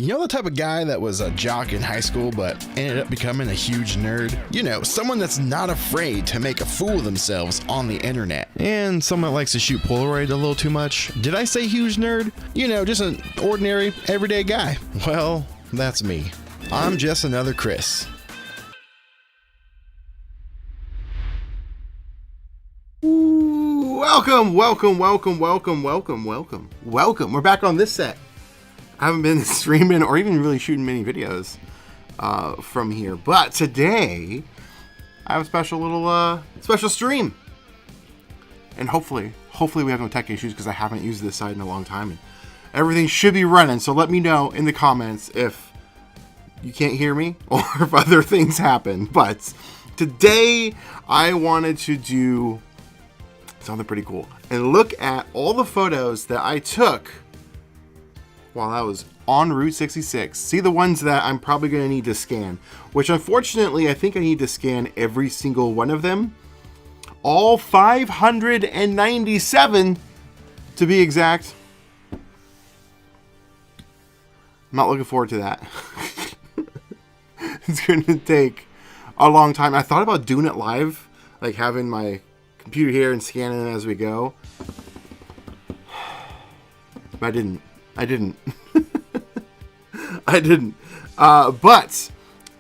You know the type of guy that was a jock in high school but ended up becoming a huge nerd? You know, someone that's not afraid to make a fool of themselves on the internet. And someone that likes to shoot Polaroid a little too much. Did I say huge nerd? You know, just an ordinary, everyday guy. Well, that's me. I'm just another Chris. Welcome. We're back on this set. I haven't been streaming or even really shooting many videos from here, but today I have a special little special stream, and hopefully we have no tech issues because I haven't used this side in a long time, and everything should be running. So let me know in the comments if you can't hear me or if other things happen. But today I wanted to do something pretty cool and look at all the photos that I took while I was on Route 66. See the ones that I'm probably going to need to scan, which unfortunately I think I need to scan every single one of them. All 597 to be exact. I'm not looking forward to that. It's going to take a long time. I thought about doing it live, like having my computer here and scanning it as we go. But I didn't. But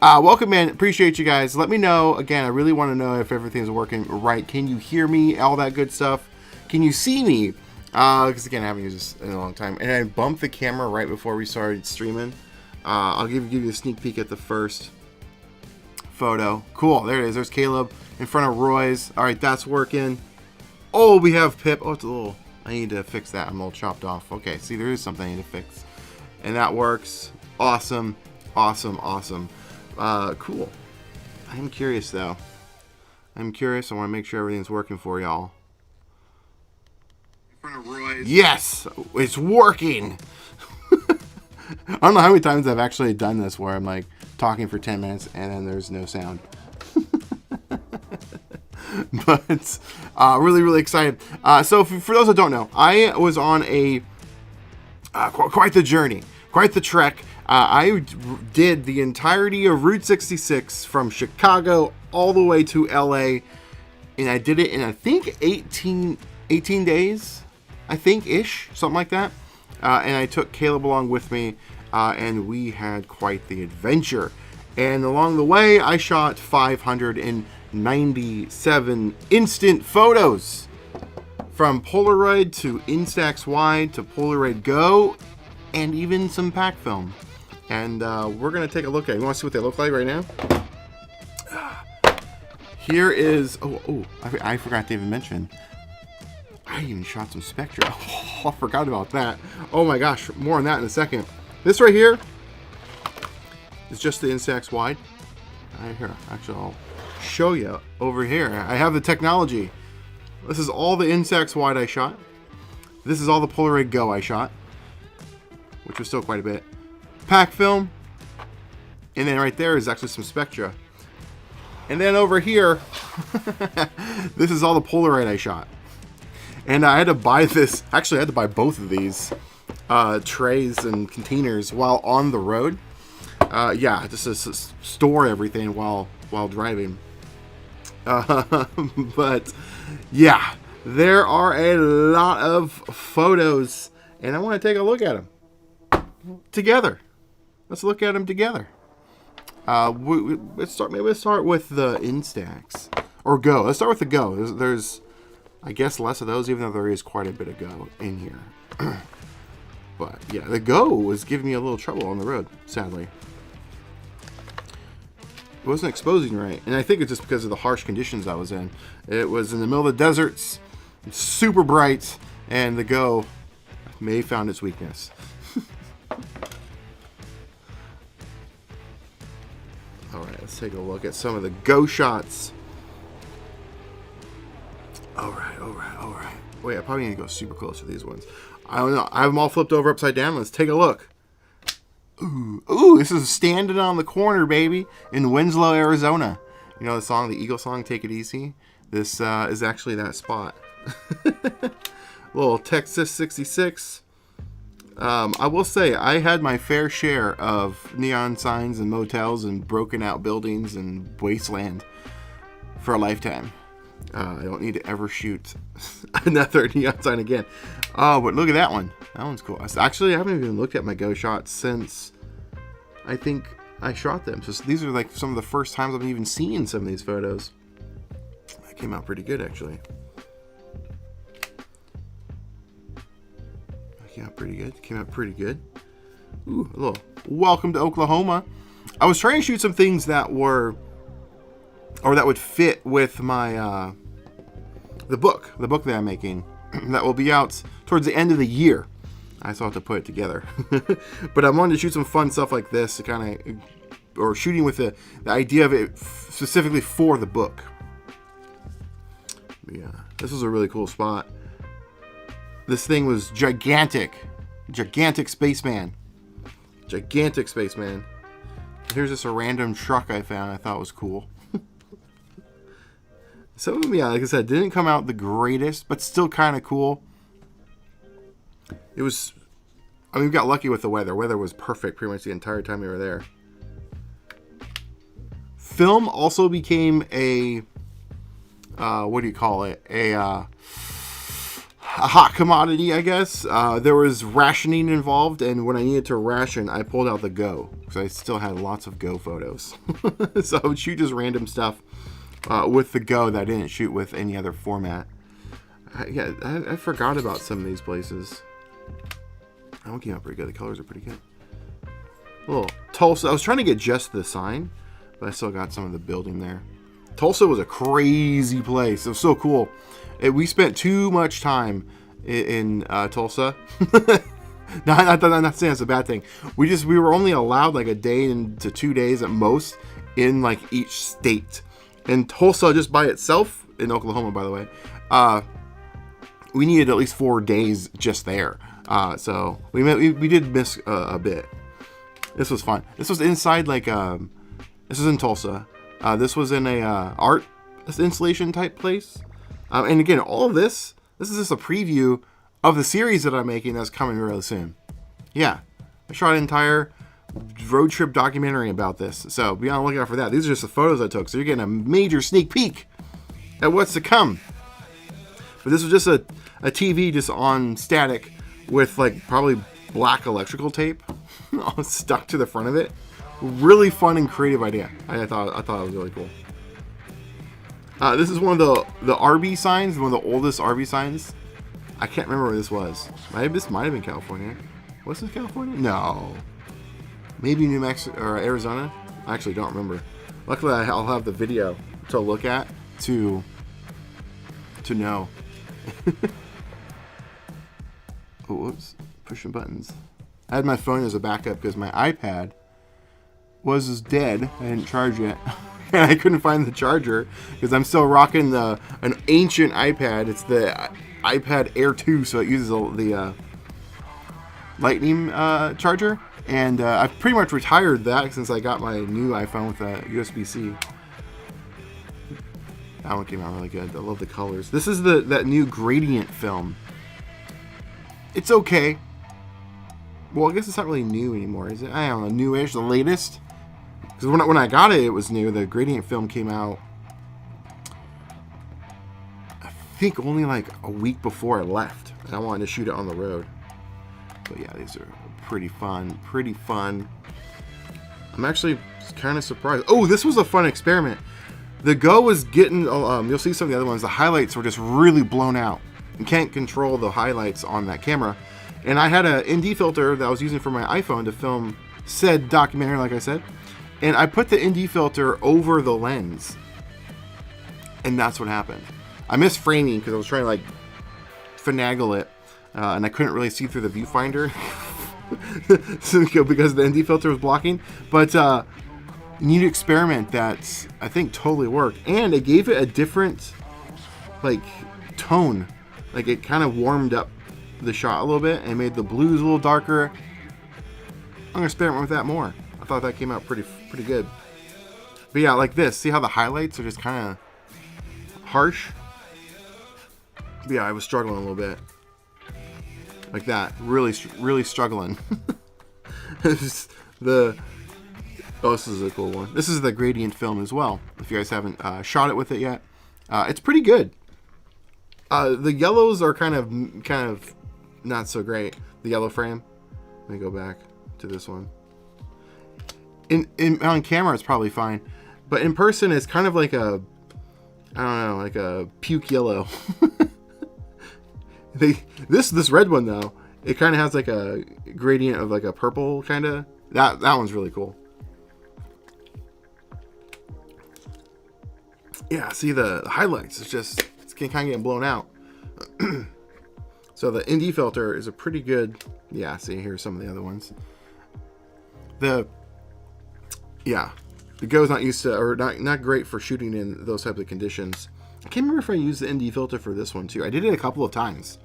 welcome, man. Appreciate you guys. Let me know. Again, I really want to know if everything's working right. Can you hear me? All that good stuff. Can you see me? Because again, I haven't used this in a long time. And I bumped the camera right before we started streaming. I'll give you a sneak peek at the first photo. Cool. There it is. There's Caleb in front of Roy's. All right, that's working. Oh, we have Pip. Oh, it's a little... I need to fix that. I'm a little chopped off. Okay, see, there is something I need to fix. And that works. Awesome. Cool. I'm curious, though. I want to make sure everything's working for y'all. In front of Roy's. Yes! It's working! I don't know how many times I've actually done this where I'm, like, talking for 10 minutes and then there's no sound. But really excited. So for those that don't know, I was on a quite the journey, quite the trek. I did the entirety of Route 66 from Chicago all the way to LA, and I did it in I think 18 days, I think ish, something like that. And I took Caleb along with me, and we had quite the adventure. And along the way, I shot 597 instant photos, from Polaroid to Instax Wide to Polaroid Go, and even some pack film. And we're going to take a look at it. You want to see what they look like right now? Here is... Oh, I forgot to even mention. I even shot some Spectra. Oh, I forgot about that. Oh my gosh, more on that in a second. This right here is just the Instax Wide. Right here. Actually, I'll show you over here. I have the technology. This is all the Instax Wide I shot. This is all the Polaroid Go I shot, which was still quite a bit. Pack film, and then right there is actually some Spectra. And then over here, this is all the Polaroid I shot. And I had to buy this. Actually, I had to buy both of these trays and containers while on the road. Yeah, just to store everything while driving. But yeah, there are a lot of photos, and I want to take a look at them together. Let's look at them together. Let's start with the Instax or Go. Let's start with the Go. There's I guess less of those, even though there is quite a bit of Go in here. But yeah, the Go was giving me a little trouble on the road, sadly. It wasn't exposing right, and I think it's just because of the harsh conditions I was in. It was in the middle of the deserts, super bright, and the Go may have found its weakness. Alright, let's take a look at some of the Go shots. Alright. Wait, I probably need to go super close to these ones. I don't know. I have them all flipped over upside down. Let's take a look. Ooh, this is Standing on the Corner, baby, in Winslow, Arizona. You know the song, the Eagle song, Take It Easy? This is actually that spot. Little Texas 66. I will say I had my fair share of neon signs and motels and broken out buildings and wasteland for a lifetime. I don't need to ever shoot another neon sign again. Oh, but look at that one. That one's cool. Actually, I haven't even looked at my Go shots since I think I shot them. So these are like some of the first times I've even seen some of these photos. That came out pretty good, actually. Came out pretty good. Ooh, a little welcome to Oklahoma. I was trying to shoot some things that were, or that would fit with my, the book that I'm making that will be out towards the end of the year. I still have to put it together. But I wanted to shoot some fun stuff like this to kind of, or shooting with the idea of it specifically for the book. But yeah, this was a really cool spot. This thing was gigantic. Gigantic spaceman. Gigantic spaceman. Here's just a random truck I found I thought was cool. Some of them, yeah, like I said, didn't come out the greatest, but still kind of cool. It was, I mean, we got lucky with the weather. Weather was perfect pretty much the entire time we were there. Film also became a, what do you call it? A hot commodity, I guess. There was rationing involved, and when I needed to ration, I pulled out the Go, because I still had lots of Go photos. So I would shoot just random stuff with the Go that I didn't shoot with any other format. I forgot about some of these places. That one came out pretty good. The colors are pretty good. A little Tulsa. I was trying to get just the sign, but I still got some of the building there. Tulsa was a crazy place. It was so cool. We spent too much time in Tulsa. Not saying it's a bad thing. We were only allowed like a day to 2 days at most in like each state. And Tulsa just by itself, in Oklahoma by the way, we needed at least 4 days just there. So we did miss a bit. This was fun. This was inside like this was in Tulsa. This was in a art installation type place. And again, all of this is just a preview of the series that I'm making that's coming really soon. Yeah, I shot an entire road trip documentary about this. So be on the lookout for that. These are just the photos I took. So you're getting a major sneak peek at what's to come. But this was just a TV just on static with like probably black electrical tape stuck to the front of it. Really fun and creative idea. I thought it was really cool. This is one of the RB signs, one of the oldest RB signs. I can't remember where this was. This might have been California. Was this California? No. Maybe New Mexico or Arizona. I actually don't remember. Luckily, I'll have the video to look at to know. Oh, whoops. Pushing buttons. I had my phone as a backup because my iPad was dead. I didn't charge it. And I couldn't find the charger because I'm still rocking an ancient iPad. It's the iPad Air 2, so it uses the Lightning charger. And I've pretty much retired that since I got my new iPhone with a USB-C. That one came out really good. I love the colors. This is that new gradient film. It's okay. Well, I guess it's not really new anymore, is it? I don't know, newish, the latest. Because when I got it, it was new. The gradient film came out, I think, only like a week before I left. And I wanted to shoot it on the road. But yeah, these are pretty fun. Pretty fun. I'm actually kind of surprised. Oh, this was a fun experiment. The Go was getting, you'll see some of the other ones, the highlights were just really blown out. You can't control the highlights on that camera. And I had an ND filter that I was using for my iPhone to film said documentary, like I said. And I put the ND filter over the lens. And that's what happened. I missed framing because I was trying to like finagle it. And I couldn't really see through the viewfinder because the ND filter was blocking. But neat experiment that I think totally worked. And it gave it a different like tone. Like it kind of warmed up the shot a little bit and made the blues a little darker. I'm going to experiment with that more. I thought that came out pretty good. But yeah, like this. See how the highlights are just kind of harsh? But yeah, I was struggling a little bit. like that. Really struggling. This is a cool one. This is the gradient film as well. If you guys haven't shot it with it yet, it's pretty good. The yellows are kind of not so great. The yellow frame. Let me go back to this one. On camera, it's probably fine, but in person, it's kind of like a, I don't know, like a puke yellow. This red one though, it kind of has like a gradient of like a purple kind of. That one's really cool. Yeah, see the highlights. It's kind of getting blown out. So the ND filter is a pretty good. Yeah, see here's some of the other ones. The Go's not used to, or not great for shooting in those types of conditions. I can't remember if I used the ND filter for this one too. I did it a couple of times.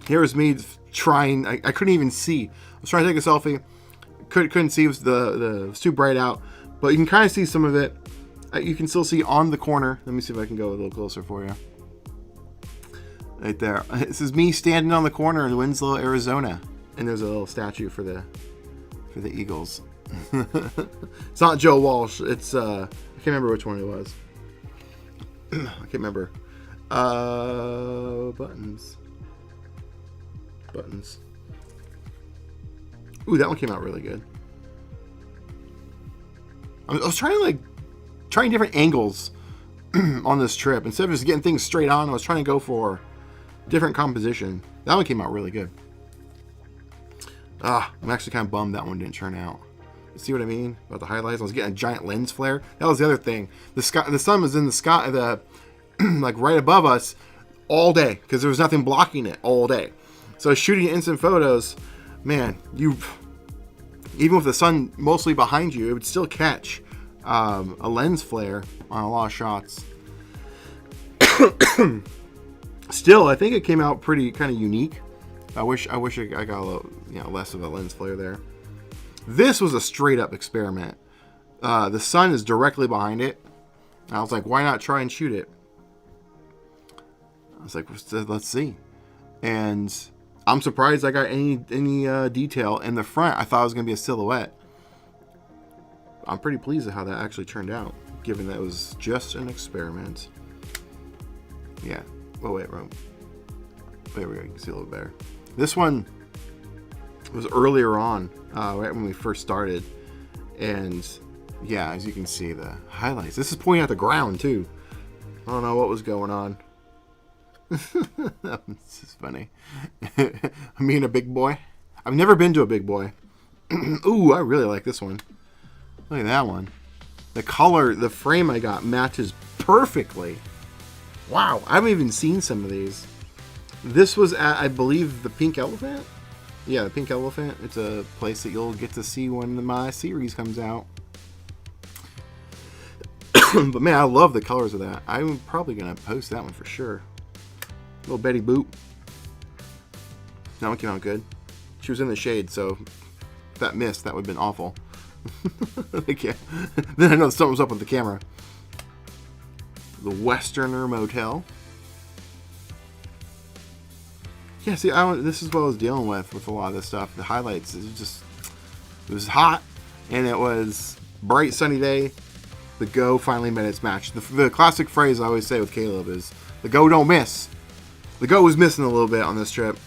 Here was me trying. I couldn't even see. I was trying to take a selfie. Couldn't see. It was too bright out. But you can kind of see some of it. You can still see on the corner. Let me see if I can go a little closer for you. Right there. This is me standing on the corner in Winslow, Arizona, and there's a little statue for the Eagles. It's not Joe Walsh. It's I can't remember which one it was. I can't remember. Buttons. Ooh, that one came out really good. I was trying different angles on this trip. Instead of just getting things straight on, I was trying to go for different composition. That one came out really good. I'm actually kind of bummed that one didn't turn out. You see what I mean about the highlights? I was getting a giant lens flare. That was the other thing. The sun was in the sky, like right above us all day because there was nothing blocking it all day. So shooting instant photos, man, even with the sun mostly behind you, it would still catch a lens flare on a lot of shots. Still, I think it came out pretty kind of unique. I wish I got a little, less of a lens flare there. This was a straight up experiment. The sun is directly behind it. I was like, why not try and shoot it? I was like, let's see. And I'm surprised I got any detail in the front. I thought it was going to be a silhouette. I'm pretty pleased with how that actually turned out, given that it was just an experiment. Yeah. Oh, wait, wrong. There we go. You can see a little better. This one was earlier on, right when we first started. And yeah, as you can see, the highlights. This is pointing at the ground, too. I don't know what was going on. This is funny. I'm being a big boy. I've never been to a big boy. Ooh, I really like this one. Look at that one. The color, the frame I got matches perfectly. Wow, I haven't even seen some of these. This was at, I believe, the Pink Elephant? Yeah, the Pink Elephant. It's a place that you'll get to see when my series comes out. But man, I love the colors of that. I'm probably going to post that one for sure. Little Betty Boop. That one came out good. She was in the shade, so if that missed, that would have been awful. Then I know something was up with the camera. The Westerner Motel. Yeah, see, this is what I was dealing with a lot of this stuff. The highlights, it was hot, and it was bright, sunny day. The Go finally met its match. The classic phrase I always say with Caleb is, the Go don't miss. The Go was missing a little bit on this trip,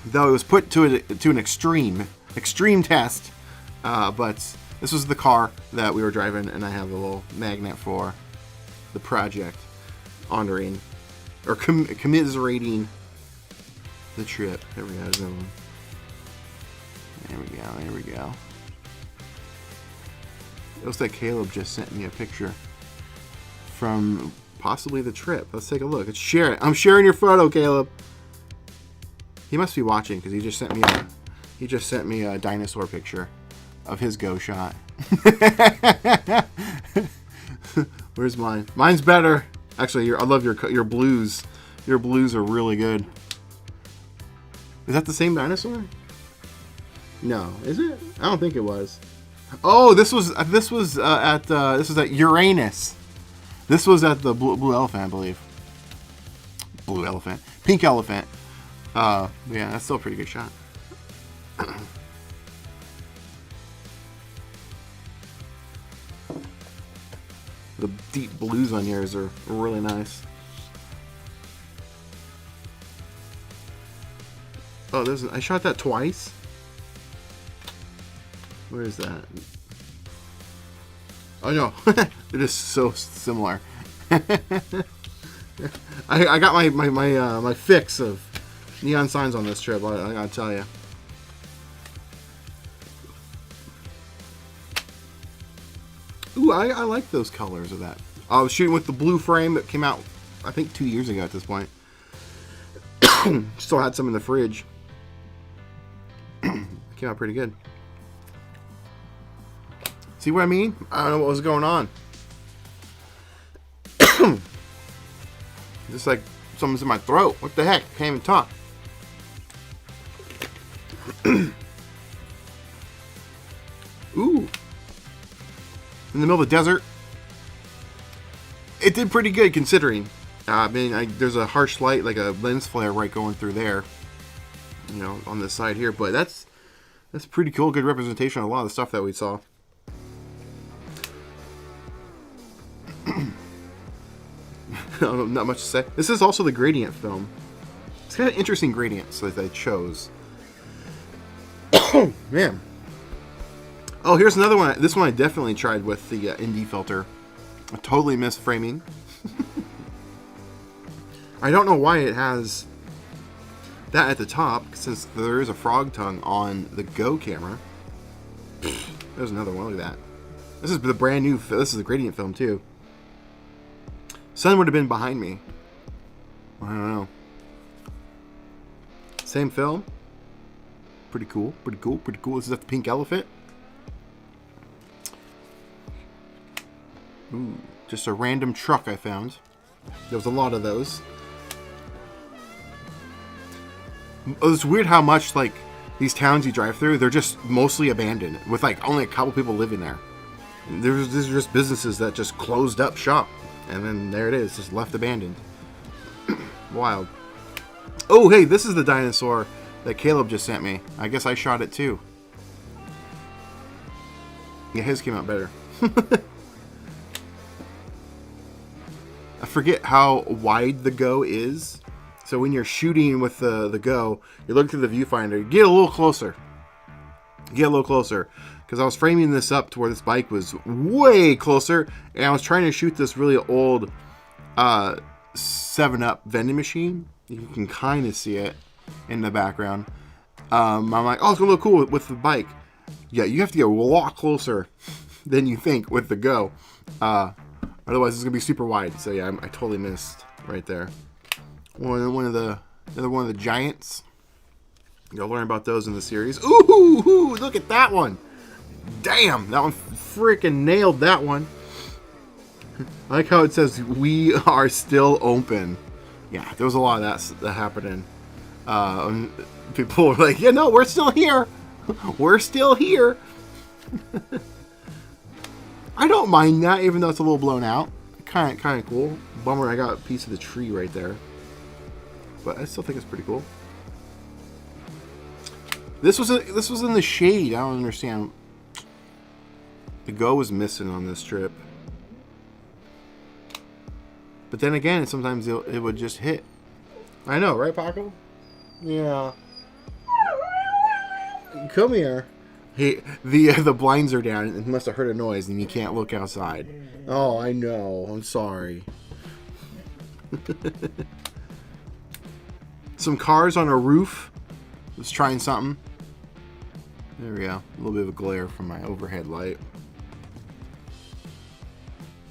though it was put to an extreme test. But this was the car that we were driving, and I have a little magnet for the project, honoring or commiserating the trip. There we go. There we go. It looks like Caleb just sent me a picture from possibly the trip. Let's take a look. Let's share it. I'm sharing your photo, Caleb. He must be watching because he just sent me a dinosaur picture of his Go shot. Where's mine? Mine's better. Actually, I love your blues. Your blues are really good. Is that the same dinosaur? No, is it? I don't think it was. Oh, this was at Uranus. This was at the Blue Elephant, I believe. Blue Elephant, Pink Elephant. Yeah, that's still a pretty good shot. The deep blues on yours are really nice. Oh, I shot that twice. Where is that? Oh no, it is so similar. I got my fix of neon signs on this trip. I gotta tell you. Ooh, I like those colors of that. I was shooting with the blue frame that came out, I think, 2 years ago at this point. Still had some in the fridge. Came out pretty good. See what I mean? I don't know what was going on. Just like something's in my throat. What the heck? Can't even talk. Ooh. In the middle of the desert. It did pretty good considering. I mean, there's a harsh light, like a lens flare right going through there. You know, on this side here. But that's pretty cool. Good representation of a lot of the stuff that we saw. Not much to say. This is also the gradient film. It's kind of interesting gradients that they chose. Oh, man. Oh, here's another one. This one I definitely tried with the ND filter. I totally missed framing. I don't know why it has that at the top, since there is a frog tongue on the Go camera. There's another one. Look at that. This is the brand new. This is the gradient film too. Sun would have been behind me. I don't know. Same film. Pretty cool. Pretty cool. Pretty cool. This is the pink elephant. Ooh, just a random truck I found. There was a lot of those. It's weird how much, like, these towns you drive through, they're just mostly abandoned, with like only a couple people living there. There's just businesses that just closed up shop, and then there it is, just left abandoned. Wild. Oh, hey, this is the dinosaur that Caleb just sent me. I guess I shot it too. Yeah, his came out better. I forget how wide the Go is. So when you're shooting with the Go, you look through the viewfinder, get a little closer. Get a little closer. Because I was framing this up to where this bike was way closer. And I was trying to shoot this really old 7-Up vending machine. You can kind of see it in the background. I'm like, oh, it's going to look cool with the bike. Yeah, you have to get a lot closer than you think with the Go. Otherwise, it's going to be super wide. So yeah, I totally missed right there. Another one of the giants. You'll learn about those in the series. Ooh, look at that one. Damn, that one freaking nailed that one. I like how it says, we are still open. Yeah, there was a lot of that happening. People were like, yeah, no, we're still here. We're still here. I don't mind that, even though it's a little blown out. Kind of cool. Bummer, I got a piece of the tree right there. But I still think it's pretty cool. This was in the shade. I don't understand. The Go was missing on this trip. But then again, sometimes it would just hit. I know, right, Paco? Yeah. Come here. Hey, the blinds are down. It must have heard a noise, and you can't look outside. Oh, I know. I'm sorry. Some cars on a roof. Just trying something. There we go. A little bit of a glare from my overhead light.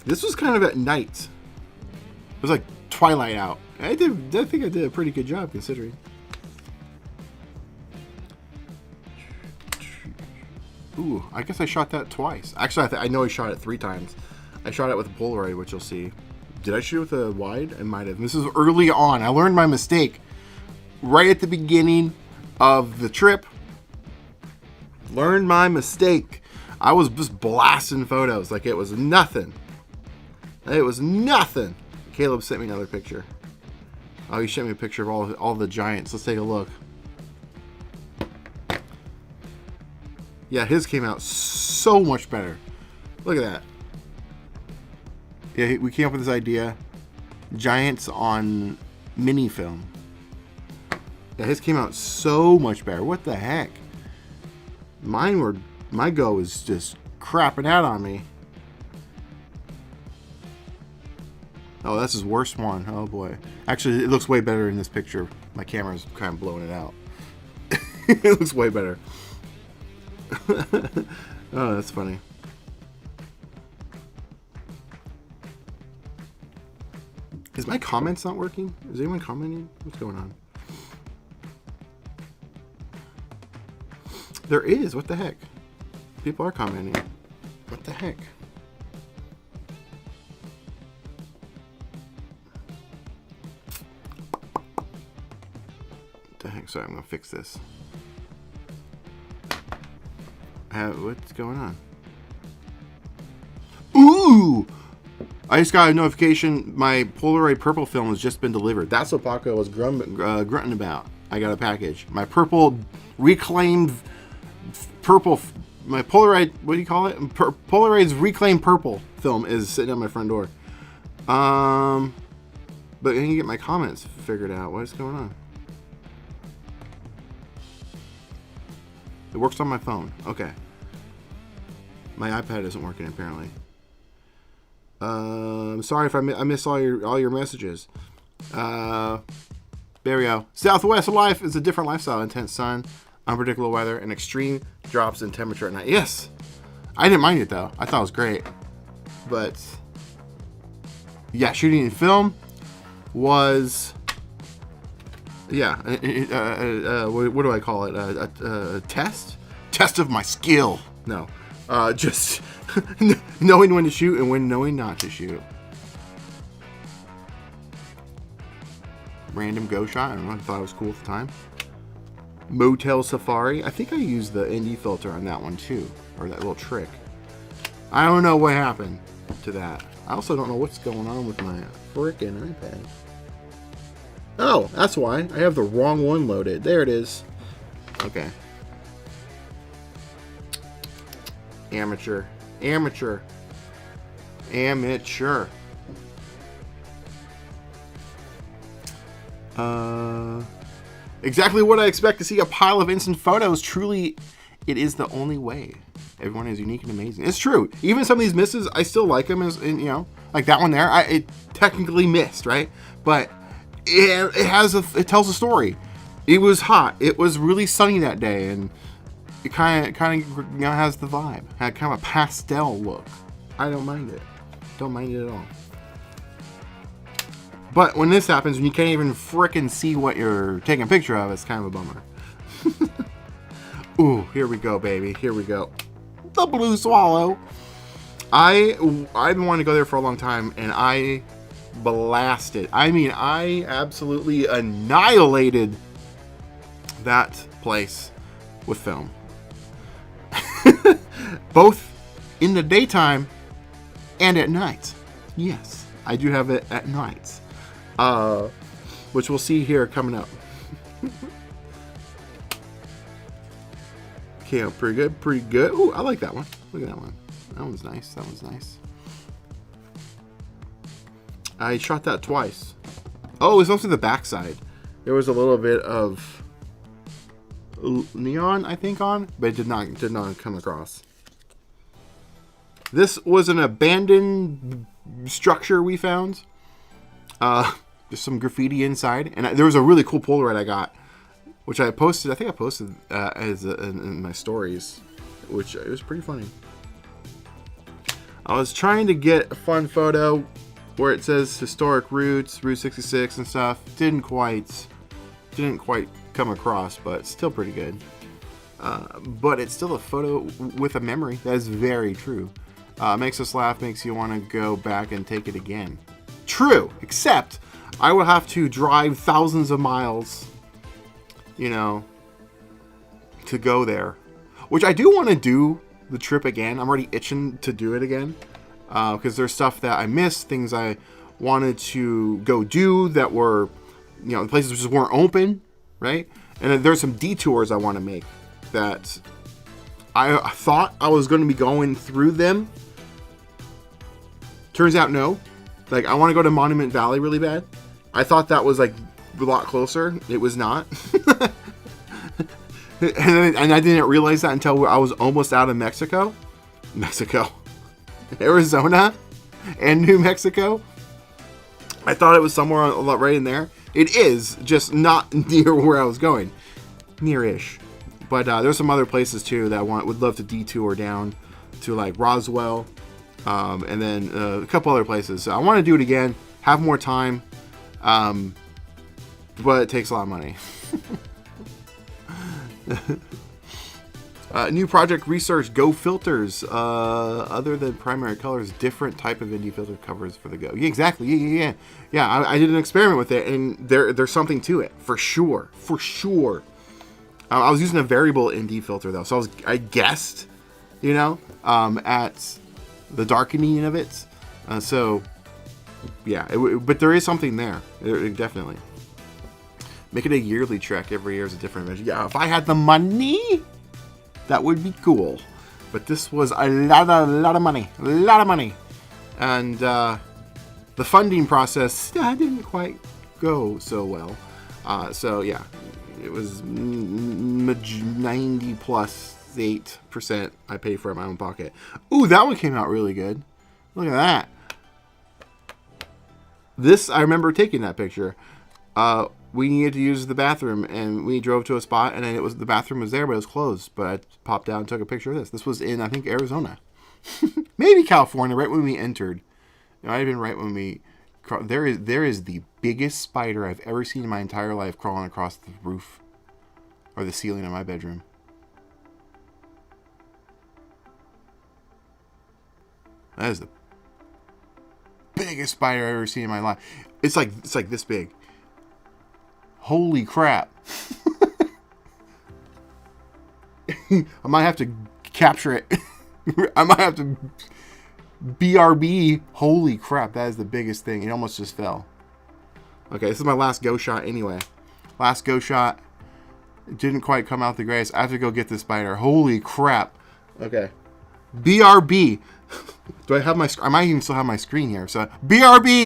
This was kind of at night. It was like twilight out. I think I did a pretty good job considering. Ooh, I guess I shot that twice. Actually, I know I shot it 3 times. I shot it with a Polaroid, which you'll see. Did I shoot with a wide? I might have. This is early on. I learned my mistake right at the beginning of the trip. Learned my mistake. I was just blasting photos like it was nothing. It was nothing. Caleb sent me another picture. Oh, he sent me a picture of all the giants. Let's take a look. Yeah, his came out so much better. Look at that. Yeah, we came up with this idea. Giants on mini film. Yeah, his came out so much better. What the heck? My Go is just crapping out on me. Oh, that's his worst one. Oh boy. Actually, it looks way better in this picture. My camera's kind of blowing it out. It looks way better. Oh, that's funny. Is my comments not working? Is anyone commenting? What's going on? There is. What the heck? People are commenting. What the heck? What the heck? Sorry, I'm gonna fix this. What's going on? Ooh! I just got a notification. My Polaroid purple film has just been delivered. That's what Paco was grunting about. I got a package. My purple reclaimed purple. My Polaroid. What do you call it? Polaroid's reclaimed purple film is sitting at my front door. But I can get my comments figured out. What is going on? It works on my phone. Okay. My iPad isn't working apparently. I'm sorry if I missed all your messages. There we go. Southwest life is a different lifestyle. Intense sun, unpredictable weather, and extreme drops in temperature at night. Yes, I didn't mind it though. I thought it was great. But yeah, shooting in film was what do I call it? A test of my skill. No, just knowing when to shoot and when knowing not to shoot. Random Go shot. I don't know. I thought it was cool at the time. Motel Safari. I think I used the ND filter on that one too, or that little trick. I don't know what happened to that. I also don't know what's going on with my frickin' iPad. Oh, that's why. I have the wrong one loaded. There it is. Okay. Amateur. Exactly what I expect to see. A pile of instant photos. Truly, it is the only way. Everyone is unique and amazing. It's true. Even some of these misses, I still like them. Like that one there. It technically missed, right? But it tells a story. It was hot. It was really sunny that day, and it kind of has the vibe. Had kind of a pastel look. I don't mind it. Don't mind it at all. But when this happens, when you can't even frickin' see what you're taking a picture of, it's kind of a bummer. Ooh, here we go, baby. Here we go. The Blue Swallow. I've been wanting to go there for a long time, and I blasted. I mean, I absolutely annihilated that place with film. Both in the daytime and at night. Yes, I do have it at night. Which we'll see here coming up. Okay, pretty good. Ooh, I like that one. Look at that one. That one's nice. I shot that twice. Oh, it was mostly the backside. There was a little bit of neon, I think, on, but it did not come across. This was an abandoned structure we found. There's some graffiti inside, and there was a really cool Polaroid I got, which I posted. I think I posted in my stories, which it was pretty funny. I was trying to get a fun photo where it says historic roots, Route 66 and stuff. Didn't quite come across, but still pretty good. But it's still a photo with a memory. That is very true. Makes us laugh, makes you want to go back and take it again. True, except I would have to drive thousands of miles, to go there. Which I do want to do the trip again. I'm already itching to do it again. Because there's stuff that I missed, things I wanted to go do that were the places just weren't open, right? And then there's some detours I want to make that I thought I was going to be going through them. Turns out no. Like, I want to go to Monument Valley really bad. I thought that was like a lot closer. It was not. and I didn't realize that until I was almost out of Mexico, Arizona, and New Mexico. I thought it was somewhere right in there. It is, just not near where I was going. Near-ish. But there's some other places too that I would love to detour down to, like Roswell, and then a couple other places. So I want to do it again, have more time, but it takes a lot of money. New project research, Go filters. Other than primary colors, different type of ND filter covers for the Go. Yeah, exactly. Yeah. I did an experiment with it, and there's something to it for sure. I was using a variable ND filter though, so I guessed, at the darkening of it. So yeah, but there is something there. Definitely. Make it a yearly trek. Every year is a different measure. Yeah, if I had the money, that would be cool. But this was a lot of money. And the funding process didn't quite go so well. So yeah, it was 90 plus 8% I paid for it in my own pocket. Ooh, that one came out really good. Look at that. This, I remember taking that picture. We needed to use the bathroom, and we drove to a spot, and then the bathroom was there, but it was closed. But I popped down and took a picture of this. This was in, I think, Arizona. Maybe California, right when we entered. It might have been right when we... There is the biggest spider I've ever seen in my entire life crawling across the roof or the ceiling of my bedroom. That is the biggest spider I've ever seen in my life. It's like this big. Holy crap. I might have to capture it. I might have to BRB. Holy crap, that is the biggest thing. It almost just fell. Okay, this is my last go shot anyway. Last go shot. It didn't quite come out the greatest. I have to go get this spider. Holy crap. Okay. BRB. Do I have my... I might even still have my screen here. So, BRB.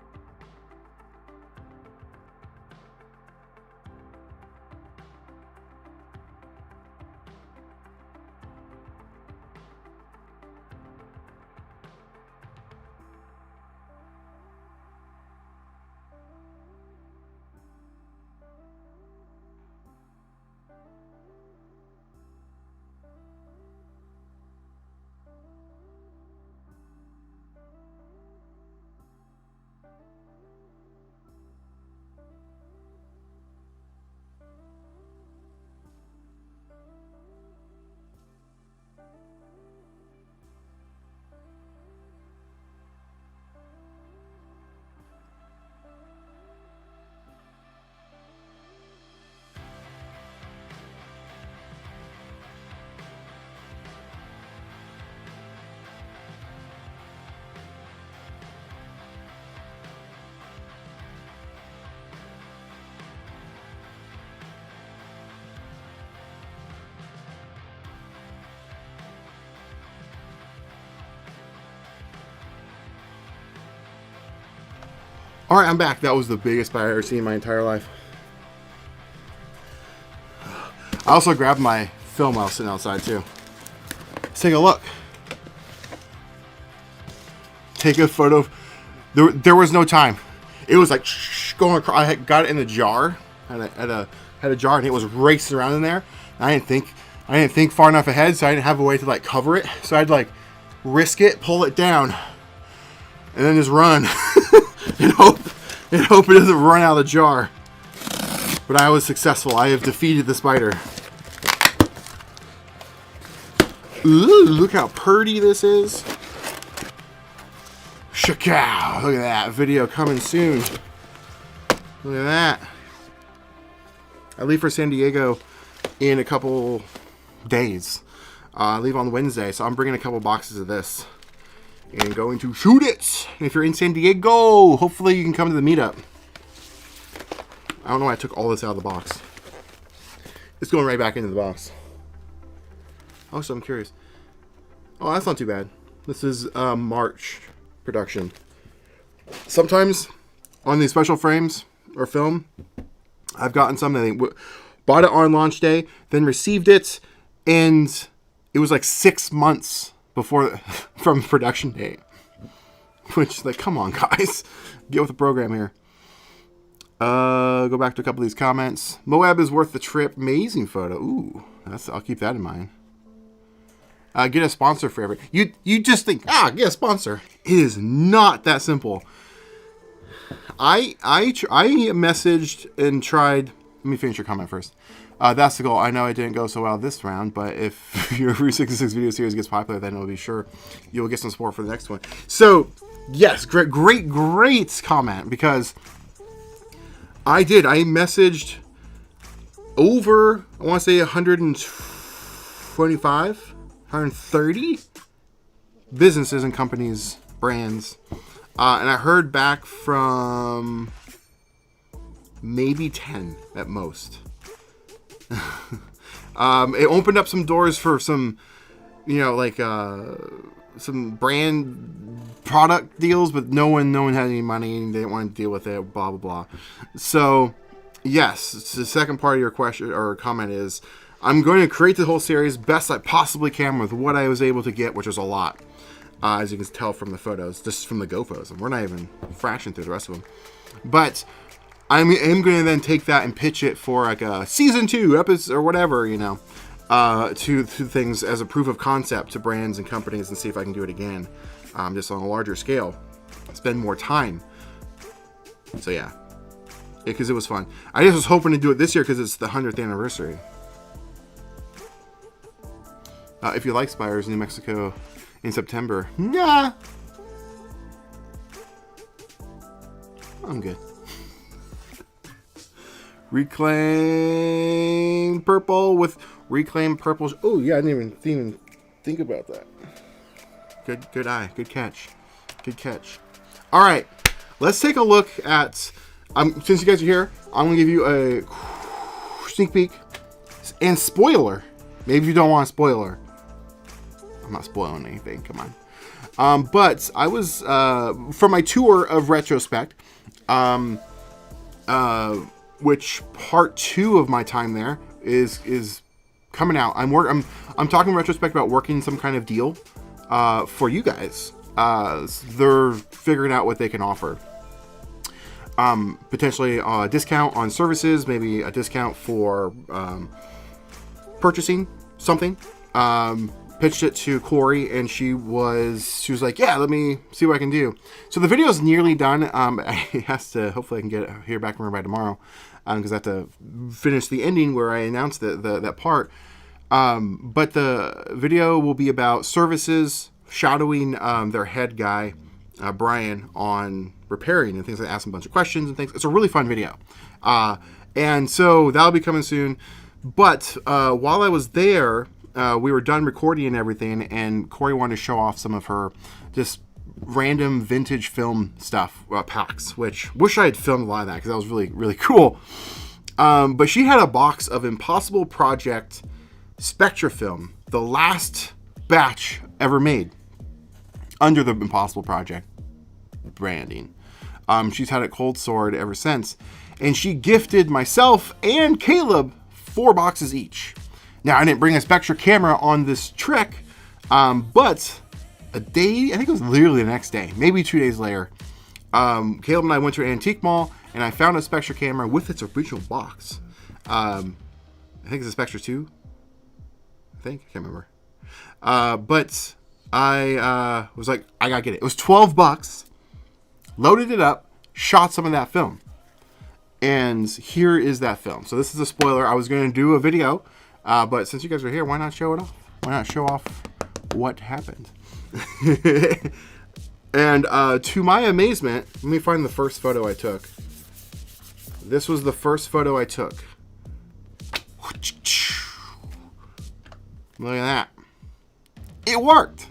All right, I'm back. That was the biggest spider I've ever seen in my entire life. I also grabbed my film while sitting outside too. Let's take a look. Take a photo. There was no time. It was like going across. I got it in a jar. Had a jar, and it was racing around in there. And I didn't think far enough ahead, so I didn't have a way to like cover it. So I'd like risk it, pull it down, and then just run. and hope it doesn't run out of the jar. But I was successful. I have defeated the spider. Ooh, look how pretty this is. Shakaw. Look at that. Video coming soon. Look at that. I leave for San Diego in a couple days. I leave on Wednesday, so I'm bringing a couple boxes of this and going to shoot it. And if you're in San Diego, hopefully you can come to the meetup. I don't know why I took all this out of the box. It's going right back into the box. Also, I'm curious. Oh, that's not too bad. This is March production. Sometimes on these special frames or film, I've gotten some that they bought it on launch day, then received it, and it was like 6 months before from production date. Which, like, come on, guys, get with the program here. Go back to a couple of these comments. Moab is worth the trip. Amazing photo. Ooh, I'll keep that in mind. Get a sponsor for every. You just think, get a sponsor. It is not that simple. I messaged and tried. Let me finish your comment first. That's the goal. I know it didn't go so well this round, but if your Route 66 video series gets popular, then it'll be sure you'll get some support for the next one. So, yes, great comment, because I messaged over, I want to say 125, 130 businesses and companies, brands, and I heard back from maybe 10 at most. It opened up some doors for some, some brand product deals, but no one had any money and they didn't want to deal with it, blah, blah, blah. So, yes, the second part of your question or comment is, I'm going to create the whole series best I possibly can with what I was able to get, which was a lot, as you can tell from the photos, just from the Go photos. And we're not even fraction through the rest of them. But I'm going to then take that and pitch it for like a season 2 episode or whatever, to things as a proof of concept to brands and companies, and see if I can do it again, just on a larger scale, spend more time. So yeah, because it was fun. I just was hoping to do it this year because it's the 100th anniversary. If you like Spires, New Mexico in September, nah, I'm good. Reclaim purple with reclaim purple. Oh yeah, I didn't even think about that. Good eye, good catch. All right, let's take a look at. Since you guys are here, I'm gonna give you a sneak peek and spoiler. Maybe you don't want a spoiler. I'm not spoiling anything. Come on. But I was for my tour of Retrospect. Which part 2 of my time there is coming out. I'm talking Retrospect about working some kind of deal for you guys. They're figuring out what they can offer. Potentially a discount on services, maybe a discount for purchasing something. Pitched it to Corey, and she was like, yeah, let me see what I can do. So the video is nearly done. Hopefully I can hear back from her by tomorrow, because I have to finish the ending where I announced that part. But the video will be about services, shadowing their head guy, Brian, on repairing and things. I asked him a bunch of questions and things. It's a really fun video. And so that'll be coming soon. But while I was there, we were done recording and everything, and Corey wanted to show off some of her just random vintage film stuff, packs, which wish I had filmed a lot of that because that was really, really cool. But she had a box of Impossible Project Spectra film, the last batch ever made under the Impossible Project branding. She's had it cold stored ever since, and she gifted myself and Caleb 4 boxes each. Now, I didn't bring a Spectra camera on this trek, but a day, I think it was literally the next day, maybe 2 days later, Caleb and I went to an antique mall, and I found a Spectra camera with its original box. I think it's a Spectra 2. I can't remember. But I was like, I gotta get it. It was $12. Loaded it up, shot some of that film. And here is that film. So this is a spoiler. I was going to do a video, but since you guys are here, why not show it off? Why not show off what happened? And to my amazement, let me find the first photo I took. This was the first photo I took. Look at that. It worked.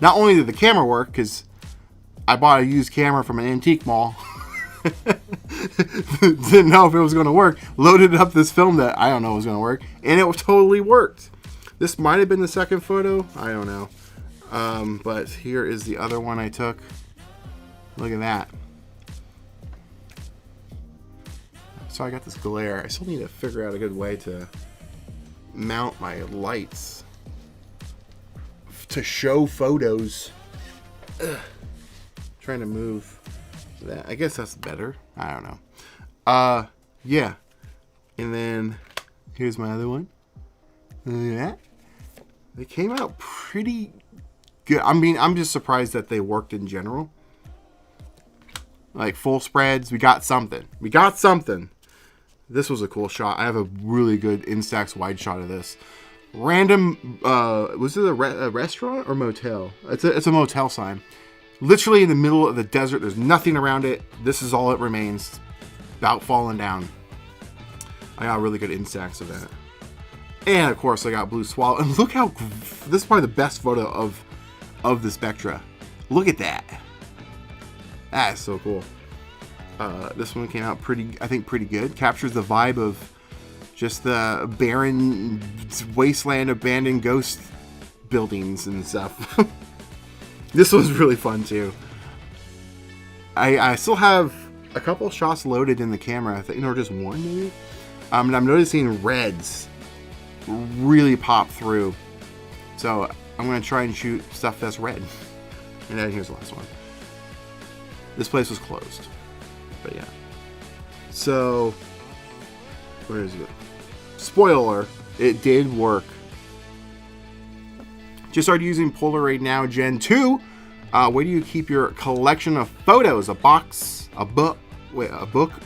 Not only did the camera work, because I bought a used camera from an antique mall. didn't know if it was going to work. Loaded up this film that I don't know was going to work, and it totally worked. This might have been the second photo. I don't know. But here is the other one I took. Look at that. So I got this glare. I still need to figure out a good way to mount my lights to show photos. Ugh. Trying to move that. I guess that's better. I don't know. Yeah. And then here's my other one. Look at that. They came out pretty good. I mean, I'm just surprised that they worked in general. Like full spreads, we got something. We got something. This was a cool shot. I have a really good Instax Wide shot of this. Random, was it a restaurant or motel? It's a motel sign. Literally in the middle of the desert. There's nothing around it. This is all it remains. About falling down. I got a really good Instax of that. And of course I got Blue Swallow. And look how, this is probably the best photo of the Spectra. Look at that. That is so cool. This one came out I think pretty good. Captures the vibe of just the barren wasteland, abandoned ghost buildings and stuff. This was really fun too. I still have a couple shots loaded in the camera. I think, or just one maybe. And I'm noticing reds really pop through. So I'm gonna try and shoot stuff that's red. And then here's the last one. This place was closed. But yeah. So, where is it? Spoiler, it did work. Just started using Polaroid now Gen 2. Where do you keep your collection of photos? A box, a book or a box?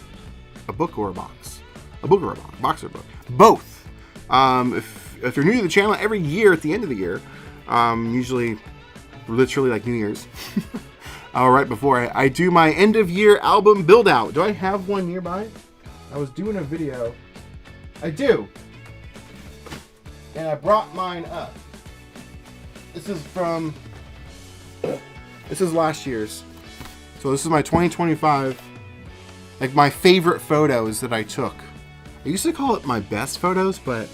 A book or a box? Box or book? Both. If you're new to the channel, every year at the end of the year, usually literally like New Year's, right before I do my end of year album build out. Do I have one nearby? I was doing a video. I do. And I brought mine up. This is last year's. So this is my 2025, like my favorite photos that I took. I used to call it my best photos, but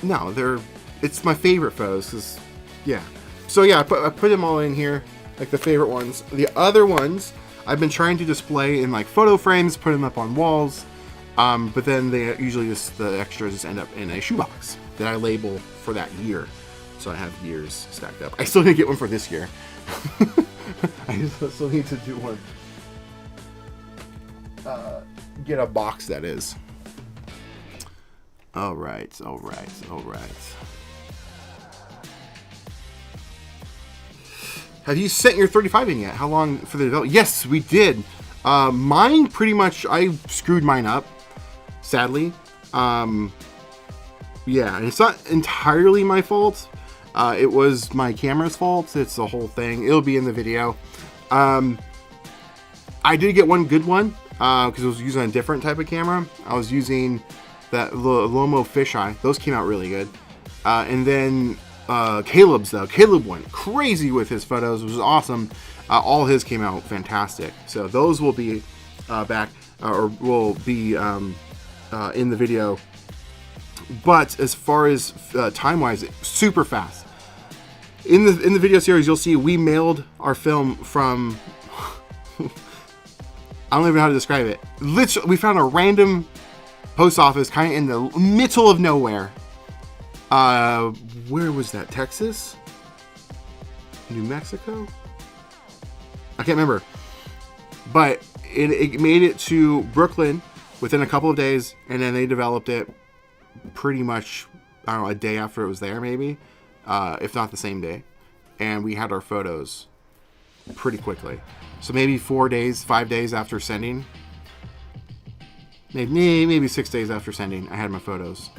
no, it's my favorite photos, because, yeah. So yeah, I put them all in here, like the favorite ones. The other ones, I've been trying to display in like photo frames, put them up on walls, but then they usually the extras just end up in a shoebox that I label for that year. So I have years stacked up. I still need to get one for this year. I still need to do one. Get a box, that is. All right. Have you sent your 35 in yet? How long for the development? Yes, we did. Mine pretty much, I screwed mine up, sadly. Yeah, and it's not entirely my fault. It was my camera's fault. It's the whole thing. It'll be in the video. I did get one good one because I was using a different type of camera. I was using that Lomo fisheye. Those came out really good. And then Caleb's though. Caleb went crazy with his photos. It was awesome. All his came out fantastic. So those will be back or will be in the video. But as far as time-wise, super fast. In the video series, you'll see we mailed our film from I don't even know how to describe it. Literally, we found a random post office kind of in the middle of nowhere. Where was that? Texas? New Mexico? I can't remember. But it made it to Brooklyn within a couple of days, and then they developed it pretty much, I don't know, a day after it was there, maybe, if not the same day. And we had our photos pretty quickly. So maybe 4 days, 5 days after sending, maybe 6 days after sending, I had my photos.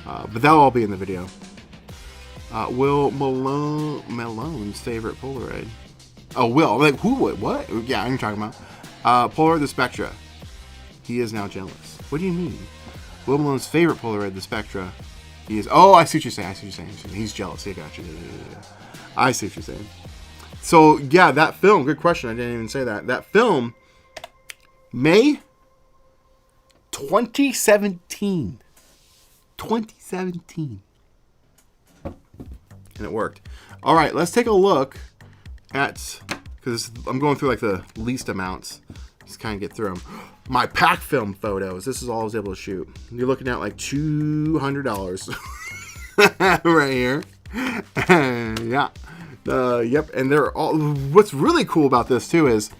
But that'll all be in the video. Will Malone's favorite Polaroid? Oh, Will. Like, who would? What? Yeah, I'm talking about. Polaroid the Spectra. He is now jealous. What do you mean? Will Malone's favorite Polaroid the Spectra. He is. Oh, I see what you're saying. He's jealous. I got you. I see what you're saying. So, yeah, that film. Good question. I didn't even say that. That film may 2017. 2017. And it worked. All right, let's take a look at, because I'm going through like the least amounts. Just kind of get through them. My pack film photos. This is all I was able to shoot. You're looking at like $200 right here. Yeah. Yep. And they're all. What's really cool about this too is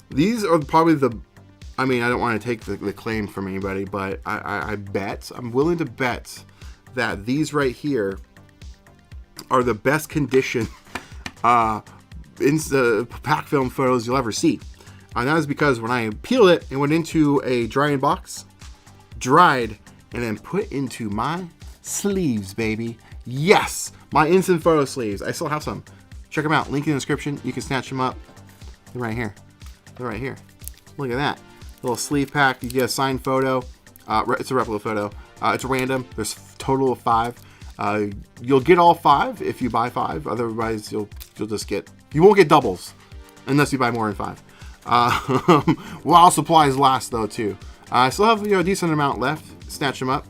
these are probably the. I mean, I don't want to take the claim from anybody, but I'm willing to bet that these right here are the best condition pack film photos you'll ever see. And that is because when I peeled it, it went into a drying box, dried, and then put into my sleeves, baby. Yes, my instant photo sleeves. I still have some. Check them out. Link in the description. You can snatch them up. They're right here. They're right here. Look at that. Little sleeve pack. You get a signed photo. It's a replica photo. It's random. There's a total of 5. You'll get all 5 if you buy 5. Otherwise, you'll just get. You won't get doubles unless you buy more than 5. While supplies last, though, too. I still have a decent amount left. Snatch them up.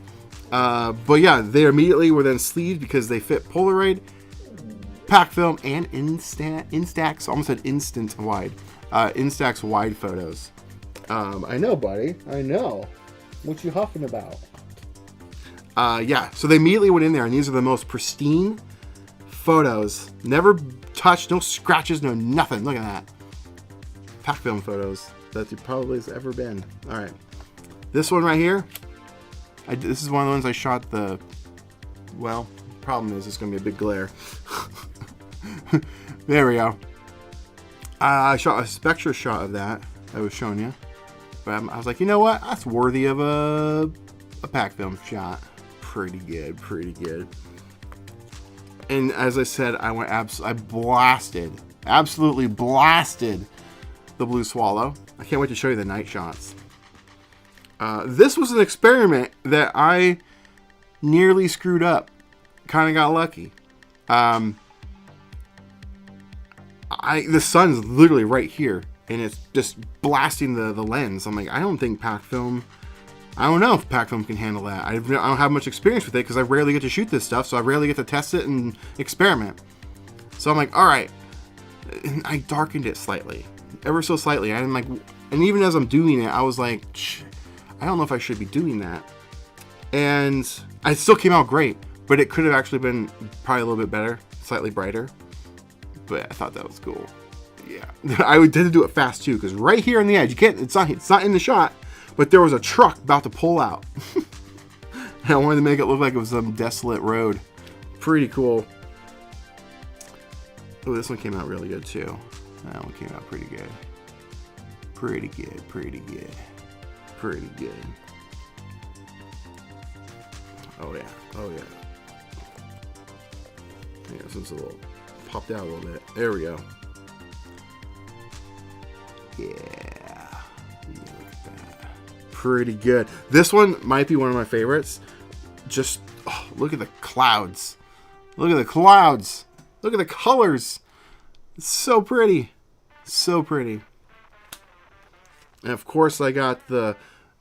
But yeah, they immediately were then sleeved because they fit Polaroid, pack film, and Instax. Almost said instant wide. Instax Wide photos. I know, buddy. I know. What you huffing about? Yeah. So they immediately went in there, and these are the most pristine photos. Never touched. No scratches. No nothing. Look at that. Pack film photos that there probably has ever been. All right, this one right here. This is one of the ones I shot the. Well, problem is it's gonna be a big glare. There we go. I shot a Spectra shot of that I was showing you, but I was like, you know what? That's worthy of a pack film shot. Pretty good, pretty good. And as I said, I absolutely blasted the Blue Swallow. I can't wait to show you the night shots. This was an experiment that I nearly screwed up. Kind of got lucky. The sun's literally right here, and it's just blasting the lens. I'm like, I don't think pack film. I don't know if pack film can handle that. I don't have much experience with it because I rarely get to shoot this stuff, so I rarely get to test it and experiment. So I'm like, all right. And I darkened it slightly. Ever so slightly. I'm like, and even as I'm doing it, I was like, I don't know if I should be doing that. And it still came out great, but it could have actually been probably a little bit better, slightly brighter. But I thought that was cool. Yeah, I did do it fast too, because right here on the edge, you can't. It's not in the shot, but there was a truck about to pull out. And I wanted to make it look like it was some desolate road. Pretty cool. Oh, this one came out really good too. That one came out pretty good. Pretty good, pretty good. Pretty good. Oh yeah, oh yeah. Yeah, this one's a little popped out a little bit. There we go. Yeah. Look at that. Pretty good. This one might be one of my favorites. Just look at the clouds. Look at the clouds. Look at the colors. It's so pretty. So pretty. And of course I got the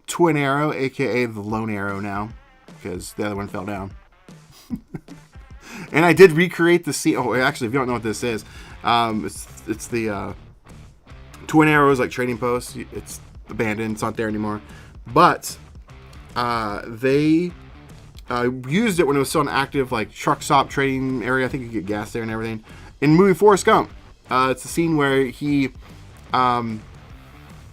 twin arrow, aka the lone arrow now, because the other one fell down. And I did recreate the scene. Oh, actually, if you don't know what this is, it's the twin arrows, like trading post. It's abandoned. It's not there anymore. But they used it when it was still an active, like, truck stop trading area. I think you could get gas there and everything. In the movie Forrest Gump, it's a scene where he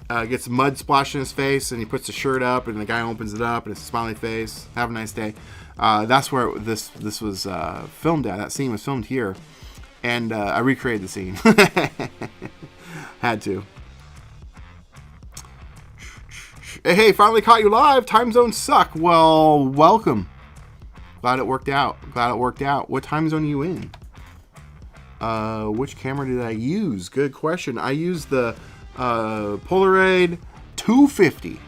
gets mud splashed in his face, and he puts the shirt up, and the guy opens it up, and it's a smiley face. Have a nice day. That's where this was filmed at. That scene was filmed here, and I recreated the scene. Had to. Hey, finally caught you live. Time zones suck. Well, welcome. Glad it worked out. Glad it worked out. What time zone are you in? Which camera did I use? Good question. I used the Polaroid 250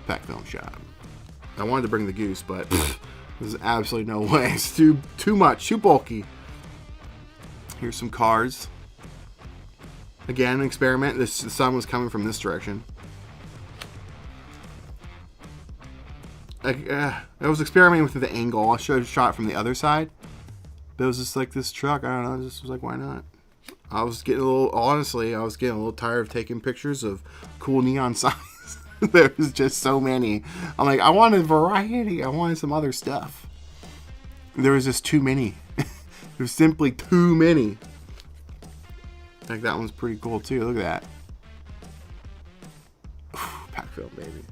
pack film shot. I wanted to bring the Goose, but there's absolutely no way. It's too much, too bulky. Here's some cars. Again, an experiment. The sun was coming from this direction. I was experimenting with the angle. I'll show you a shot from the other side. But it was just like this truck. I don't know. I just was like, why not? I was getting a little, honestly, I was getting a little tired of taking pictures of cool neon signs. There was just so many. I'm like, I wanted variety. I wanted some other stuff. There was just too many. There's simply too many. Like that one's pretty cool too. Look at that. Pack film, baby.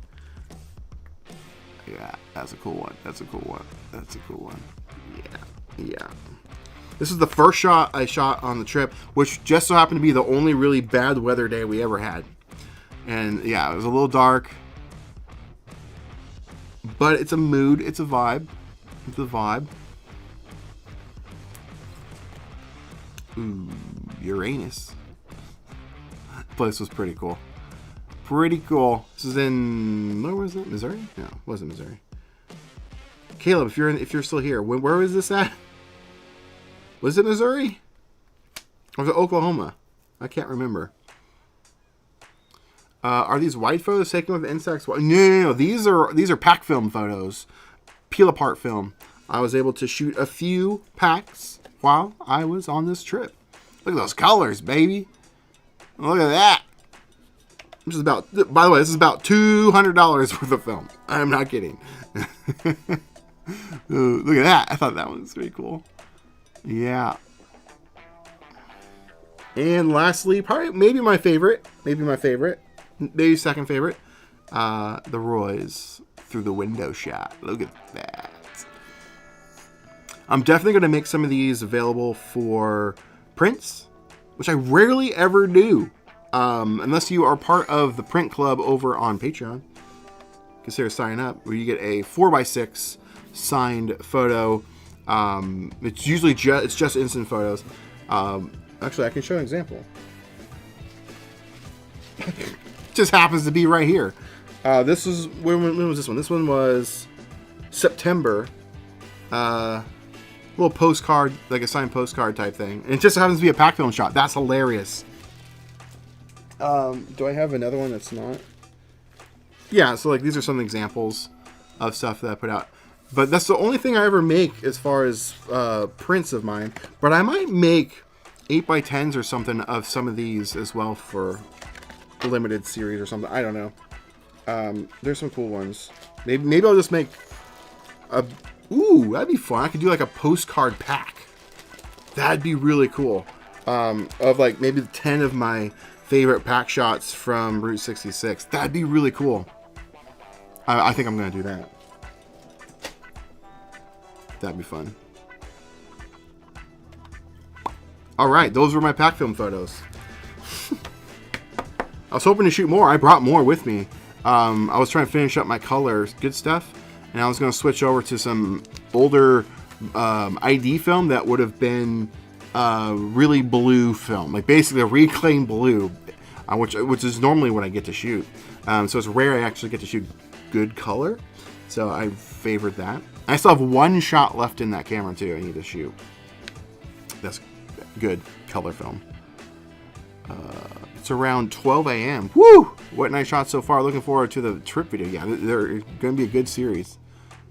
Yeah, that's a cool one. That's a cool one. That's a cool one. Yeah. This is the first shot I shot on the trip, which just so happened to be the only really bad weather day we ever had. And yeah, it was a little dark. But it's a mood. It's a vibe. It's a vibe. Ooh, Uranus. The place was pretty cool. Pretty cool. This is in, where was it? Missouri? No, it wasn't Missouri. Caleb, if you're still here, where was this at? Was it Missouri? Or was it Oklahoma? I can't remember. Are these wide photos taken with the Instax Wide? No. These are pack film photos. Peel apart film. I was able to shoot a few packs while I was on this trip. Look at those colors, baby. Look at that. This is about, by the way, this is about $200 worth of film. I'm not kidding. Ooh, look at that. I thought that one was pretty cool. Yeah. And lastly, probably maybe my favorite, maybe second favorite, the Roy's through the window shot. Look at that. I'm definitely going to make some of these available for prints, which I rarely ever do. Unless you are part of the print club over on Patreon. Consider signing up, where you get a 4x6 signed photo. It's usually just instant photos. Actually, I can show an example. Just happens to be right here. This is when was this one? This one was September. Little postcard, like a signed postcard type thing. And it just happens to be a pack film shot. That's hilarious. Do I have another one that's not? Yeah, so like these are some examples of stuff that I put out. But that's the only thing I ever make as far as prints of mine. But I might make 8x10s or something of some of these as well for a limited series or something. I don't know. There's some cool ones. Maybe I'll just make a... Ooh, that'd be fun. I could do like a postcard pack. That'd be really cool. Of like maybe 10 of my favorite pack shots from Route 66. That'd be really cool. I think I'm going to do that. That'd be fun. Alright, those were my pack film photos. I was hoping to shoot more. I brought more with me. I was trying to finish up my colors. Good stuff. And I was going to switch over to some older ID film that would have been really blue film. Like basically a reclaimed blue, which is normally what I get to shoot. So it's rare I actually get to shoot good color. So I favored that. I still have one shot left in that camera too I need to shoot. That's good color film. It's around 12 a.m. Woo! What nice shots so far. Looking forward to the trip video. Yeah, they're going to be a good series.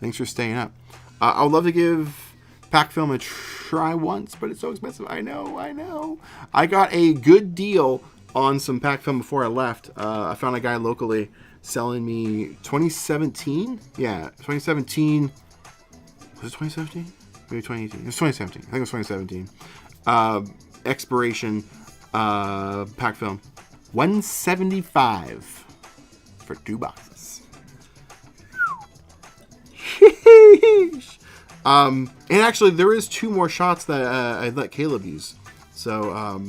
Thanks for staying up. I would love to give pack film a try once, but it's so expensive. I know. I got a good deal on some pack film before I left. I found a guy locally selling me 2017. Yeah, 2017. Was it 2017? Maybe 2018. It was 2017. I think it was 2017. Expiration pack film. $175 for 2 boxes. And actually, there is 2 more shots that I let Caleb use. So,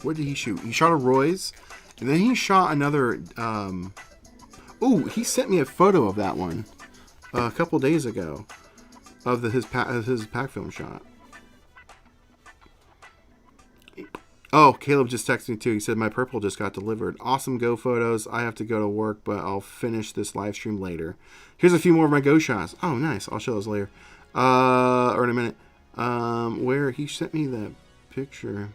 what did he shoot? He shot a Roy's, and then he shot another. Oh, he sent me a photo of that one a couple days ago of his pack film shot. Oh, Caleb just texted me too. He said, my purple just got delivered. Awesome Go photos. I have to go to work, but I'll finish this live stream later. Here's a few more of my Go shots. Oh, nice. I'll show those later. Or in a minute. Where he sent me that picture.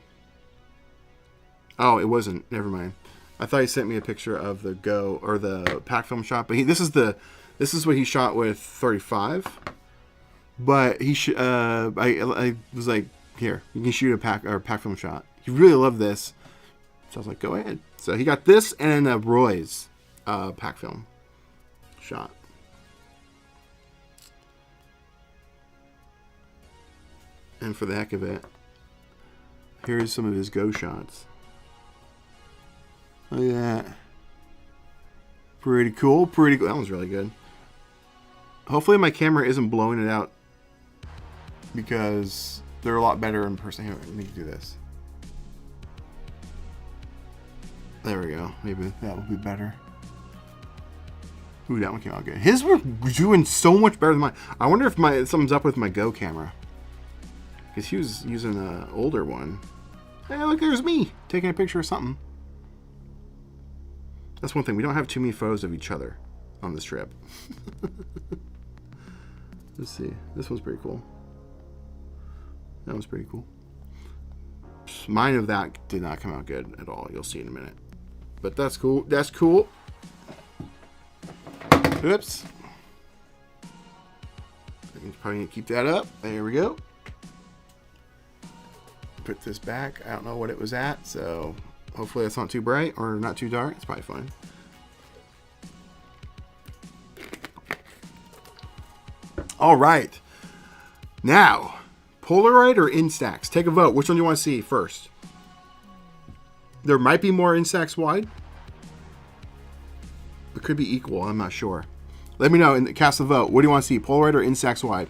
Oh, it wasn't. Never mind. I thought he sent me a picture of the Go or the pack film shot, but this is what he shot with 35. But I was like, here, you can shoot a pack film shot. He really loved this, so I was like, go ahead. So he got this and a Roy's pack film shot. And for the heck of it, here's some of his Go shots. Look at that. Pretty cool. Pretty cool. That one's really good. Hopefully my camera isn't blowing it out, because they're a lot better in person. Here, let me do this. There we go. Maybe that will be better. Ooh, that one came out good. His were doing so much better than mine. I wonder if something's up with my Go camera, because he was using an older one. Hey, look, there's me taking a picture of something. That's one thing. We don't have too many photos of each other on this trip. Let's see. This one's pretty cool. That one's pretty cool. Mine of that did not come out good at all. You'll see in a minute. But that's cool. That's cool. Oops. I'm probably going to keep that up. There we go. Put this back. I don't know what it was at, so hopefully that's not too bright or not too dark. It's probably fine. All right. Now, Polaroid or Instax? Take a vote. Which one do you want to see first? There might be more Instax Wide. It could be equal. I'm not sure. Let me know and cast a vote. What do you want to see? Polaroid or Instax Wide?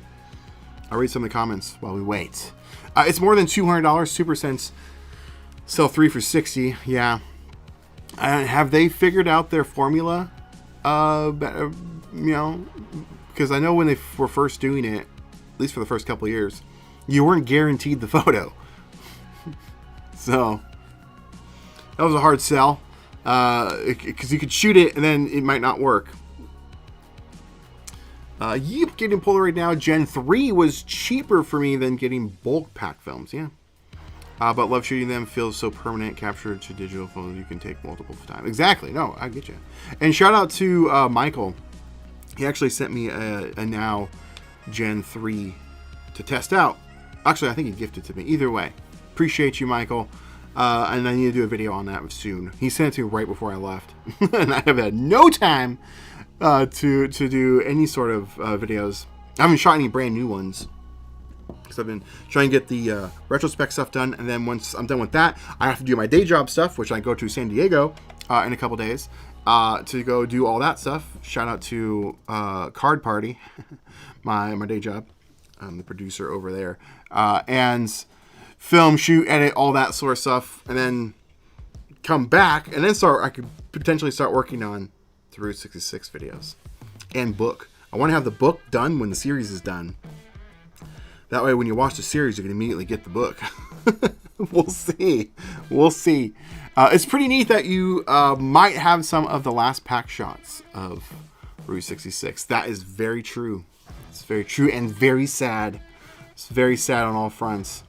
I'll read some of the comments while we wait. It's more than $200. Super Sense sell 3 for $60. Yeah. Have they figured out their formula? You know, because I know when they were first doing it, at least for the first couple of years, you weren't guaranteed the photo. So that was a hard sell, because you could shoot it and then it might not work. Yep, getting Polaroid now. Gen 3 was cheaper for me than getting bulk pack films. Yeah. But love shooting them. Feels so permanent. Captured to digital photos you can take multiple times. Exactly. No, I get you. And shout out to Michael. He actually sent me a now Gen 3 to test out. Actually, I think he gifted it to me. Either way, appreciate you, Michael. And I need to do a video on that soon. He sent it to me right before I left, and I have had no time to do any sort of videos. I haven't shot any brand new ones, because I've been trying to get the Retrospect stuff done, and then once I'm done with that, I have to do my day job stuff, which I go to San Diego in a couple days to go do all that stuff. Shout out to Card Party, my day job. I'm the producer over there, and film, shoot, edit, all that sort of stuff, and then come back, and then I could potentially start working on the Route 66 videos and book. I want to have the book done when the series is done. That way, when you watch the series, you can immediately get the book. We'll see. We'll see. It's pretty neat that you might have some of the last pack shots of Route 66. That is very true. It's very true and very sad. It's very sad on all fronts.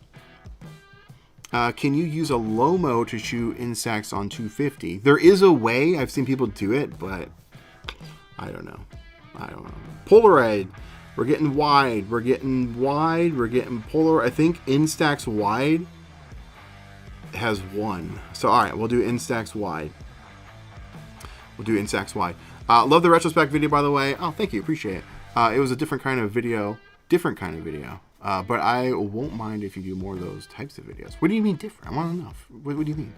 Can you use a Lomo to shoot Instax on 250? There is a way. I've seen people do it, but I don't know. Polaroid. We're getting wide. We're getting Polaroid. I think Instax Wide has one. So, all right, we'll do Instax Wide. Love the Retrospect video, by the way. Oh, thank you. Appreciate it. It was a different kind of video. But I won't mind if you do more of those types of videos. What do you mean different? I want to know. What do you mean?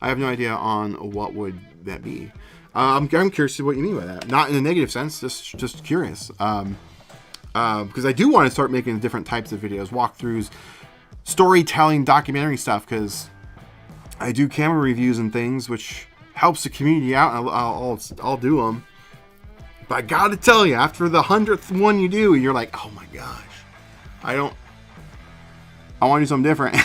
I have no idea on what would that be. I'm curious to what you mean by that. Not in a negative sense, just curious. Because I do want to start making different types of videos, walkthroughs, storytelling, documentary stuff, because I do camera reviews and things, which helps the community out, and I'll do them. But I gotta tell you, after the 100th one you do, you're like, oh my gosh. I want to do something different.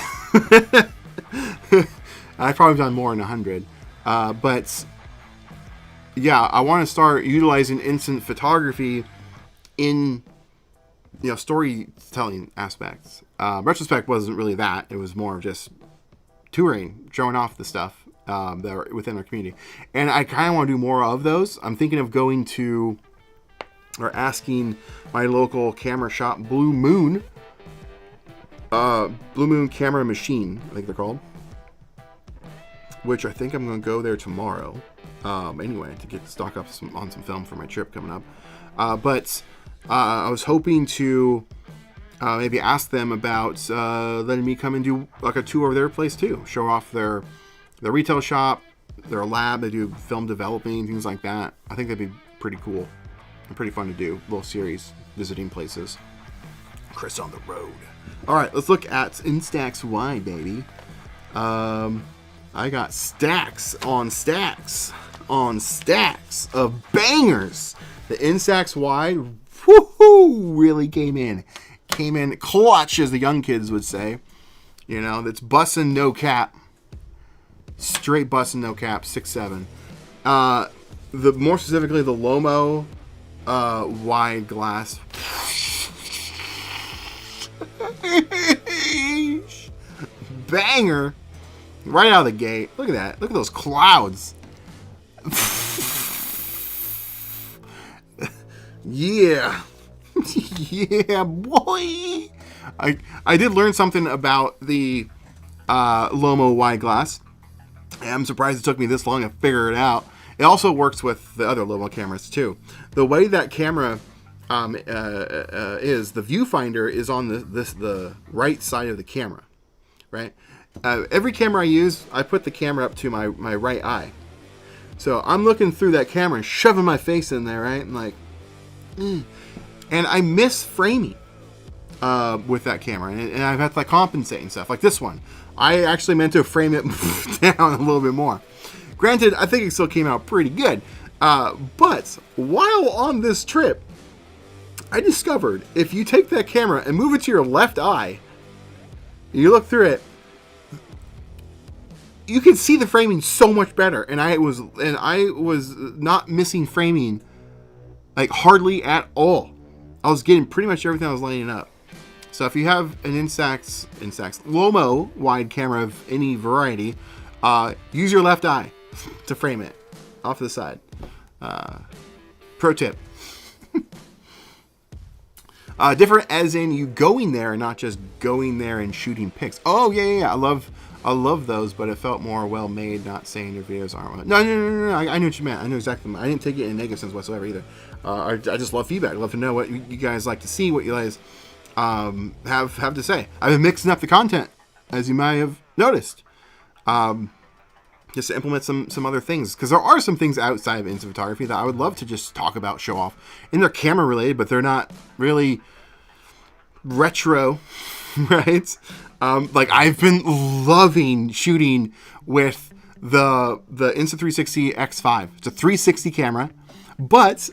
I've probably done more than 100. But yeah, I want to start utilizing instant photography in, storytelling aspects. Retrospect wasn't really that. It was more of just touring, showing off the stuff. that are within our community. And I kind of want to do more of those. I'm thinking of going to, or asking my local camera shop, Blue Moon Camera Machine, I think they're called, which I think I'm going to go there tomorrow. Anyway, to get stock up on some film for my trip coming up. But I was hoping to maybe ask them about letting me come and do like a tour of their place too. Show off their retail shop, their lab. They do film developing, things like that. I think that'd be pretty cool and pretty fun to do. Little series, visiting places. Chris on the road. All right, let's look at Instax Wide, baby. I got stacks on stacks on stacks of bangers. The Instax Wide, woohoo, really came in clutch, as the young kids would say. You know, that's bussin' no cap, straight bussin' no cap, 6.7. The more specifically the Lomo wide glass. Banger right out of the gate. Look at that. Look at those clouds. Yeah. Yeah, boy. I did learn something about the Lomo wide glass. I'm surprised it took me this long to figure it out. It also works with the other Lomo cameras too. The way that camera is, the viewfinder is on the right side of the camera, right? Every camera I use, I put the camera up to my right eye. So I'm looking through that camera and shoving my face in there, right? And like, and I miss framing with that camera, and I've had to like compensate and stuff. Like this one, I actually meant to frame it down a little bit more. Granted, I think it still came out pretty good. But while on this trip, I discovered if you take that camera and move it to your left eye, you look through it, you can see the framing so much better. And I was not missing framing like hardly at all. I was getting pretty much everything I was lining up. So if you have an Instax Lomo wide camera of any variety, use your left eye to frame it off to the side. Pro tip. Different as in you going there and not just going there and shooting pics. Oh yeah. I love those, but it felt more well made. Not saying your videos aren't. No. I knew what you meant. I knew exactly. I didn't take it in a negative sense whatsoever either. I just love feedback. I love to know what you guys like to see, what you guys have to say. I've been mixing up the content, as you might have noticed. Just to implement some other things, because there are some things outside of instant photography that I would love to just talk about, show off, and they're camera related, but they're not really retro, right? Like I've been loving shooting with the Insta360 X5. It's a 360 camera, but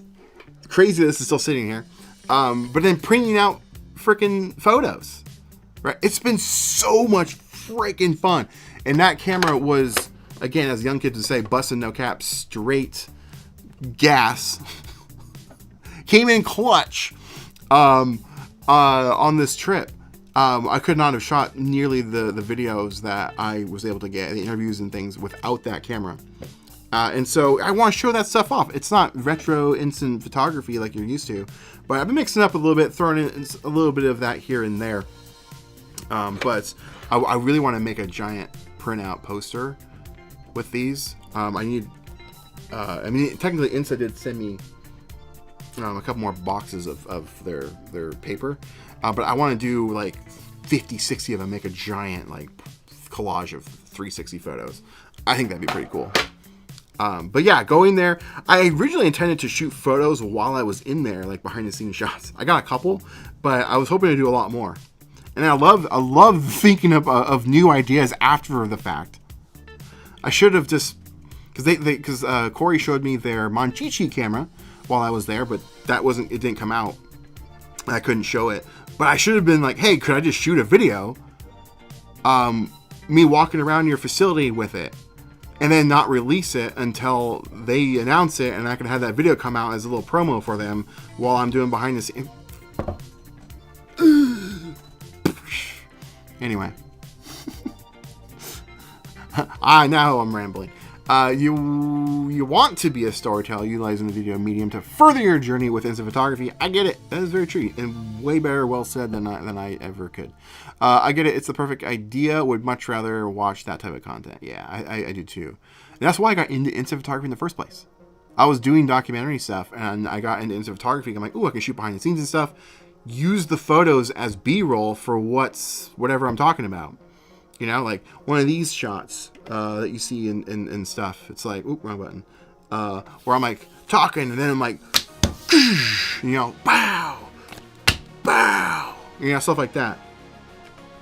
crazy this is still sitting here. But then printing out freaking photos, right? It's been so much freaking fun, and that camera was, again, as young kids would say, busting no cap, straight gas. Came in clutch on this trip. I could not have shot nearly the videos that I was able to get, the interviews and things, without that camera. And so I want to show that stuff off. It's not retro instant photography like you're used to, but I've been mixing up a little bit, throwing in a little bit of that here and there. But I really want to make a giant printout poster with these. Technically Insta did send me a couple more boxes of their paper, but I want to do like 50, 60 of them, make a giant like collage of 360 photos. I think that'd be pretty cool. But yeah, going there, I originally intended to shoot photos while I was in there, like behind the scenes shots. I got a couple, but I was hoping to do a lot more. And I love thinking of new ideas after the fact. I should have just, because Corey showed me their Monchichi camera while I was there, but it didn't come out. I couldn't show it. But I should have been like, hey, could I just shoot a video? Me walking around your facility with it, and then not release it until they announce it, and I can have that video come out as a little promo for them while I'm doing behind the scenes. Anyway. Now I'm rambling. You want to be a storyteller utilizing the video medium to further your journey with instant photography. I get it. That is very true and way better well said than I ever could. I get it. It's the perfect idea. Would much rather watch that type of content. Yeah, I do too. And that's why I got into instant photography in the first place. I was doing documentary stuff and I got into instant photography. I'm like, oh, I can shoot behind the scenes and stuff. Use the photos as B-roll for whatever I'm talking about. You know, like one of these shots that you see in stuff. It's like, oop, wrong button. Where I'm like talking and then I'm like, you know, bow, you know, stuff like that.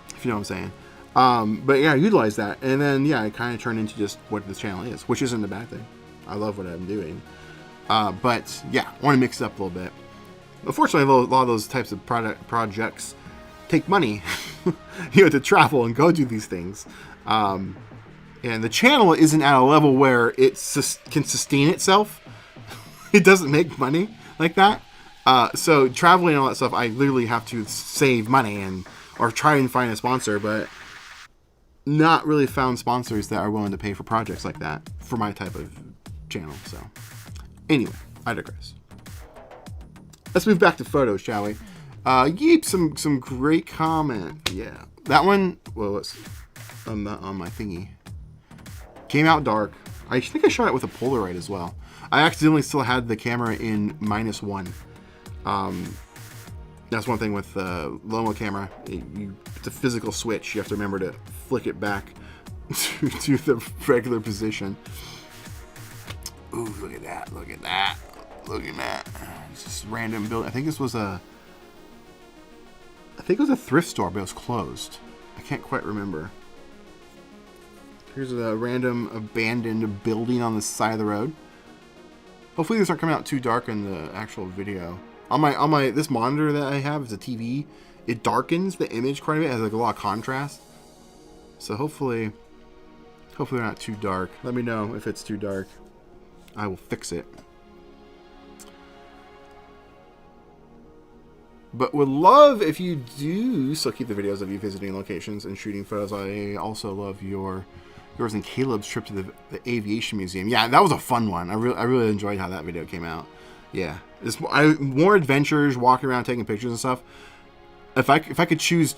If you know what I'm saying. But yeah, I utilize that. And then, yeah, it kind of turned into just what this channel is, which isn't a bad thing. I love what I'm doing. But yeah, I want to mix it up a little bit. Unfortunately, a lot of those types of projects take money, you know, to travel and go do these things. And the channel isn't at a level where it can sustain itself. It doesn't make money like that. So traveling and all that stuff, I literally have to save money or try and find a sponsor, but not really found sponsors that are willing to pay for projects like that for my type of channel. So anyway, I digress. Let's move back to photos, shall we? Yeep, some great comment. Yeah, that one. Well, it's on my thingy. Came out dark. I think I shot it with a Polaroid as well. I accidentally still had the camera in -1. That's one thing with the Lomo camera. It's a physical switch. You have to remember to flick it back to the regular position. Ooh, look at that! Look at that! Look at that! It's just random build. I think it was a thrift store, but it was closed. I can't quite remember. Here's a random abandoned building on the side of the road. Hopefully these aren't coming out too dark in the actual video. On my this monitor that I have is a TV. It darkens the image quite a bit. It has like a lot of contrast. So hopefully they're not too dark. Let me know if it's too dark. I will fix it. But would love if you do still keep the videos of you visiting locations and shooting photos. I also love yours and Caleb's trip to the aviation museum. Yeah, that was a fun one. I really enjoyed how that video came out. Yeah, more adventures, walking around, taking pictures and stuff. If I could choose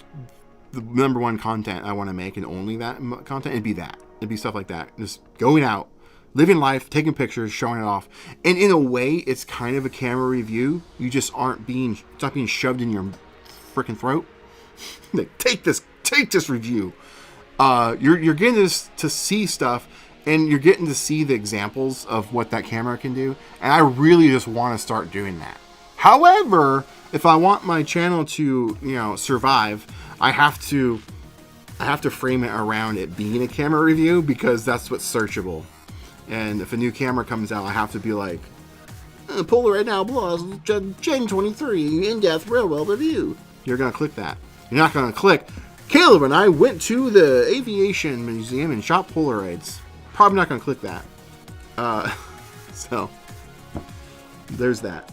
the #1 content I want to make and only that content, it'd be that. It'd be stuff like that. Just going out, living life, taking pictures, showing it off. And in a way, it's kind of a camera review. You just it's not being shoved in your freaking throat. Like, take this review. You're getting to see stuff, and you're getting to see the examples of what that camera can do. And I really just want to start doing that. However, if I want my channel to, you know, survive, I have to frame it around it being a camera review, because that's what's searchable. And if a new camera comes out, I have to be like, Polaroid now plus Gen 23 in-depth real-world review. You're going to click that. You're not going to click, Caleb and I went to the aviation museum and shot Polaroids. Probably not going to click that. So, there's that.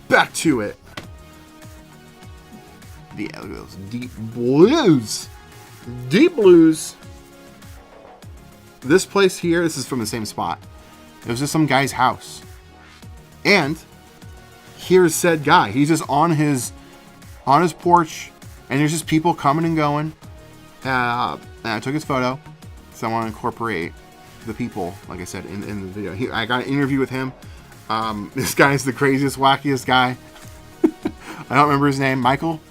Back to it. Yeah, look at those deep blues. Deep blues. This place here, this is from the same spot. It was just some guy's house. And here's said guy. He's just on his porch, and there's just people coming and going. And I took his photo, so I want to incorporate the people, like I said, in the video. I got an interview with him. This guy's the craziest, wackiest guy. I don't remember his name. Michael?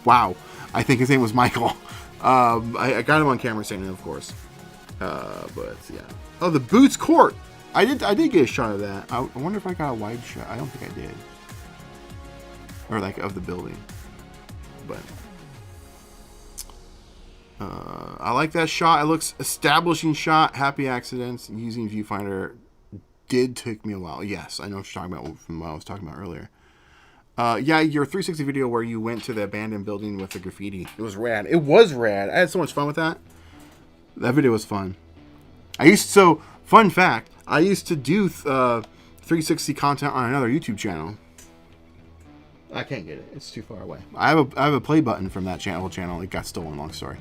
Wow. I think his name was Michael. I got him on camera saying it, of course. But yeah. Oh, the Boots Court. I did get a shot of that. I wonder if I got a wide shot. I don't think I did. Or like of the building. But I like that shot. It looks establishing shot. Happy accidents. Using viewfinder did take me a while. Yes, I know what you're talking about from what I was talking about earlier. Yeah, your 360 video where you went to the abandoned building with the graffiti. It was rad. It was rad. I had so much fun with that. That video was fun. Fun fact, I used to do 360 content on another YouTube channel. I can't get it. It's too far away. I have a play button from that channel. It got stolen, long story.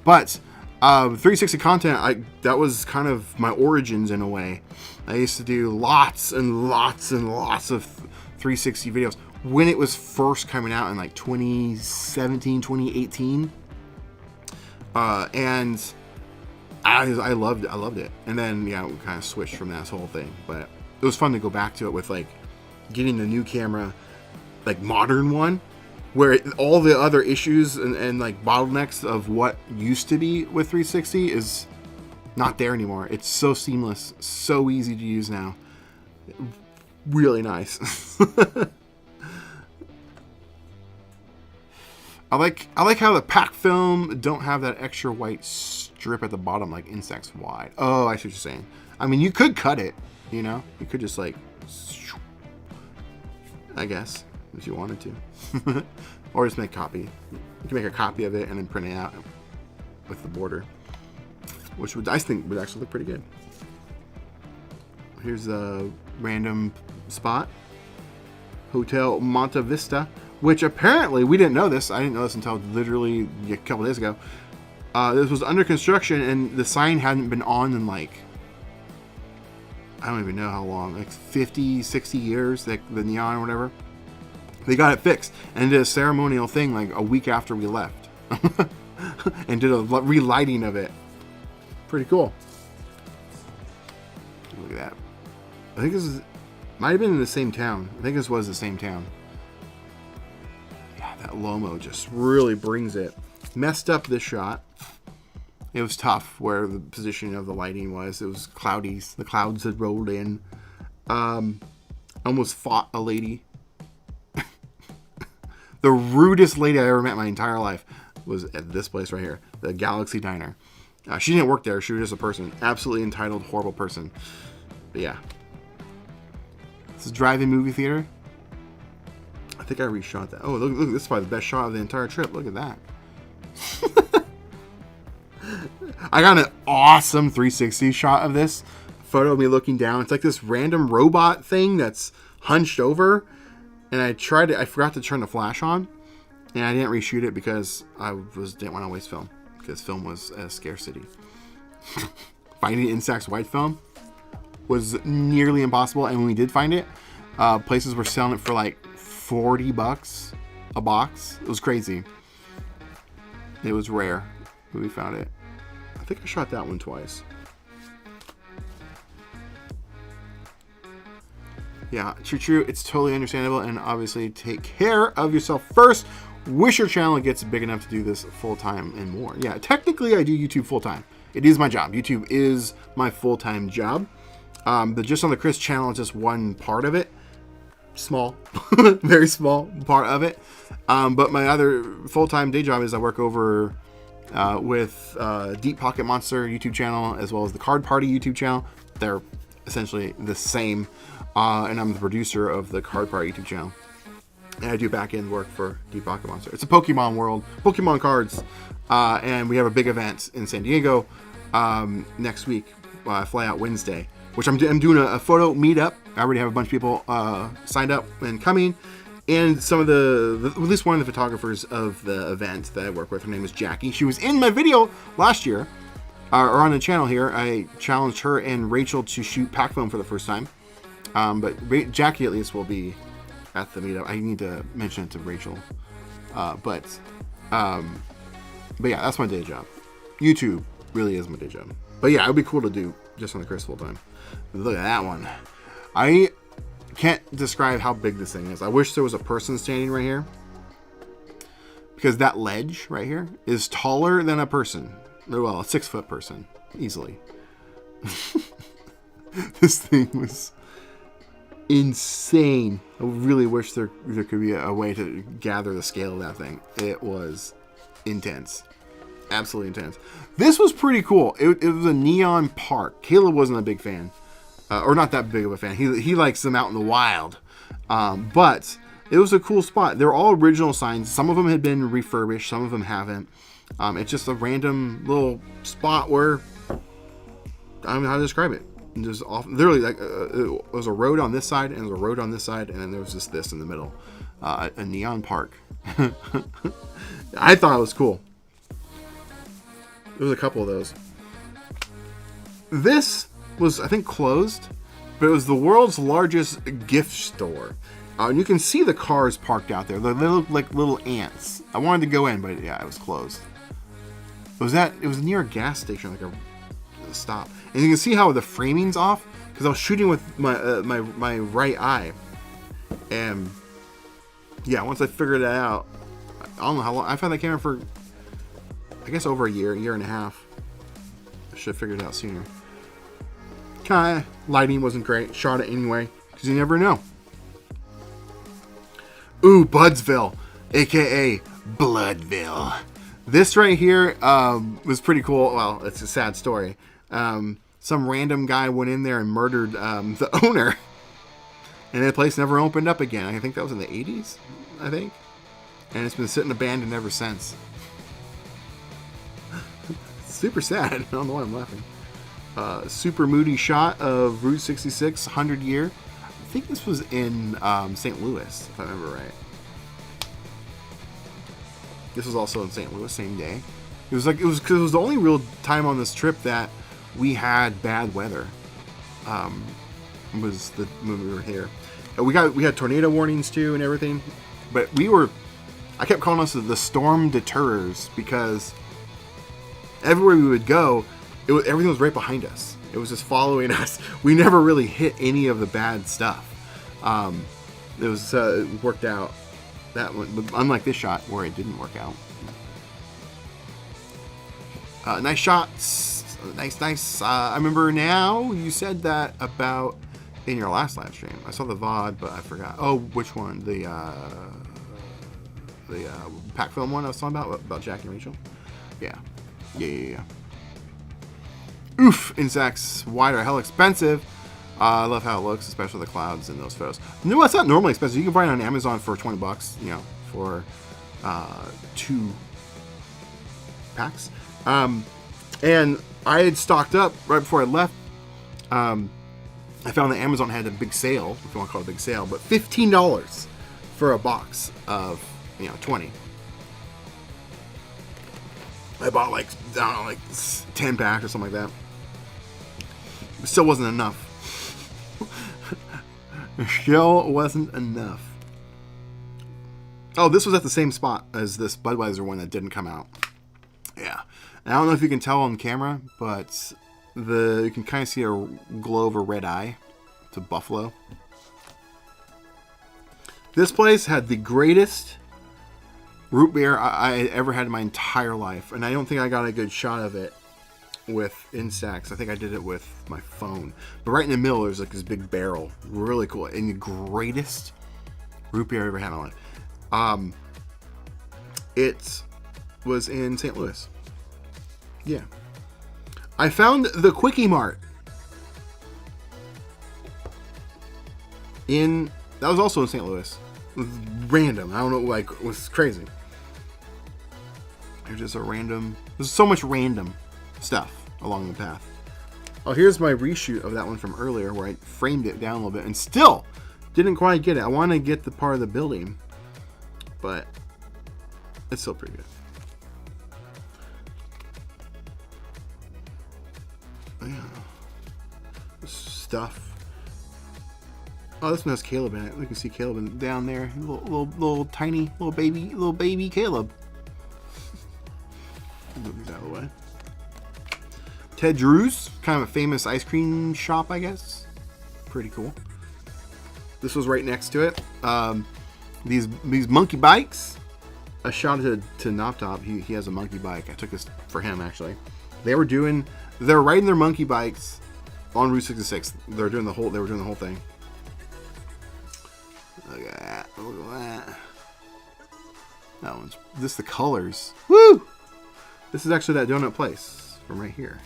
But 360 content, that was kind of my origins in a way. I used to do lots and lots and lots of 360 videos when it was first coming out in like 2017, 2018. And I loved it. And then, yeah, we kind of switched from that whole thing. But it was fun to go back to it with like getting the new camera, like modern one, where all the other issues and like bottlenecks of what used to be with 360 is not there anymore. It's so seamless, so easy to use now. Really nice. I like how the pack film don't have that extra white strip at the bottom like Instax Wide. Oh, I see what you're saying. I mean, you could cut it, you know? You could just like, I guess, if you wanted to. Or just make a copy. You can make a copy of it and then print it out with the border, which I think would actually look pretty good. Here's a random spot. Hotel Monta Vista, which apparently, we didn't know this. I didn't know this until literally a couple days ago. This was under construction and the sign hadn't been on in like, I don't even know how long, like 50, 60 years, like the neon or whatever. They got it fixed and did a ceremonial thing like a week after we left. And did a relighting of it. Pretty cool. Look at that. I think this might have been in the same town. I think this was the same town. Yeah, that Lomo just really brings it. Messed up this shot. It was tough where the positioning of the lighting was. It was cloudy. The clouds had rolled in. Almost fought a lady. The rudest lady I ever met in my entire life was at this place right here, the Galaxy Diner. She didn't work there. She was just a person. Absolutely entitled, horrible person. But yeah. This is drive-in movie theater. I think I reshot that. Oh, look, this is probably the best shot of the entire trip. Look at that. I got an awesome 360 shot of this. Photo of me looking down. It's like this random robot thing that's hunched over. And I forgot to turn the flash on. And I didn't reshoot it because I didn't want to waste film. Because film was a scarcity. Finding Instax Wide film was nearly impossible. And when we did find it, places were selling it for like $40 a box. It was crazy. It was rare when we found it. I think I shot that one twice. Yeah, true. It's totally understandable, and obviously take care of yourself first. Wish your channel gets big enough to do this full-time and more. Yeah, technically I do YouTube full-time. It is my job. YouTube is my full-time job. The Just on the Chris channel is just one part of it. Small, very small part of it. But my other full-time day job is I work over with Deep Pocket Monster YouTube channel, as well as the Card Party YouTube channel. They're essentially the same. And I'm the producer of the Card Party YouTube channel. And I do back-end work for Deep Pocket Monster. It's a Pokemon world, Pokemon cards. And we have a big event in San Diego next week. I fly out Wednesday, which I'm doing a photo meetup. I already have a bunch of people signed up and coming. And some of at least one of the photographers of the event that I work with, her name is Jackie. She was in my video last year, or on the channel here. I challenged her and Rachel to shoot pack film for the first time. But Jackie at least will be at the meetup. I need to mention it to Rachel. But yeah, that's my day job. YouTube really is my day job. But yeah, it would be cool to do Just on the Chris full time. Look at that one. I can't describe how big this thing is. I wish there was a person standing right here, because that ledge right here is taller than a person. Well, a 6-foot person, easily. This thing was insane. I really wish there could be a way to gather the scale of that thing. It was intense. Absolutely intense. This was pretty cool. It was a neon park. Caleb wasn't a big fan. Or not that big of a fan. He likes them out in the wild. But it was a cool spot. They're all original signs. Some of them had been refurbished. Some of them haven't. It's just a random little spot where, I don't know how to describe it. Just off, literally, like it was a road on this side and there was a road on this side, and then there was just this in the middle, a neon park. I thought it was cool. There was a couple of those. This was, I think, closed, but it was the world's largest gift store. And you can see the cars parked out there. They look like little ants. I wanted to go in, but yeah, it was closed. It was near a gas station, like a stop. And you can see how the framing's off because I was shooting with my right eye. And yeah, once I figured that out, I don't know how long. I've had that camera for, I guess, over a year and a half. I should have figured it out sooner. Kinda lighting wasn't great. Shot it anyway because you never know. Ooh, Budsville, aka Bloodville. This right here was pretty cool. Well, it's a sad story. Some random guy went in there and murdered the owner, and the place never opened up again. I think that was in the 80s, I think, and it's been sitting abandoned ever since. Super sad. I don't know why I'm laughing. Super moody shot of Route 66, 100 year. I think this was in St. Louis, if I remember right. This was also in St. Louis, same day. It was the only real time on this trip that we had bad weather. Was when we were here. We had tornado warnings too and everything, but I kept calling us the storm deterrers because everywhere we would go, everything was right behind us. It was just following us. We never really hit any of the bad stuff. It worked out that one, but unlike this shot where it didn't work out. Nice shots. Nice. I remember now you said that about in your last live stream. I saw the VOD, but I forgot. Oh, which one? The pack film one I was talking about Jack and Rachel. Yeah. Oof, Instax Wide are hell expensive. I love how it looks, especially the clouds in those photos. No, it's not normally expensive. You can find it on Amazon for $20, you know, for 2 packs. And I had stocked up right before I left. I found that Amazon had a big sale, if you want to call it a big sale, but $15 for a box of, 20. I bought like 10 packs or something like that. It still wasn't enough. Still wasn't enough. Oh, this was at the same spot as this Budweiser one that didn't come out. Yeah. And I don't know if you can tell on camera, but you can kind of see a glow of a red eye. It's a buffalo. This place had the greatest root beer I ever had in my entire life, and I don't think I got a good shot of it with Instax. I think I did it with my phone. But right in the middle, there's like this big barrel, really cool, and the greatest root beer I ever had in my life. It was in St. Louis. Yeah, I found the Quickie Mart that was also in St. Louis. It was random. I don't know, like, it was crazy. There's so much random stuff along the path. Oh, here's my reshoot of that one from earlier where I framed it down a little bit and still didn't quite get it. I want to get the part of the building, but it's still pretty good. Yeah. Stuff. Oh, this one has Caleb in it. We can see Caleb down there. Little tiny, little baby Caleb. Move these out of the way. Ted Drew's, kind of a famous ice cream shop, I guess. Pretty cool. This was right next to it. These monkey bikes. I shouted to Noptop. He has a monkey bike. I took this for him, actually. They're riding their monkey bikes on Route 66. They were doing the whole thing. Look at that. Look at that. This the colors. Woo! This is actually that donut place from right here.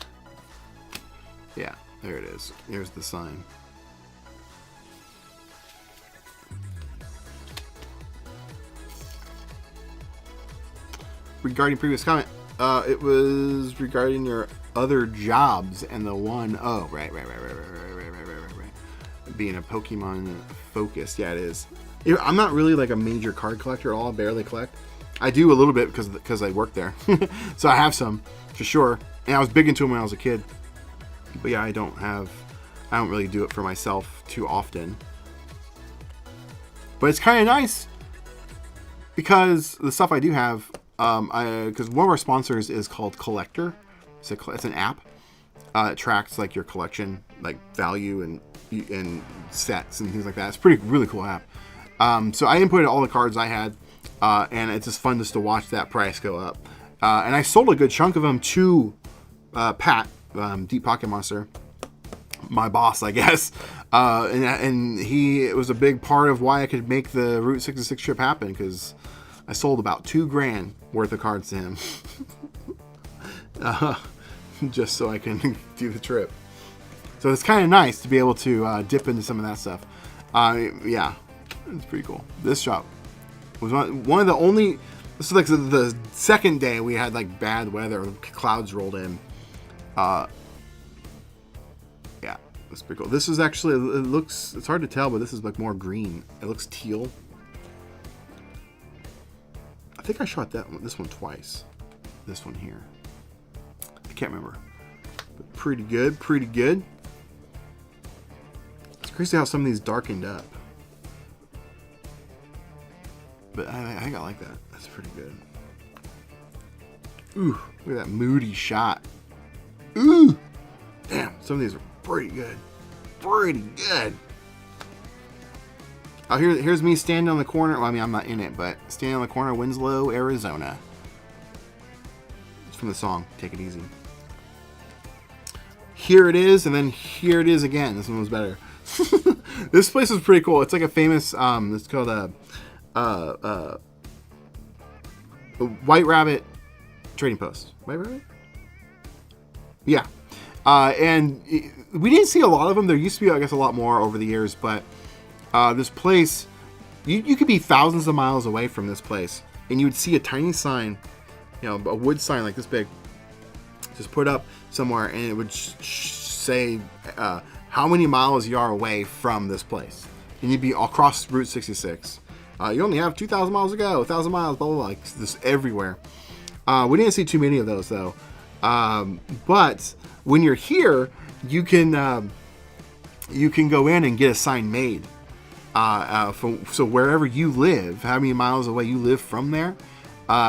Yeah, there it is. Here's the sign. Regarding previous comment, it was regarding your other jobs and the one. Oh, right. Being a Pokemon focused. Yeah, it is. I'm not really like a major card collector at all. I barely collect. I do a little bit because I work there. So I have some for sure. And I was big into them when I was a kid. But yeah, I don't really do it for myself too often. But it's kind of nice because the stuff I do have, because one of our sponsors is called Collector. It's an app. It tracks like your collection, like value and sets and things like that. It's really cool app. So I inputted all the cards I had, and it's just fun just to watch that price go up. And I sold a good chunk of them to Pat, Deep Pocket Monster, my boss, I guess. And it was a big part of why I could make the Route 66 trip happen, because I sold about $2,000 worth of cards to him. Just so I can do the trip. So it's kind of nice to be able to dip into some of that stuff. Yeah, it's pretty cool. This shop was one of the only. This is like the second day we had like bad weather, clouds rolled in. Yeah, that's pretty cool. This is actually, it's hard to tell, but this is like more green. It looks teal. I think I shot this one twice. This one here. I can't remember. But pretty good, pretty good. It's crazy how some of these darkened up. But I think I like that. That's pretty good. Ooh, look at that moody shot. Ooh! Damn, some of these are pretty good. Pretty good. Oh, here's me standing on the corner. Well, I mean, I'm not in it, but standing on the corner of Winslow, Arizona. It's from the song, Take It Easy. Here it is, and then here it is again. This one was better. This place is pretty cool. It's like a famous, it's called a White Rabbit Trading Post. White Rabbit? Yeah. And we didn't see a lot of them. There used to be, I guess, a lot more over the years, but this place, you could be thousands of miles away from this place, and you would see a tiny sign, a wood sign like this big, just put up somewhere, and it would say how many miles you are away from this place. And you'd be across Route 66. You only have 2,000 miles to go, 1,000 miles, blah, blah, blah, like this everywhere. We didn't see too many of those, though. But when you're here, you can go in and get a sign made. So wherever you live, how many miles away you live from there,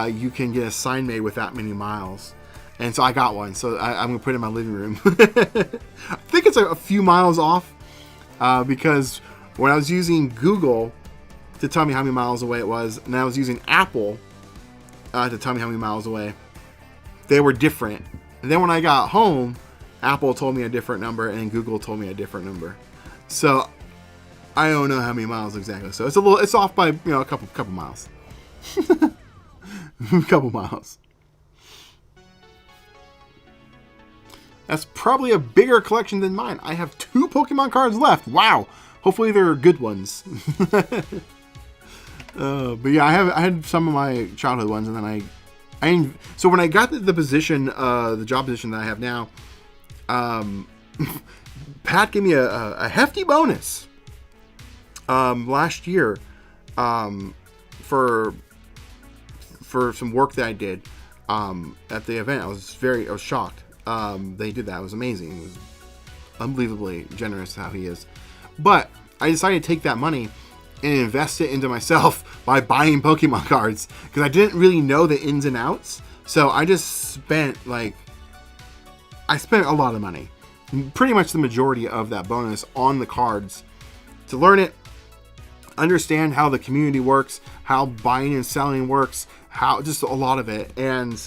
you can get a sign made with that many miles. And so I got one, so I'm going to put it in my living room. I think it's a few miles off, because when I was using Google to tell me how many miles away it was, and I was using Apple to tell me how many miles away, they were different. And then when I got home, Apple told me a different number, and Google told me a different number. So I don't know how many miles exactly. So it's off by a couple miles. A couple miles. That's probably a bigger collection than mine. I have 2 Pokemon cards left. Wow. Hopefully they're good ones. But yeah, I had some of my childhood ones, and then so when I got the position, the job position that I have now, Pat gave me a hefty bonus last year for some work that I did at the event. I was shocked. They did that. It was amazing. It was unbelievably generous how he is. But I decided to take that money and invest it into myself by buying Pokemon cards, because I didn't really know the ins and outs. So I just spent a lot of money, pretty much the majority of that bonus, on the cards to learn it, understand how the community works, how buying and selling works, how just a lot of it. And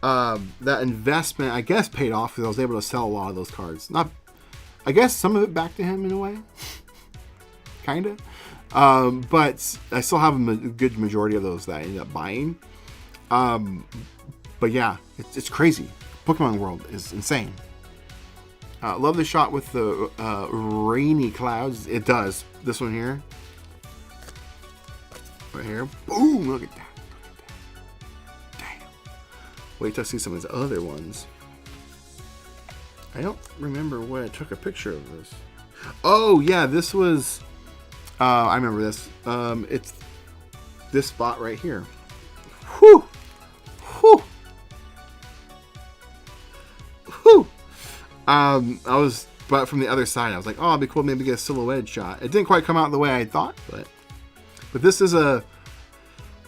that investment, I guess, paid off because I was able to sell a lot of those cards. I guess some of it back to him in a way, kind of. But I still have a good majority of those that I ended up buying. But yeah, it's crazy. Pokemon World is insane. Love the shot with the rainy clouds. It does. This one here. Right here. Boom! Look at that. Damn. Wait till I see some of his other ones. I don't remember when I took a picture of this. Oh, yeah, this was... I remember this. It's this spot right here. Whew. Whew. Whew. But from the other side, I was like, oh, it'd be cool maybe get a silhouette shot. It didn't quite come out the way I thought, but this is it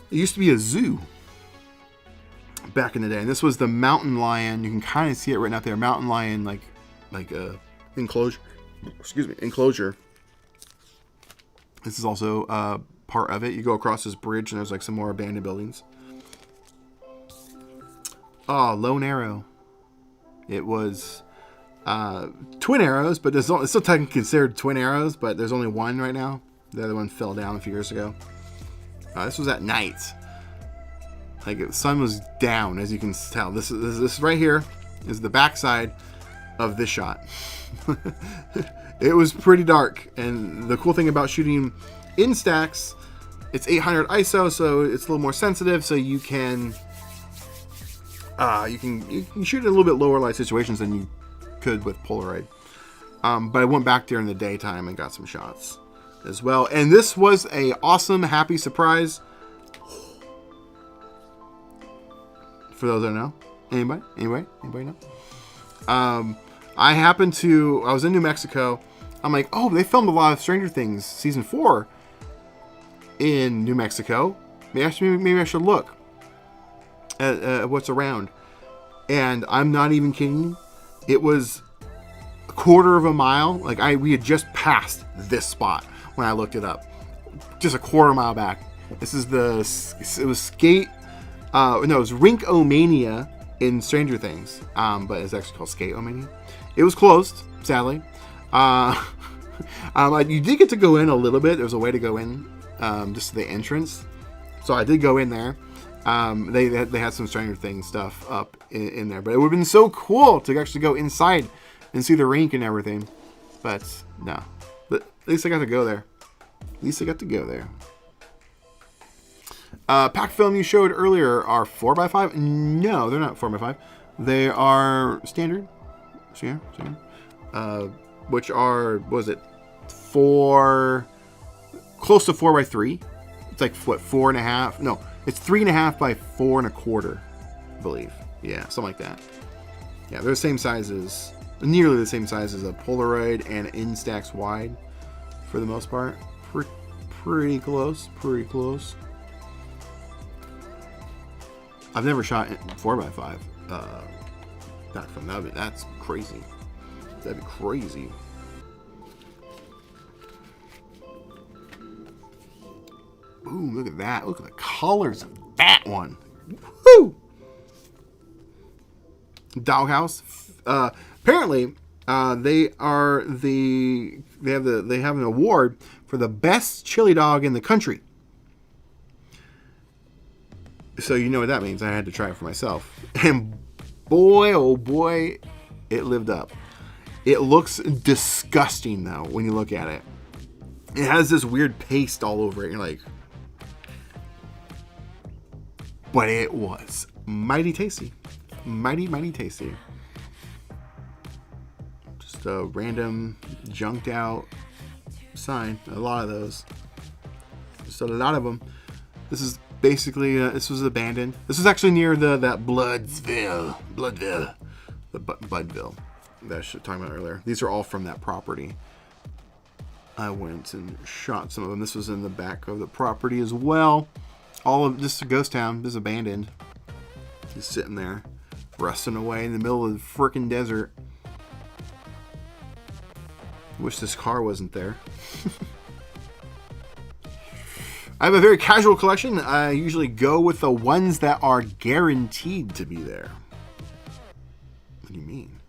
used to be a zoo back in the day. And this was the mountain lion. You can kind of see it right out there. Mountain lion, like a enclosure. Excuse me, enclosure. This is also part of it. You go across this bridge and there's like some more abandoned buildings. Oh, Lone Arrow. It was twin arrows, but it's still technically considered twin arrows, but there's only one right now. The other one fell down a few years ago. This was at night. Like the sun was down, as you can tell. This right here is the backside of this shot. It was pretty dark, and the cool thing about shooting Instax, it's 800 ISO, so it's a little more sensitive. So you can shoot in a little bit lower light situations than you could with Polaroid. But I went back there in the daytime and got some shots as well. And this was a awesome, happy surprise. For those that know, anybody know? I was in New Mexico. I'm like, oh, they filmed a lot of Stranger Things season 4 in New Mexico. Maybe I should look at what's around. And I'm not even kidding. It was a quarter of a mile. Like we had just passed this spot when I looked it up. Just a quarter mile back. It was Skate. It was Rink-O-Mania in Stranger Things, but it's actually called Skate-O-Mania. It was closed, sadly. You did get to go in a little bit. There was a way to go in, just to the entrance. So I did go in there. They had some Stranger Things stuff up in there, but it would have been so cool to actually go inside and see the rink and everything. But no, but at least I got to go there. Pack film you showed earlier are 4x5. No, they're not 4x5. They are standard. Standard. Which are, what was it? Close to 4x3. It's like what, 4.5? No, it's 3.5 by 4.25, I believe. Yeah, something like that. Yeah, they're the same sizes, nearly the same size as a Polaroid and Instax Wide, for the most part. Pretty close. I've never shot 4x5 back from that. That's crazy. That'd be crazy. Ooh, look at that. Look at the colors of that one. Woo! Doghouse. Apparently, they have an award for the best chili dog in the country. So you know what that means. I had to try it for myself. And boy, oh boy, it lived up. It looks disgusting, though, when you look at it. It has this weird paste all over it. You're like... But it was mighty tasty. Mighty tasty. Just a random, junked out sign. A lot of those. Just a lot of them. This is... Basically, this was abandoned. This was actually near that Bloodville, the Budville that I was talking about earlier. These are all from that property. I went and shot some of them. This was in the back of the property as well. All of this is a ghost town. This is abandoned. Just sitting there, rusting away in the middle of the frickin' desert. Wish this car wasn't there. I have a very casual collection. I usually go with the ones that are guaranteed to be there. What do you mean?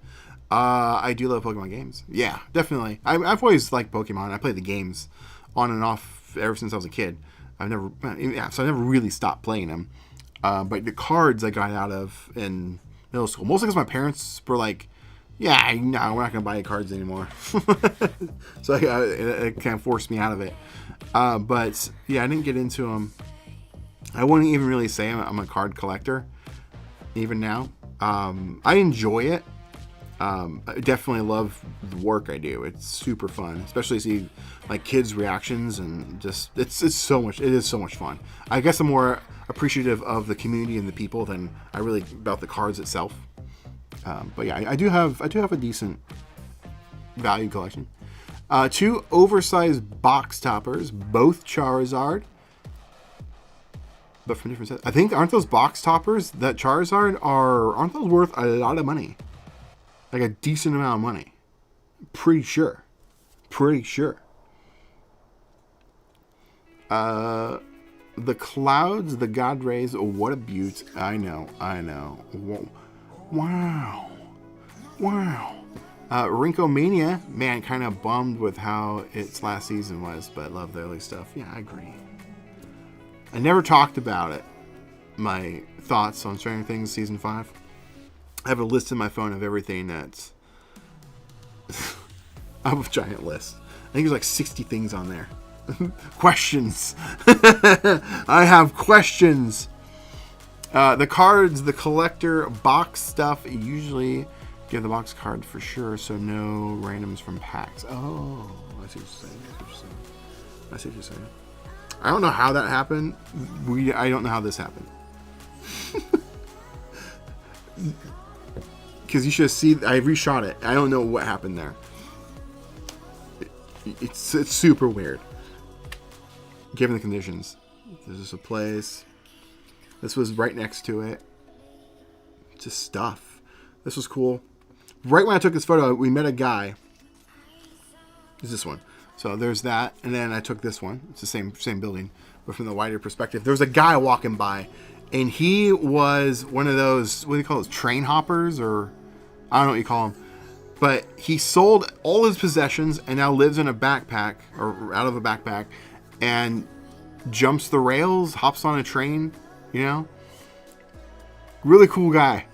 I do love Pokemon games. Yeah, definitely. I've always liked Pokemon. I played the games on and off ever since I was a kid. So I never really stopped playing them. But the cards I got out of in middle school, mostly because my parents were like, yeah, no, we're not going to buy cards anymore. So it kind of forced me out of it. But yeah, I didn't get into them. I wouldn't even really say I'm a card collector, even now. I enjoy it. I definitely love the work I do. It's super fun, especially see like kids' reactions and just it is so much fun. I guess I'm more appreciative of the community and the people than I really about the cards itself. But yeah, I do have a decent value collection. 2 oversized box toppers, both Charizard, but from different sets. I think, aren't those box toppers that Charizard aren't those worth a lot of money? Like a decent amount of money. Pretty sure. The clouds, the God rays, what a beaut. I know. Wow. Rinkomania, man, kind of bummed with how its last season was, but love the early stuff. Yeah, I agree. I never talked about it. My thoughts on Stranger Things Season 5. I have a list in my phone of everything that's... I have a giant list. I think there's like 60 things on there. Questions. I have questions. The cards, the collector box stuff, usually give the box card for sure, so no randoms from packs. Oh, I see what you're saying. I don't know how that happened. I don't know how this happened. Because you should see, I reshot it. I don't know what happened there. It's super weird. Given the conditions. There's just a place. This was right next to it. Just stuff. This was cool. Right when I took this photo, we met a guy. It's this one. So there's that, and then I took this one. It's the same building, but from the wider perspective. There was a guy walking by, and he was one of those, what do you call those, train hoppers, or I don't know what you call them. But he sold all his possessions and now lives in a backpack, or out of a backpack, and jumps the rails, hops on a train, you know? Really cool guy.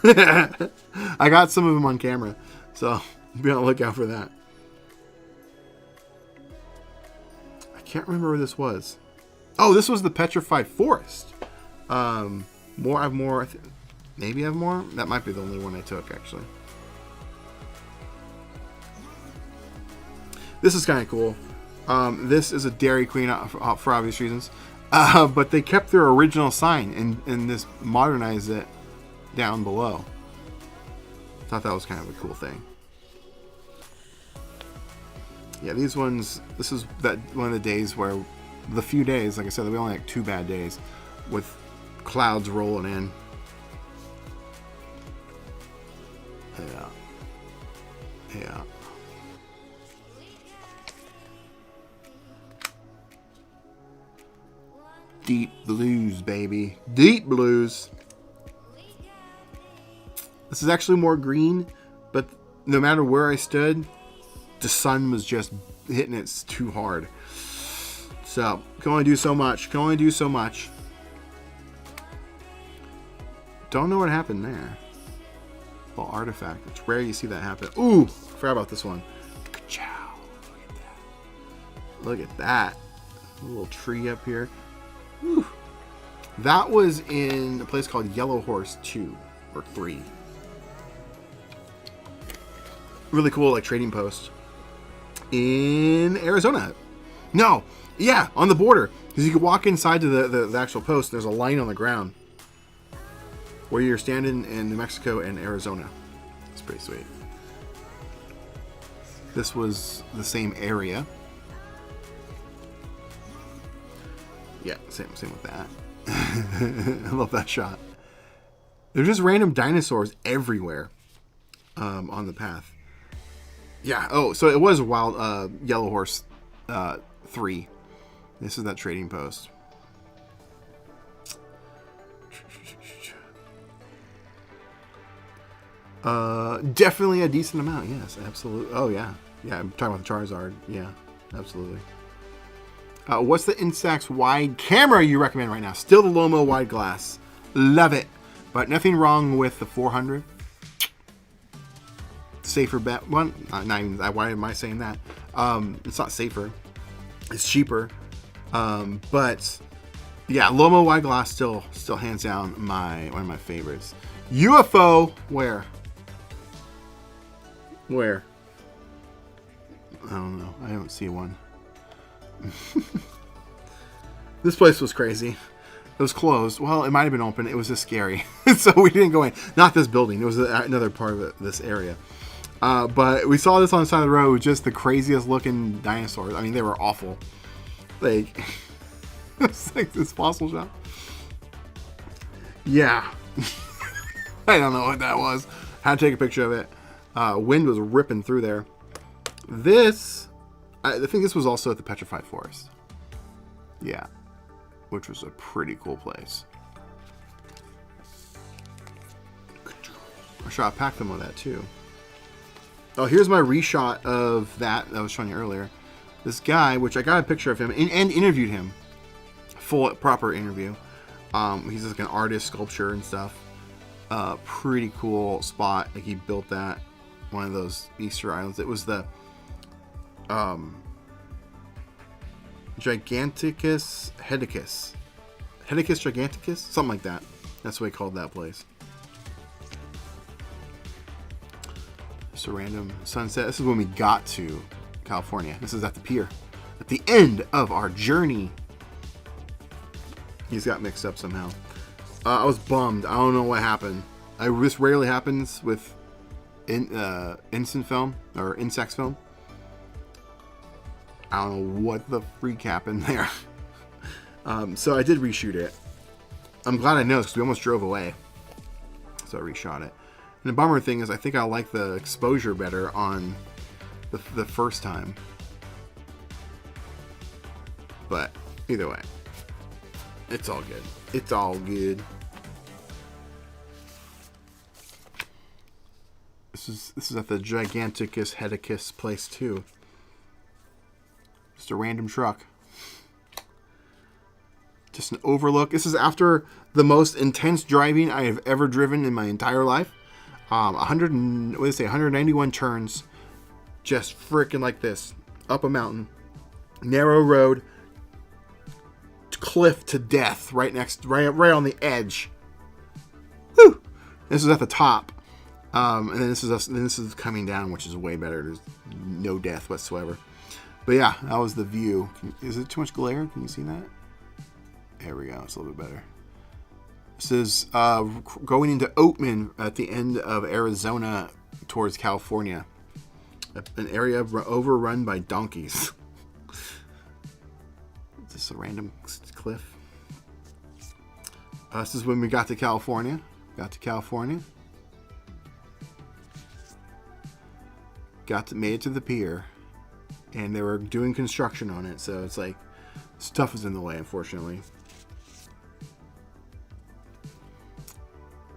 I got some of them on camera, so be on the lookout for that. I can't remember where this was. Oh, this was the Petrified Forest. I have more. Maybe I have more. That might be the only one I took, actually. This is kind of cool. This is a Dairy Queen for obvious reasons. But they kept their original sign and this modernized it down below. Thought that was kind of a cool thing. Yeah, these ones, this is that one of the days where the few days, like I said, we only like 2 bad days with clouds rolling in. Yeah. Deep blues, baby. Deep blues. This is actually more green, but no matter where I stood, the sun was just hitting it too hard. So, can only do so much. Don't know what happened there. Well, artifact. It's rare you see that happen. Ooh, forgot about this one. Ka-chow. Look at that. A little tree up here. Whew. That was in a place called Yellow Horse 2 or 3. Really cool, like trading post in Arizona. No, yeah, on the border, because you could walk inside to the actual post. There's a line on the ground where you're standing in New Mexico and Arizona. It's pretty sweet. This was the same area. Yeah, same with that. I love that shot. There's just random dinosaurs everywhere on the path. Yeah, oh, so it was Wild Yellow Horse 3. This is that trading post. Definitely a decent amount, yes, absolutely. Oh, yeah. Yeah, I'm talking about the Charizard. Yeah, absolutely. What's the Instax Wide camera you recommend right now? Still the Lomo wide glass. Love it. But nothing wrong with the 400. Safer bet. Well, not even, why am I saying that? It's not safer. It's cheaper. But yeah, Lomo wide glass still hands down one of my favorites. UFO, where? I don't know. I don't see one. This place was crazy. It was closed. Well, it might have been open. It was just scary. So we didn't go in. Not this building. It was another part of this area. But we saw this on the side of the road. Just the craziest looking dinosaurs. I mean, they were awful. Like, it's like this fossil shop. Yeah. I don't know what that was. Had to take a picture of it. Wind was ripping through there. I think this was also at the Petrified Forest. Yeah. Which was a pretty cool place. I shot a pack film of that too. Oh, here's my reshot of that I was showing you earlier. This guy, which I got a picture of him and interviewed him. Full, proper interview. He's like an artist, sculpture and stuff. Pretty cool spot. Like he built that. One of those Easter islands. It was the Giganticus Hedicus. Hedicus Giganticus? Something like that. That's what he called that place. Just a random sunset. This is when we got to California. This is at the pier. At the end of our journey. He's got mixed up somehow. I was bummed. I don't know what happened. This rarely happens with instant film or Instax film. I don't know what the freak happened there. So I did reshoot it. I'm glad I know because we almost drove away. So I reshot it. And the bummer thing is I think I like the exposure better on the first time. But either way, it's all good. It's all good. This is at the Giganticus Hedicus place too. Just a random truck. Just an overlook. This is after the most intense driving I have ever driven in my entire life. 191 turns. Just freaking like this. Up a mountain. Narrow road. Cliff to death. Right on the edge. Whew. This is at the top. And then this is coming down, which is way better. There's no death whatsoever. But yeah, that was the view. Is it too much glare? Can you see that? There we go. It's a little bit better. This is going into Oatman at the end of Arizona towards California. An area overrun by donkeys. Just a random cliff. This is when we got to California. Made it to the pier. And they were doing construction on it. So it's like stuff is in the way, unfortunately.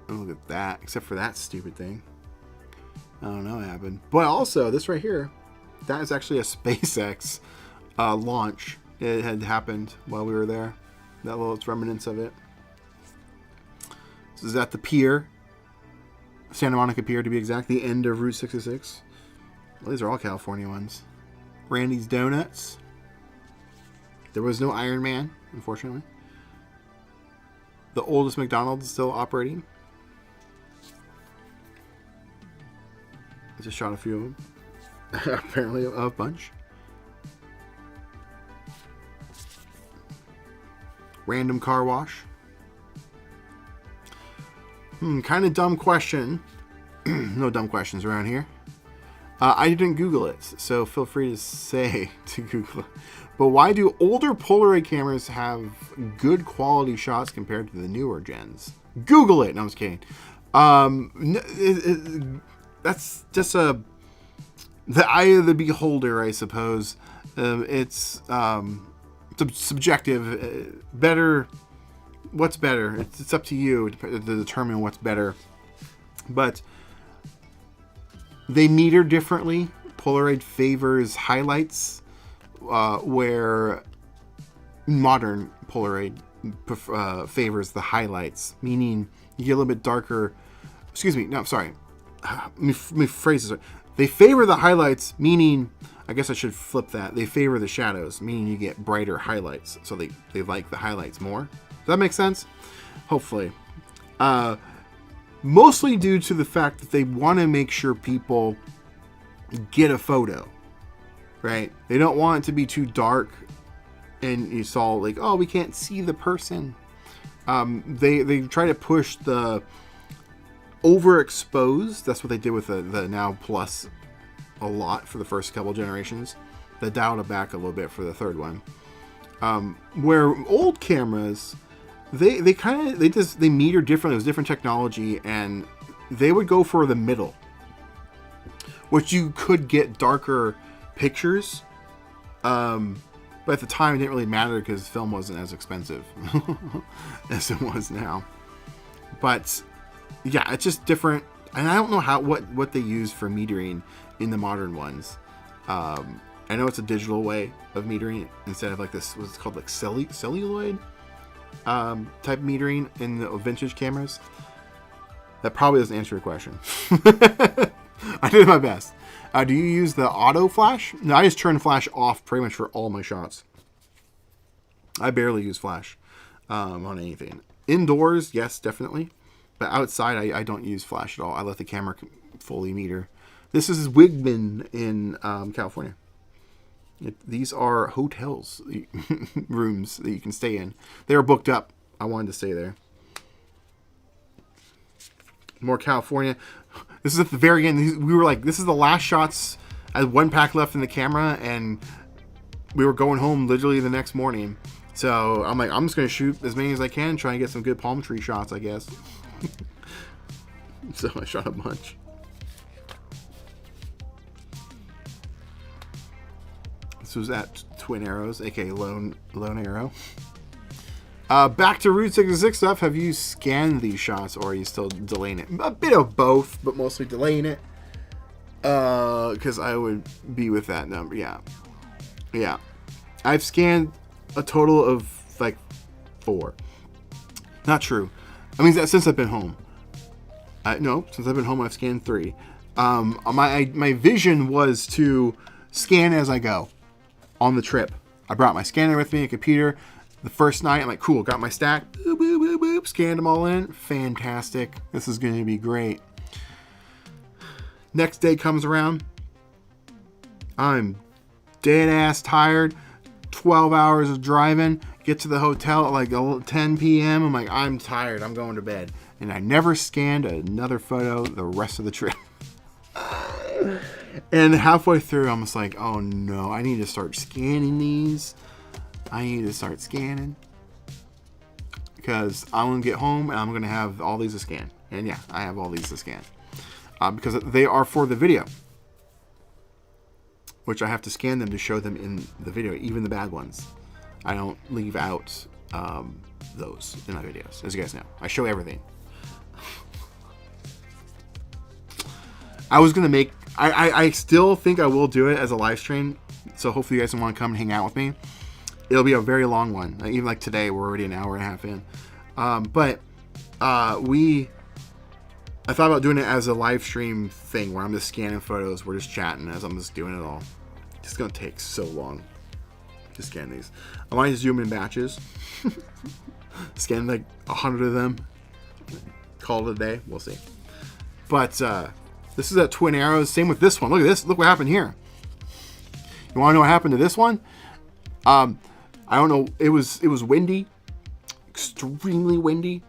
Oh, look at that. Except for that stupid thing. I don't know what happened. But also, this right here, that is actually a SpaceX launch. It had happened while we were there. That little remnants of it. This is at the pier. Santa Monica Pier, to be exact. The end of Route 66. Well, these are all California ones. Randy's Donuts. There was no Iron Man, unfortunately. The oldest McDonald's is still operating. I just shot a few of them. Apparently a bunch. Random car wash. Kind of dumb question. No dumb questions around here. I didn't Google it, so feel free to say to Google it. But why do older Polaroid cameras have good quality shots compared to the newer gens? Google it. No, I'm just kidding. That's just the eye of the beholder, I suppose. It's subjective. Better. What's better? It's up to you to determine what's better. But they meter differently. Polaroid favors highlights, where modern Polaroid favors the highlights, meaning you get a little bit darker. Excuse me. No, sorry. Let me phrase this. They favor the highlights, meaning, I guess I should flip that. They favor the shadows, meaning you get brighter highlights. So they like the highlights more. Does that make sense? Hopefully. Mostly due to the fact that they want to make sure people get a photo, right? They don't want it to be too dark and you saw like, oh, we can't see the person. They try to push the overexposed. That's what they did with the Now Plus a lot for the first couple generations. They dialed it back a little bit for the third one. Where old cameras, they meter differently. It was different technology, and they would go for the middle, which you could get darker pictures. But at the time, it didn't really matter because film wasn't as expensive as it was now. But yeah, it's just different, and I don't know what they use for metering in the modern ones. I know it's a digital way of metering instead of like this, what's called like celluloid type metering in the vintage cameras. That probably doesn't answer your question. I did my best. Do you use the auto flash? No, I just turn flash off pretty much for all my shots. I barely use flash on anything. Indoors, yes, definitely. But outside, I don't use flash at all. I let the camera fully meter. This is Wigman in California. These are hotels, rooms that you can stay in. They are booked up. I wanted to stay there. More California. This is at the very end. We were like, this is the last shots. I had one pack left in the camera, and we were going home literally the next morning. So I'm like, I'm just going to shoot as many as I can, try and get some good palm tree shots, I guess. So I shot a bunch. This was at Twin Arrows, aka Lone Arrow. Back to Route 66 stuff. Have you scanned these shots, or are you still delaying it? A bit of both, but mostly delaying it. Because I would be with that number. Yeah. I've scanned a total of like 4. Not true. I mean, since I've been home. No, since I've been home, I've scanned 3. My vision was to scan as I go on the trip. I brought my scanner with me, a computer. The first night, I'm like, cool, got my stack. Boop, boop, boop, boop, scanned them all in. Fantastic. This is going to be great. Next day comes around. I'm dead ass tired. 12 hours of driving. Get to the hotel at like 10 p.m. I'm like, I'm tired. I'm going to bed. And I never scanned another photo the rest of the trip. And halfway through, I'm just like, oh no, I need to start scanning these. I need to start scanning. Because I'm going to get home and I'm going to have all these to scan. And yeah, I have all these to scan. Because they are for the video. Which I have to scan them to show them in the video, even the bad ones. I don't leave out those in my videos, as you guys know. I show everything. I was going to make... I still think I will do it as a live stream. So hopefully you guys want to come and hang out with me. It'll be a very long one. Even like today, we're already an hour and a half in. I thought about doing it as a live stream thing where I'm just scanning photos. We're just chatting as I'm just doing it all. It's going to take so long to scan these. I might just do them in batches. Scan like 100 of them. Call it a day. We'll see. But this is at Twin Arrows. Same with this one. Look at this. Look what happened here. You want to know what happened to this one? I don't know. It was windy. Extremely windy.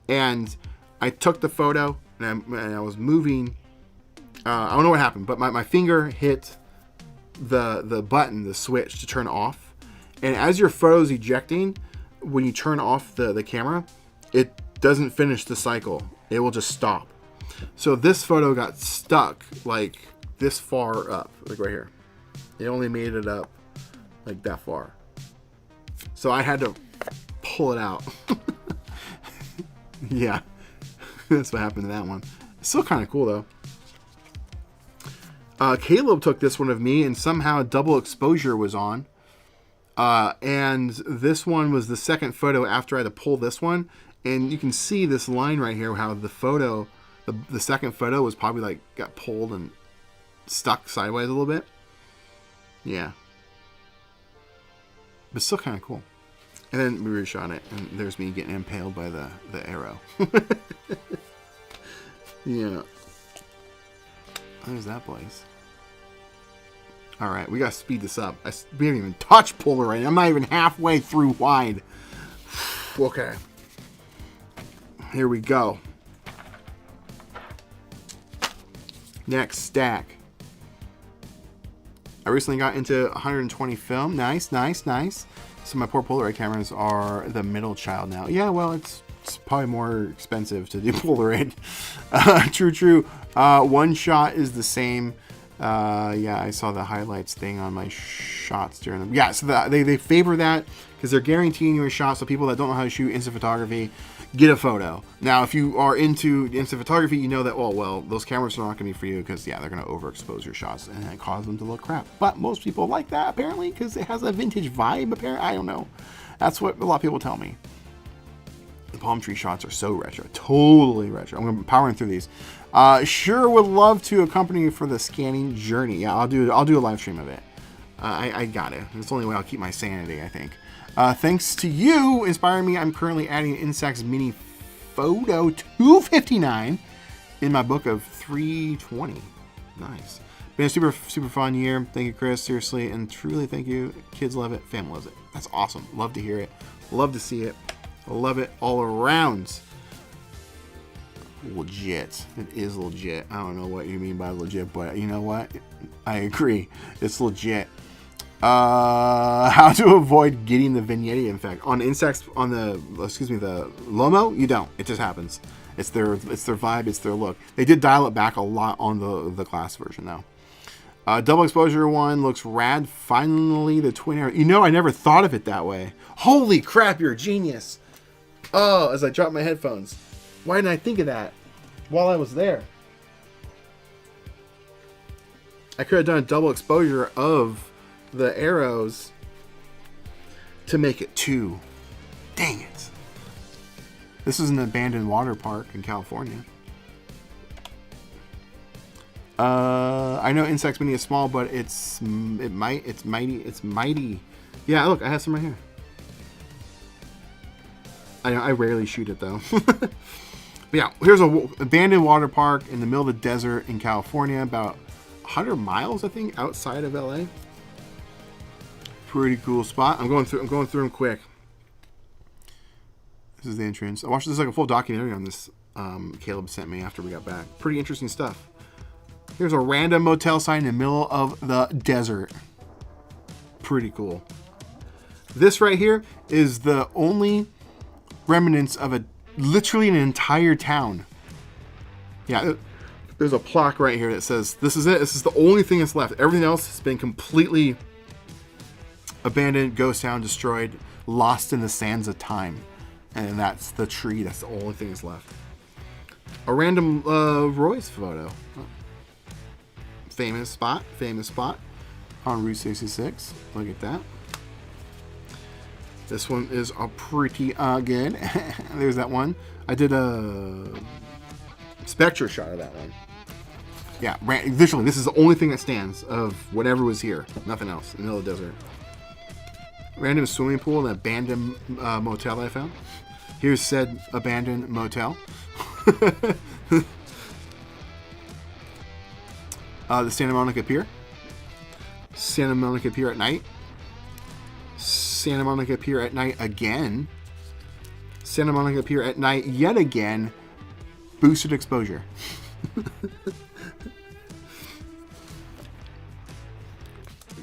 And I took the photo. And I was moving. I don't know what happened, but my finger hit the button, the switch to turn off. And as your photo's ejecting, when you turn off the camera, it doesn't finish the cycle. It will just stop. So this photo got stuck like this far up, like right here. It only made it up like that far. So I had to pull it out. Yeah. That's what happened to that one. It's still kind of cool though. Caleb took this one of me, and somehow double exposure was on. And this one was the second photo after I had to pull this one. And you can see this line right here, how the photo, the second photo was probably like got pulled and stuck sideways a little bit. Yeah. But still kind of cool. And then we reshot it, and there's me getting impaled by the arrow. Yeah. There's that place. Alright, we gotta speed this up. We haven't even touched Polaroid. I'm not even halfway through wide. Okay. Here we go. Next stack. I recently got into 120 film. Nice, nice, nice. So my poor Polaroid cameras are the middle child now. Yeah, well, it's probably more expensive to do Polaroid. True, true. One shot is the same. Yeah, I saw the highlights thing on my shots during them. Yeah, so they favor that because they're guaranteeing you a shot. So people that don't know how to shoot instant photography, get a photo. Now, if you are into instant photography, you know that, oh, well, those cameras are not going to be for you because, yeah, they're going to overexpose your shots and cause them to look crap. But most people like that, apparently, because it has a vintage vibe, apparently. I don't know. That's what a lot of people tell me. The palm tree shots are so retro. Totally retro. I'm going to be powering through these. Sure would love to accompany you for the scanning journey. Yeah, I'll do a live stream of it. I got it. It's the only way I'll keep my sanity, I think. Thanks to you inspiring me, I'm currently adding Instax Mini Photo 259 in my book of 320. Nice. Been a super fun year. Thank you, Chris. Seriously and truly, thank you. Kids love it. Family loves it. That's awesome. Love to hear it. Love to see it. Love it all around. Legit. It is legit. I don't know what you mean by legit, but you know what? I agree. It's legit. How to avoid getting the vignette effect on Instax on the Lomo? You don't. It just happens. It's their vibe. It's their look. They did dial it back a lot on the glass version though. Double exposure one looks rad. Finally, the twin arrow. You know, I never thought of it that way. Holy crap! You're a genius. Oh, as I dropped my headphones. Why didn't I think of that while I was there? I could have done a double exposure of the arrows to make it two. Dang it. This is an abandoned water park in California. I know Instax Mini is small, but it's mighty. Yeah, look, I have some right here. I rarely shoot it though. But yeah, here's a abandoned water park in the middle of the desert in California, about 100 miles, I think, outside of LA. Pretty cool spot. I'm going through them quick. This is the entrance. I watched this like a full documentary on this. Caleb sent me after we got back. Pretty interesting stuff. Here's a random motel sign in the middle of the desert. Pretty cool. This right here is the only remnants of literally an entire town. Yeah, there's a plaque right here that says this is it. This is the only thing that's left. Everything else has been completely abandoned, ghost town, destroyed, lost in the sands of time. And that's the tree. That's the only thing that's left. A random Royce photo. Famous spot on Route 66. Look at that. This one is pretty good. There's that one. I did a Spectra shot of that one. Yeah, visually, this is the only thing that stands of whatever was here. Nothing else in the middle of the desert. Random swimming pool and abandoned motel I found. Here's said abandoned motel. The Santa Monica Pier. Santa Monica Pier at night. Santa Monica Pier at night again. Santa Monica Pier at night yet again. Boosted exposure.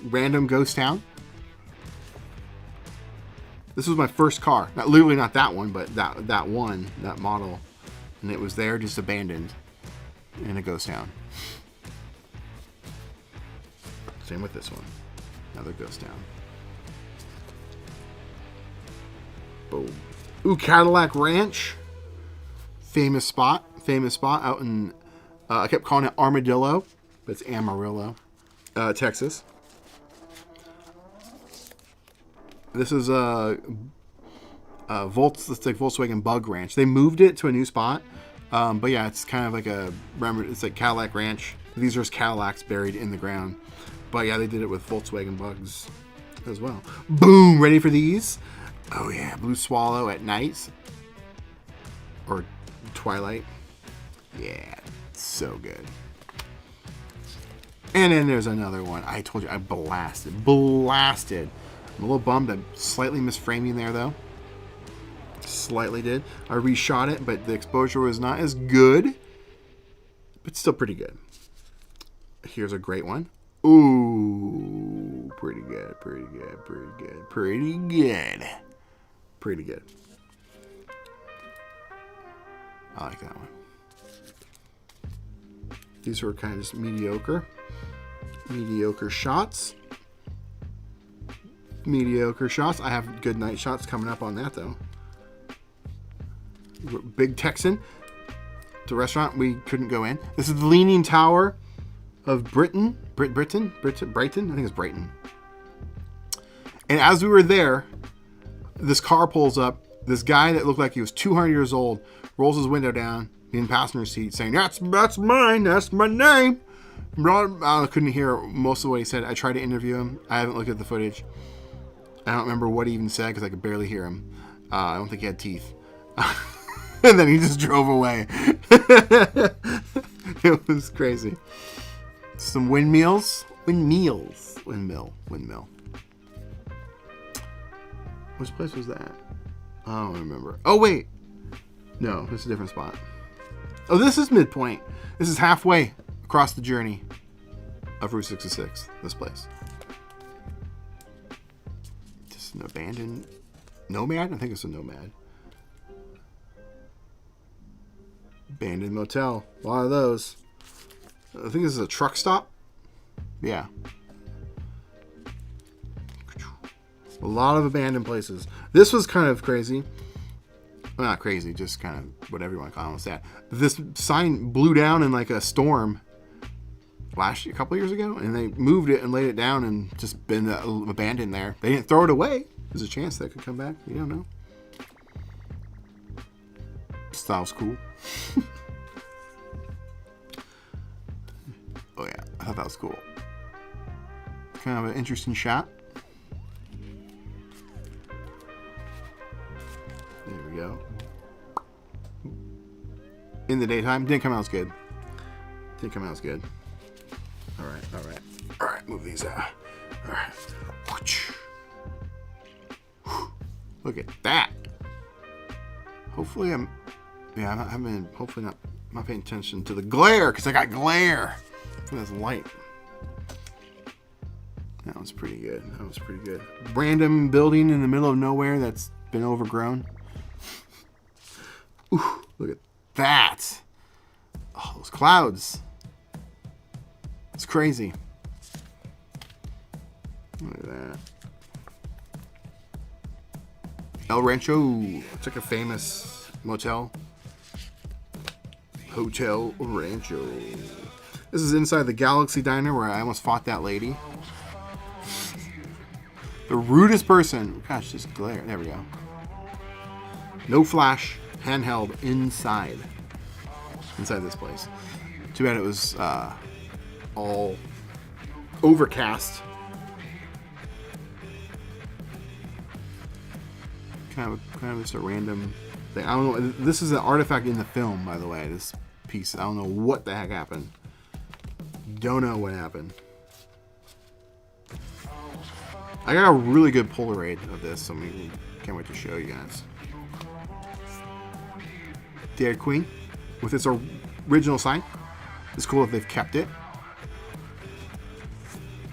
Random ghost town. This was my first car. Literally not that one, but that model. And it was there just abandoned in a ghost town. Same with this one. Another ghost town. Boom. Ooh, Cadillac Ranch. Famous spot out in, I kept calling it Armadillo, but it's Amarillo, Texas. This is it's like Volkswagen Bug Ranch. They moved it to a new spot, but yeah, it's kind of like it's like Cadillac Ranch. These are just Cadillacs buried in the ground. But yeah, they did it with Volkswagen Bugs as well. Boom! Ready for these? Oh yeah, Blue Swallow at night. Or twilight. Yeah, so good. And then there's another one. I told you, I blasted. I'm a little bummed. I'm slightly misframing there, though. slightly did. I reshot it, but the exposure was not as good, but still pretty good. Here's a great one. Ooh, pretty good, pretty good, pretty good, pretty good. Pretty good. I like that one. These were kind of just mediocre. Mediocre shots. Mediocre shots. I have good night shots coming up on that, though. Big Texan. The restaurant we couldn't go in. This is the Leaning Tower of Brighton. Brighton? I think it's Brighton. And as we were there, this car pulls up. This guy that looked like he was 200 years old rolls his window down in the passenger seat saying, that's mine. That's my name. I couldn't hear most of what he said. I tried to interview him. I haven't looked at the footage. I don't remember what he even said because I could barely hear him. I don't think he had teeth. And then he just drove away. It was crazy. Some windmills. Windmill. Which place was that? I don't remember. Oh, wait. No, this is a different spot. Oh, this is midpoint. This is halfway across the journey of Route 66. This place. Just an abandoned nomad? I think it's a nomad. Abandoned motel. A lot of those. I think this is a truck stop. Yeah. A lot of abandoned places. This was kind of crazy. Well, not crazy, just kind of whatever you want to call it. That. This sign blew down in like a storm last year, a couple years ago, and they moved it and laid it down and just been abandoned there. They didn't throw it away. There's a chance that could come back. You don't know. Style's cool. Oh yeah, I thought that was cool. Kind of an interesting shot. There we go. In the daytime, didn't come out as good. Didn't come out as good. All right. Move these out. All right. Look at that. Hopefully hopefully not paying attention to the glare because I got glare from this light. That was pretty good. Random building in the middle of nowhere that's been overgrown. Ooh, look at that. Oh, those clouds. It's crazy. Look at that. El Rancho. It's like a famous motel. Hotel Rancho. This is inside the Galaxy Diner where I almost fought that lady. The rudest person. Gosh, just glare. There we go. No flash. Handheld inside this place. Too bad it was all overcast. Kind of just a random thing. I don't know. This is an artifact in the film, by the way. This piece. I don't know what the heck happened. Don't know what happened. I got a really good Polaroid of this, so can't wait to show you guys. Dairy Queen with its original sign. It's cool that they've kept it.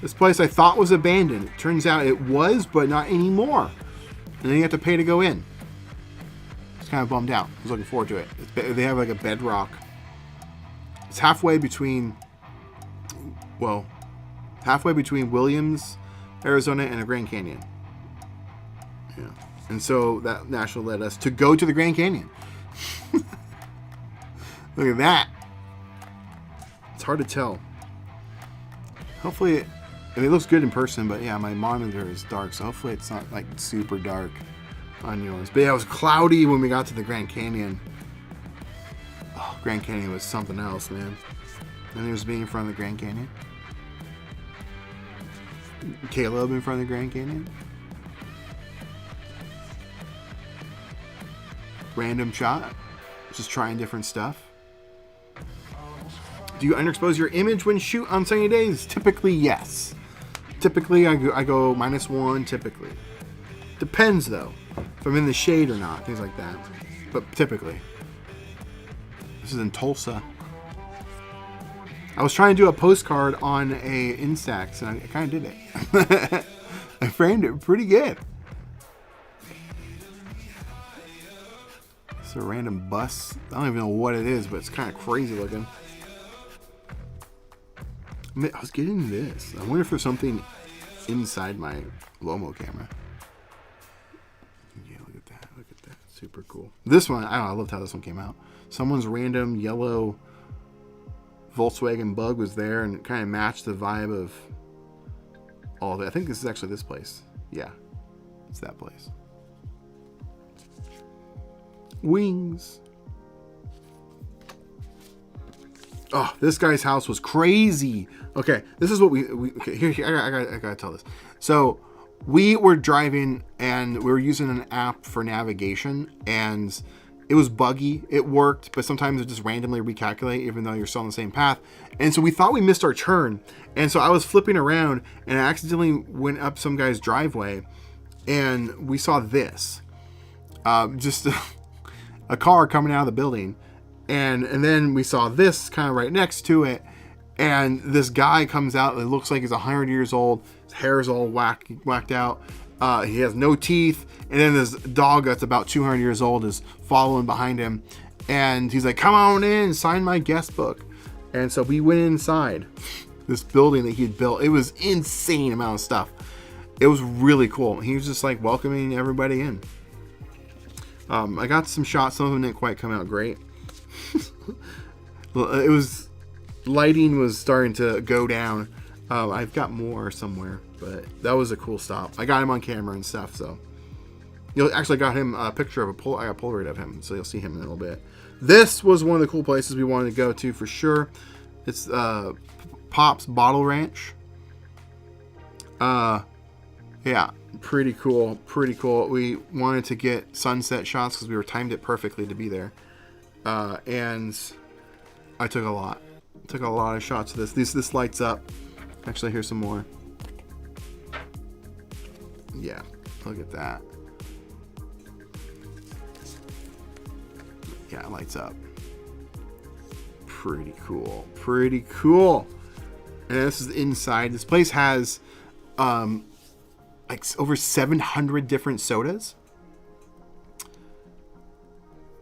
This place I thought was abandoned. It turns out it was, but not anymore. And then you have to pay to go in. It's kind of bummed out. I was looking forward to it. They have like a bedrock. It's halfway between Williams, Arizona, and a Grand Canyon. Yeah. And so that naturally led us to go to the Grand Canyon. Look at that. It's hard to tell. Hopefully it looks good in person, but yeah, my monitor is dark, so hopefully it's not like super dark on yours. But yeah, it was cloudy when we got to the Grand Canyon. Oh, Grand Canyon was something else, man. And there's being in front of the Grand Canyon. Caleb in front of the Grand Canyon. Random shot. Just trying different stuff. Do you underexpose your image when shoot on sunny days? Typically, yes. Typically, I go -1, typically. Depends, though. if I'm in the shade or not, things like that. But typically, this is in Tulsa. I was trying to do a postcard on a Instax, and I kind of did it. I framed it pretty good. It's a random bus. I don't even know what it is, but it's kind of crazy looking. I was getting this. I wonder if there's something inside my Lomo camera. Yeah, look at that. Look at that. Super cool. This one, I don't know. I loved how this one came out. Someone's random yellow Volkswagen Bug was there, and it kind of matched the vibe of all of it. I think this is actually this place. Yeah, it's that place. Wings. Oh, this guy's house was crazy. Okay, this is what we okay, here I gotta tell this. So we were driving and we were using an app for navigation, and it was buggy. It worked, but sometimes it just randomly recalculate even though you're still on the same path. And so we thought we missed our turn. And so I was flipping around and I accidentally went up some guy's driveway, and we saw this. Just a car coming out of the building. And then we saw this kind of right next to it. And this guy comes out. It looks like he's 100 years old. His hair is all whacked out. He has no teeth. And then this dog that's about 200 years old is following behind him. And he's like, come on in, sign my guest book. And so we went inside this building that he had built. It was insane amount of stuff. It was really cool. He was just like welcoming everybody in. I got some shots. Some of them didn't quite come out great. It was, lighting was starting to go down. I've got more somewhere, but that was a cool stop. I got him on camera and stuff, so you'll actually got him a picture of I got a Polaroid of him, so you'll see him in a little bit. This was one of the cool places we wanted to go to for sure. It's Pop's Bottle Ranch. Yeah, pretty cool. We wanted to get sunset shots because we were timed it perfectly to be there. And I took a lot of shots of this. This lights up. Actually, here's some more. Yeah, look at that. Yeah, it lights up. Pretty cool. And this is inside. This place has like over 700 different sodas.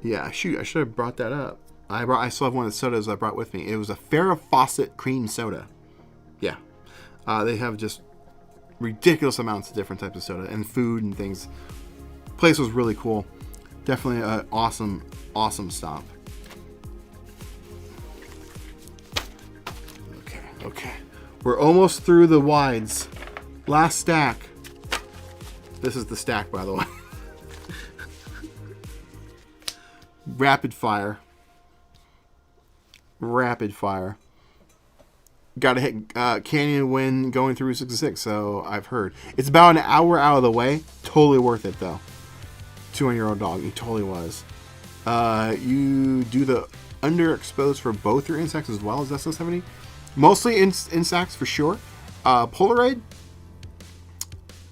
Yeah, shoot, I should have brought that up. I still have one of the sodas I brought with me. It was a Farrah Fawcett cream soda. Yeah. They have just ridiculous amounts of different types of soda and food and things. Place was really cool. Definitely an awesome stop. Okay. We're almost through the wides. Last stack. This is the stack, by the way. Rapid fire. Got to hit Canyon when going through 66, so I've heard. It's about an hour out of the way. Totally worth it, though. 200-year-old dog. He totally was. You do the underexposed for both your Instax as well as SX70. Mostly Instax for sure. Polaroid,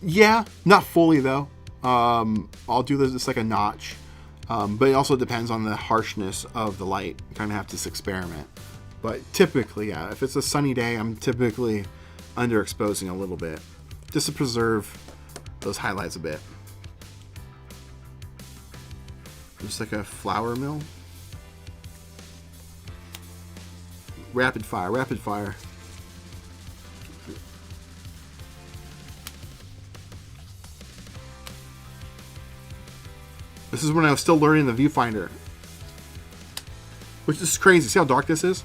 yeah, not fully though. I'll do this just like a notch. But it also depends on the harshness of the light. You kind of have to experiment. But typically, yeah, if it's a sunny day, I'm typically underexposing a little bit just to preserve those highlights a bit. Just like a flour mill. Rapid fire. This is when I was still learning the viewfinder, which is crazy. See how dark this is?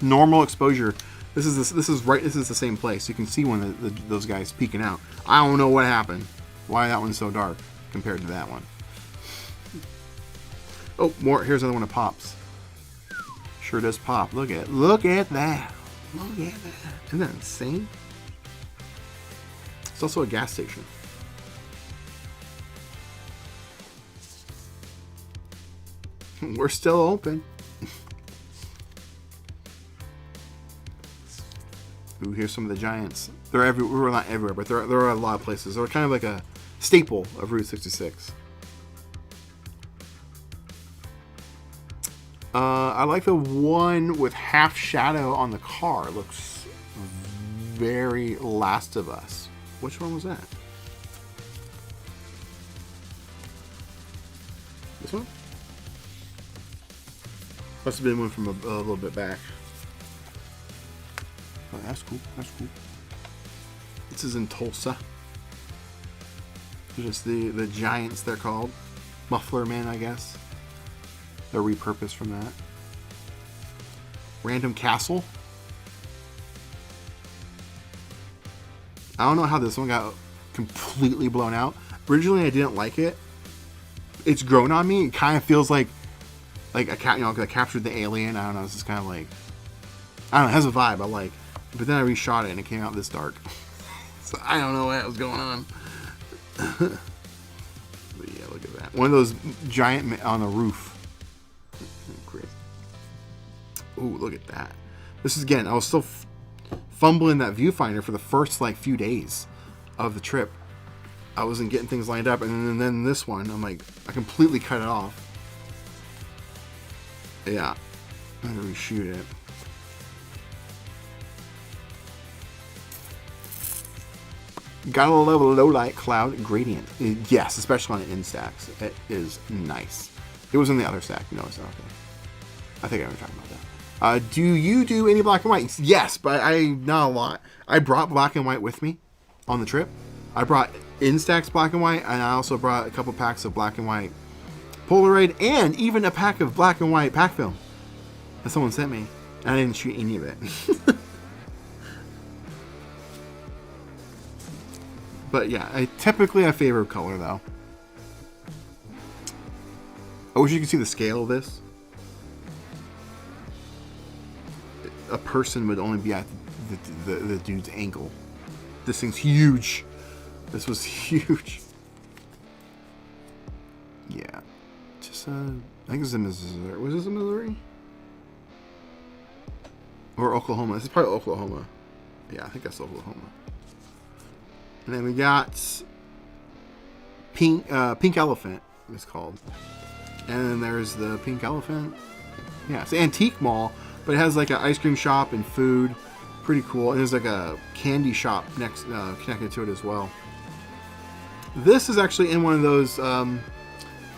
Normal exposure. This is the same place. You can see one of those guys peeking out. I don't know what happened. Why that one's so dark compared to that one. Oh, more. Here's another one of Pop's. Sure does pop. Look at that. Look at that. Isn't that insane? It's also a gas station. We're still open. Ooh, here's some of the giants. They're everywhere. Well, not everywhere, but there are a lot of places. They're kind of like a staple of Route 66. I like the one with half shadow on the car. It looks very Last of Us. Which one was that? This one? Must have been one from a little bit back. Oh, that's cool. That's cool. This is in Tulsa. Just the Giants, they're called. Muffler Men, I guess. They're repurposed from that. Random Castle. I don't know how this one got completely blown out. Originally, I didn't like it. It's grown on me. It kind of feels like I captured the alien. I don't know. This is kind of like, I don't know. It has a vibe I like. But then I reshot it and it came out this dark. So I don't know what was going on. But yeah, look at that. One of those giant on the roof. Crazy. Ooh, look at that. This is, again, I was still fumbling that viewfinder for the first like few days of the trip. I wasn't getting things lined up, and then this one, I'm like, I completely cut it off. Yeah, I'm gonna reshoot it. Gotta love a low light cloud gradient. Yes, especially on an Instax. It is nice. It was in the other stack. No, it's not. Okay. I think I was talking about that. Do you do any black and white? Yes, but not a lot. I brought black and white with me on the trip. I brought Instax black and white, and I also brought a couple packs of black and white Polaroid, and even a pack of black and white pack film that someone sent me. And I didn't shoot any of it. But yeah, I typically favor color though. I wish you could see the scale of this. A person would only be at the dude's ankle. This thing's huge. This was huge. Yeah. Just, I think it's in Missouri. Was this in Missouri? Or Oklahoma. This is probably Oklahoma. Yeah, I think that's Oklahoma. And then we got Pink Elephant, it's called. And then there's the Pink Elephant. Yeah, it's an antique mall, but it has like an ice cream shop and food. Pretty cool. And there's like a candy shop next connected to it as well. This is actually in one of those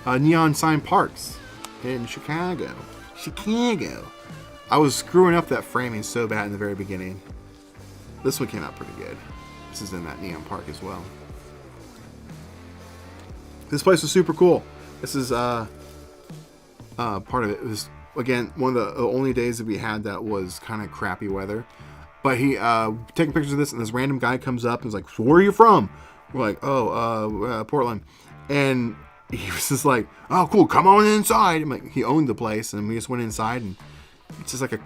neon sign parks in Chicago. I was screwing up that framing so bad in the very beginning. This one came out pretty good. This is in that neon park as well. This place was super cool. This is part of it. It was, again, one of the only days that we had that was kind of crappy weather. But he taking pictures of this, and this random guy comes up and is like, "So where are you from?" We're like, "Oh, Portland." And he was just like, "Oh, cool, come on inside." I'm like, he owned the place, and we just went inside, and it's just like I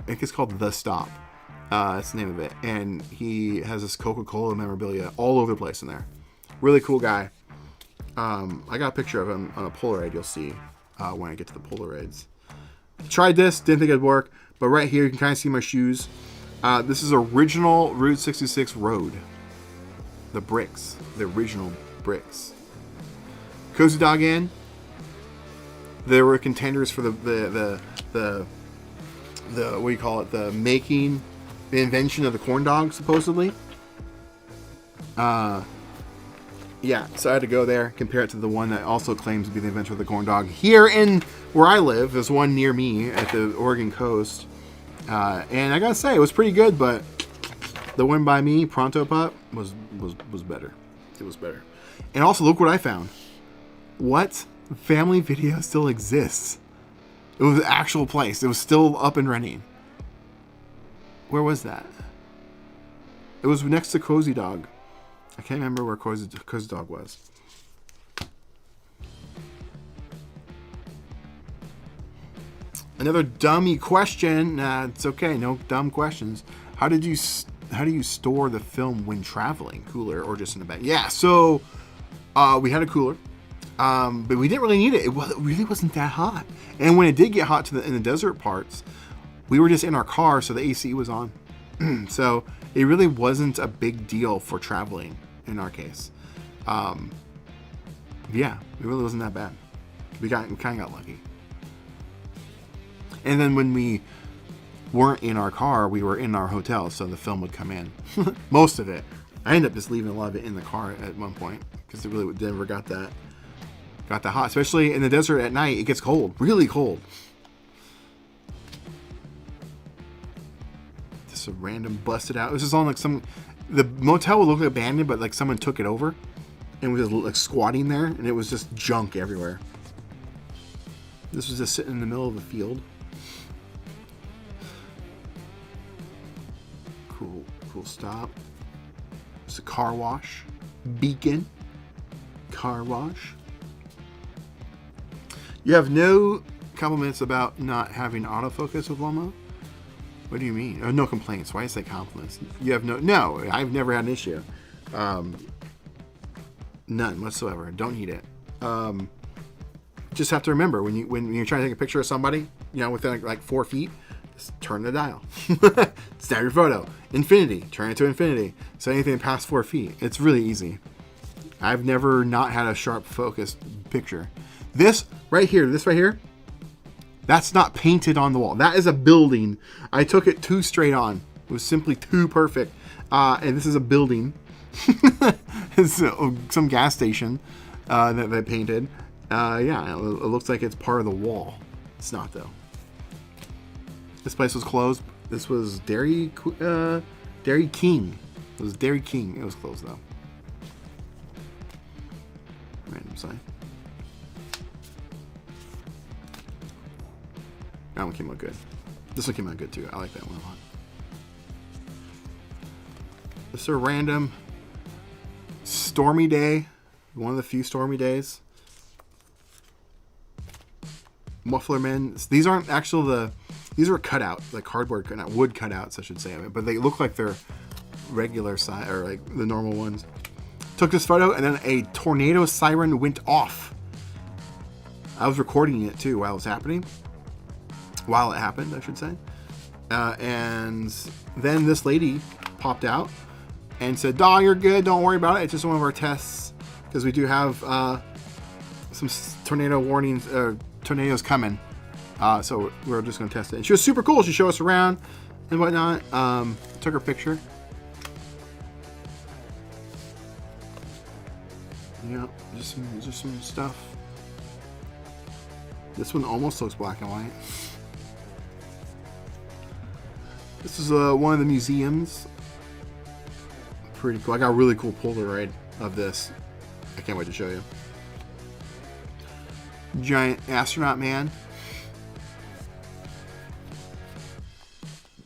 think it's called The Stop. That's the name of it. And he has this Coca-Cola memorabilia all over the place in there. Really cool guy. I got a picture of him on a Polaroid. You'll see when I get to the Polaroids. Tried this, didn't think it'd work, but right here you can kind of see my shoes. This is original Route 66 road. The bricks, the original bricks. Cozy Dog Inn. There were contenders for the what do you call it? The invention of the corn dog, supposedly. Yeah, so I had to go there, compare it to the one that also claims to be the inventor of the corn dog. Here in where I live, there's one near me at the Oregon coast. And I gotta say, it was pretty good, but the one by me, Pronto Pup, was better. It was better. And also, look what I found. What family video still exists? It was an actual place. It was still up and running. Where was that? It was next to Cozy Dog. I can't remember where Cozy Dog was. Another dummy question. It's okay. No dumb questions. How do you store the film when traveling? Cooler or just in a bag? Yeah. So we had a cooler, but we didn't really need it. It really wasn't that hot. And when it did get hot in the desert parts, we were just in our car, so the AC was on. So it really wasn't a big deal for traveling in our case. Yeah, it really wasn't that bad. We kind of got lucky. And then when we weren't in our car, we were in our hotel, so the film would come in. Most of it. I ended up just leaving a lot of it in the car at one point because it really never got that hot. Especially in the desert at night, it gets cold, really cold. Just a random busted out. It was just on like the motel would look like abandoned, but like someone took it over and was like squatting there, and it was just junk everywhere. This was just sitting in the middle of the field. Cool stop. It's a car wash. Beacon. Car wash. You have no compliments about not having autofocus with Lomo? What do you mean? Oh, no complaints. Why is that compliments? You have no, I've never had an issue. None whatsoever. Don't need it. Just have to remember when you're trying to take a picture of somebody, within like 4 feet, just turn the dial. Snap your photo. Infinity. Turn it to infinity. So anything past 4 feet. It's really easy. I've never not had a sharp focused picture. This right here, that's not painted on the wall. That is a building. I took it too straight on. It was simply too perfect. And this is a building. It's some gas station that they painted. Yeah, it looks like it's part of the wall. It's not, though. This place was closed. This was Dairy King. It was Dairy King. It was closed, though. Random sign. That one came out good. This one came out good, too. I like that one a lot. This is a random stormy day. One of the few stormy days. Muffler men. These aren't actual these were cutouts, like cardboard cutout, wood cutouts, I should say, but they look like they're regular size or like the normal ones. Took this photo and then a tornado siren went off. I was recording it too while it happened, I should say. And then this lady popped out and said, "Dog, you're good. Don't worry about it. It's just one of our tests because we do have some tornado warnings, tornadoes coming. So we're just going to test it." And she was super cool. She showed us around and whatnot. Took her picture. Yeah, just some stuff. This one almost looks black and white. This is one of the museums. Pretty cool. I got a really cool Polaroid of this. I can't wait to show you. Giant astronaut man.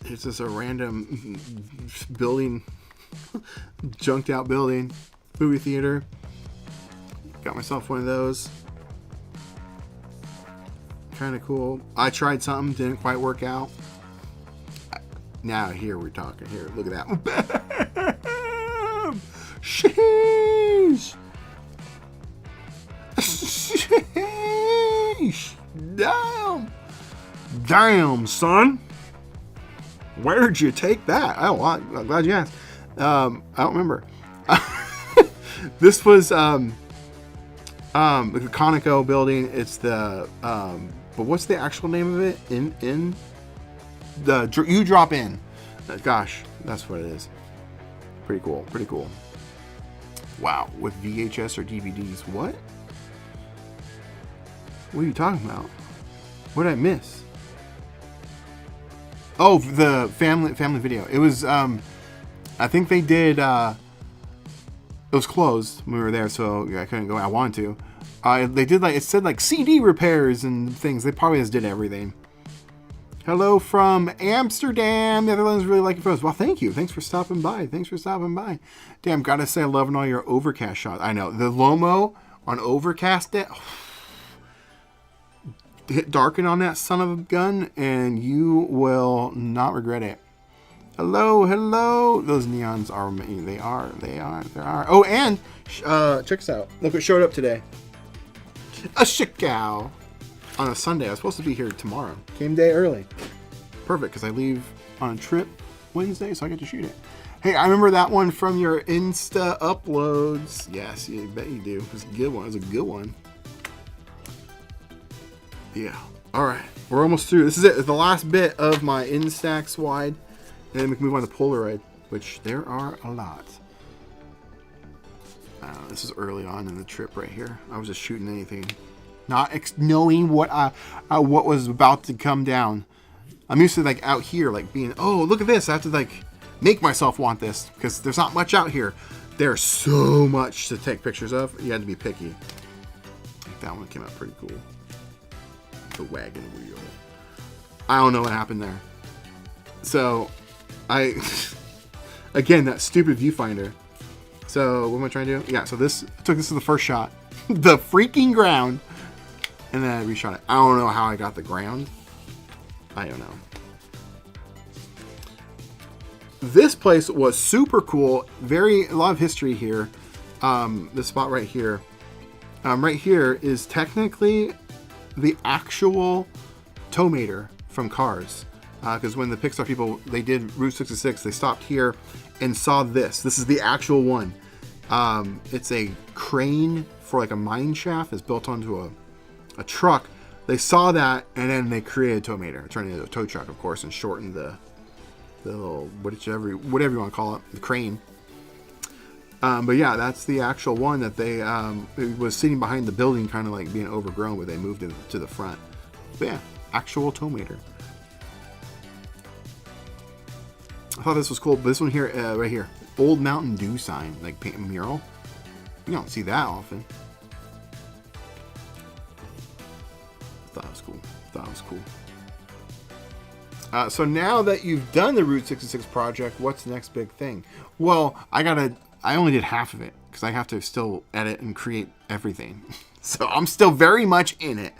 It's just a random building, junked out building, movie theater. Got myself one of those. Kind of cool. I tried something, didn't quite work out. Now here we're talking. Here, look at that. Sheesh. Sheesh. Damn, son. Where'd you take that? Oh, I'm glad you asked. I don't remember. This was the Conoco building. It's the but what's the actual name of it? In the you drop in. Gosh, that's what it is. Pretty cool. Pretty cool. Wow, with VHS or DVDs. What? What are you talking about? What did I miss? Oh, the family video. It was I think they did it was closed when we were there, so I couldn't go. I wanted to. They did it said CD repairs and things. They probably just did everything. Hello from Amsterdam. Netherlands really like your photos. Well, thank you. Thanks for stopping by. Damn, gotta say, I'm loving all your overcast shots. I know. The Lomo on overcast day. Hit darken on that son of a gun, and you will not regret it. Hello. Those neons are. They are. Oh, and check this out. Look what showed up today. A shikow. On a Sunday. I was supposed to be here tomorrow. Came day early. Perfect, because I leave on a trip Wednesday, so I get to shoot it. Hey, I remember that one from your Insta uploads. Yes, you bet you do. It was a good one. It was a good one. Yeah. All right. We're almost through. This is it. It's the last bit of my Instax Wide. And then we can move on to Polaroid, which there are a lot. This is early on in the trip right here. I was just shooting anything, not knowing what was about to come down. I'm used to like out here, like being, oh, look at this. I have to like make myself want this because there's not much out here. There's so much to take pictures of. You had to be picky. That one came out pretty cool. The wagon wheel. I don't know what happened there. So, again, that stupid viewfinder. So, what am I trying to do? Yeah, so this, I took this as the first shot. The freaking ground. And then I reshot it. I don't know how I got the ground. I don't know. This place was super cool. A lot of history here. This spot right here. Right here is technically the actual tow meter from Cars. Because when the Pixar people, they did Route 66, they stopped here and saw this. This is the actual one. It's a crane for like a mine shaft that's built onto a truck. They saw that and then they created a tow meter. Turned it into a tow truck, of course, and shortened the little, whatever you want to call it, the crane. But yeah, that's the actual one that they, it was sitting behind the building, kind of like being overgrown, but they moved it to the front. But yeah, actual tow meter. I thought this was cool. But this one here, right here, old Mountain Dew sign, like paint mural. You don't see that often. Thought it was cool. So now that you've done the Route 66 project, what's the next big thing? Well, I only did half of it because I have to still edit and create everything. So I'm still very much in it.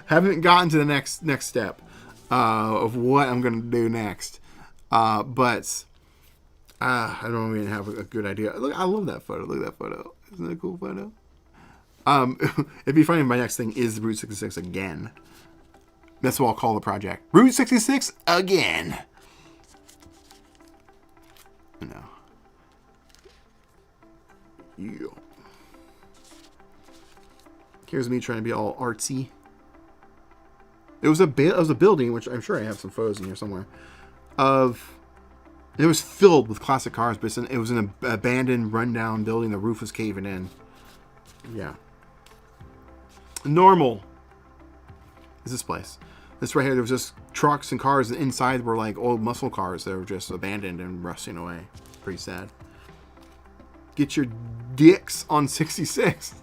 Haven't gotten to the next step of what I'm going to do next. But I don't even have a good idea. Look, I love that photo. Look at that photo. Isn't that a cool photo? It'd be funny if my next thing is Route 66 again. That's what I'll call the project. Route 66 again. No. Yeah. Here's me trying to be all artsy. It was a building, which I'm sure I have some photos in here somewhere. It was filled with classic cars, but it was an abandoned, rundown building. The roof was caving in. Yeah. Normal is this place. This right here, there was just trucks and cars, and inside were like old muscle cars that were just abandoned and rusting away. Pretty sad. Get your dicks on 66.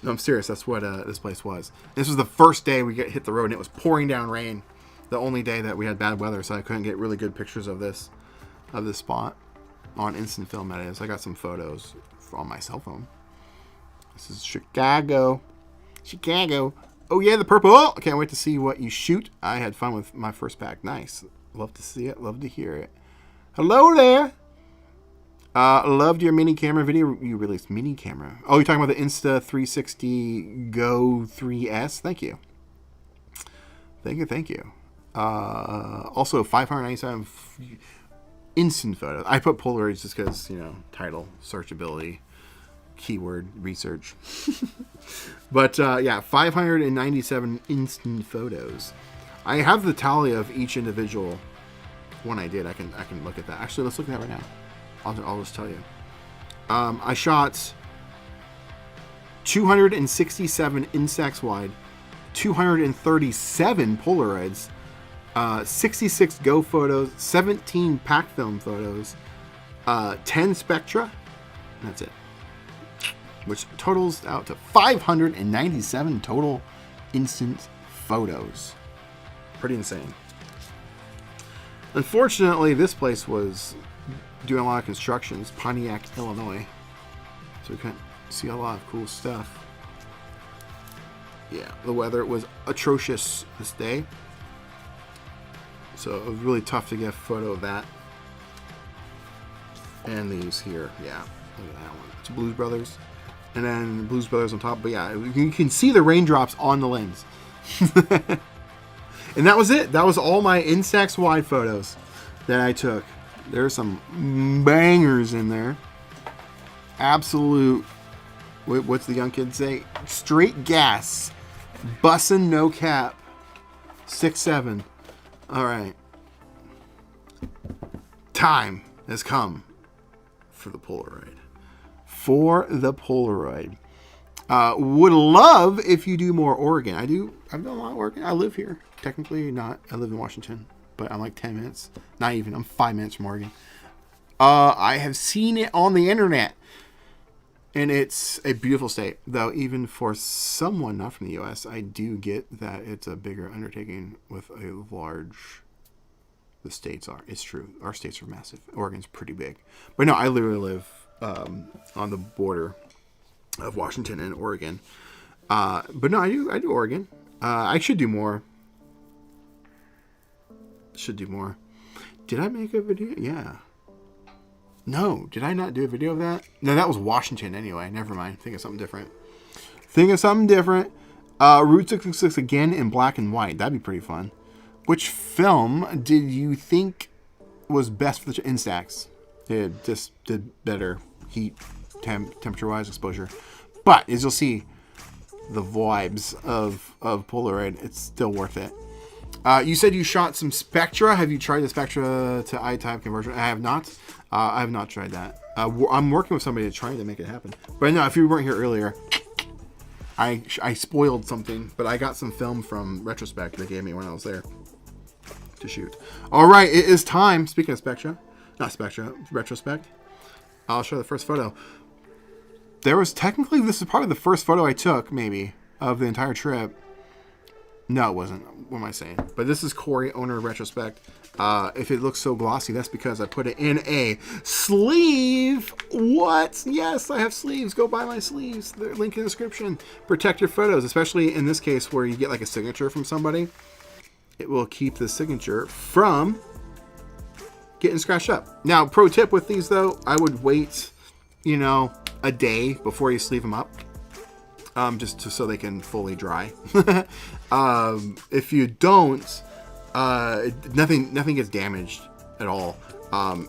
No, I'm serious. That's what this place was. This was the first day we hit the road, and it was pouring down rain. The only day that we had bad weather, so I couldn't get really good pictures of this spot on instant film. That is, I got some photos on my cell phone. This is Chicago. Oh yeah, the purple. Oh, I can't wait to see what you shoot. I had fun with my first pack. Nice. Love to see it. Love to hear it. Hello there. Loved your mini camera video. You released mini camera. Oh, you're talking about the Insta360 Go 3S. Thank you. Also 597 instant photos. I put Polaroids just because, title, searchability, keyword research. But yeah, 597 instant photos. I have the tally of each individual one I did. I can look at that. Actually, let's look at that right now. I'll just tell you. I shot 267 Instax Wide, 237 Polaroids, 66 Go photos, 17 pack film photos, 10 Spectra, and that's it. Which totals out to 597 total instant photos. Pretty insane. Unfortunately, this place was doing a lot of constructions, Pontiac, Illinois. So we couldn't see a lot of cool stuff. Yeah, the weather was atrocious this day. So it was really tough to get a photo of that. And these here, yeah, look at that one. It's Blues Brothers. And then Blues Brothers on top. But yeah, you can see the raindrops on the lens. And that was it. That was all my Instax Wide photos that I took. There's some bangers in there. Absolute, what's the young kid say? Straight gas. Bussin' no cap. 6.7. All right. Time has come for the Polaroid. Would love if you do more Oregon. I've done a lot of Oregon. I live here. Technically not. I live in Washington, but I'm like 10 minutes. Not even. I'm 5 minutes from Oregon. I have seen it on the internet. And it's a beautiful state. Though even for someone not from the U.S., I do get that it's a bigger undertaking with a large... The states are. It's true. Our states are massive. Oregon's pretty big. But no, I literally live on the border of Washington and Oregon. But no, I do Oregon. I should do more. Did I make a video? Yeah. No, did I not do a video of that? No, that was Washington anyway. Never mind. Think of something different. Route 66 again in black and white. That'd be pretty fun. Which film did you think was best for the Instax? It just did better heat, temperature-wise, exposure. But as you'll see, the vibes of Polaroid, it's still worth it. You said you shot some Spectra. Have you tried the Spectra to I-type conversion? I have not. I have not tried that. I'm working with somebody trying to make it happen. But no, if you weren't here earlier, I spoiled something. But I got some film from Retrospect they gave me when I was there to shoot. All right, it is time. Speaking of Retrospect. I'll show the first photo. This is probably the first photo I took, maybe, of the entire trip. No, it wasn't. What am I saying? But this is Corey, owner of Retrospect. If it looks so glossy, that's because I put it in a sleeve. What? Yes, I have sleeves. Go buy my sleeves. The link in the description. Protect your photos, especially in this case where you get like a signature from somebody. It will keep the signature from getting scratched up. Now, pro tip with these though, I would wait, a day before you sleeve them up. So they can fully dry. If you don't, nothing gets damaged at all.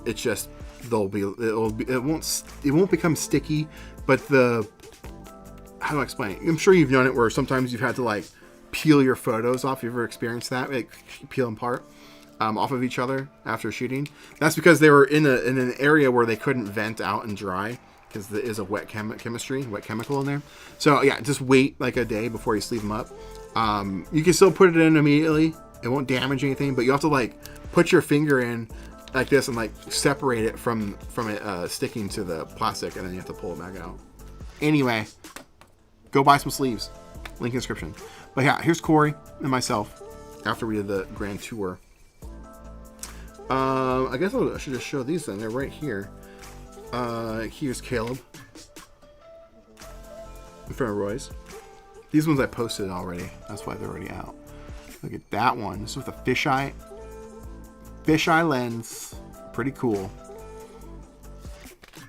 It's just it won't become sticky, but how do I explain it? I'm sure you've known it where sometimes you've had to like peel your photos off. You ever experienced that? Like peel them apart off of each other after shooting. That's because they were in an area where they couldn't vent out and dry. Because there is a wet chemical in there. So yeah, just wait like a day before you sleeve them up. You can still put it in immediately. It won't damage anything, but you have to like put your finger in like this and like separate it from it sticking to the plastic, and then you have to pull it back out. Anyway, go buy some sleeves. Link in the description. But yeah, here's Corey and myself after we did the grand tour. I guess I should just show these then. They're right here. Here's Caleb in front of Roy's. These ones I posted already. That's why they're already out. Look at that one. This is with a fisheye lens. Pretty cool.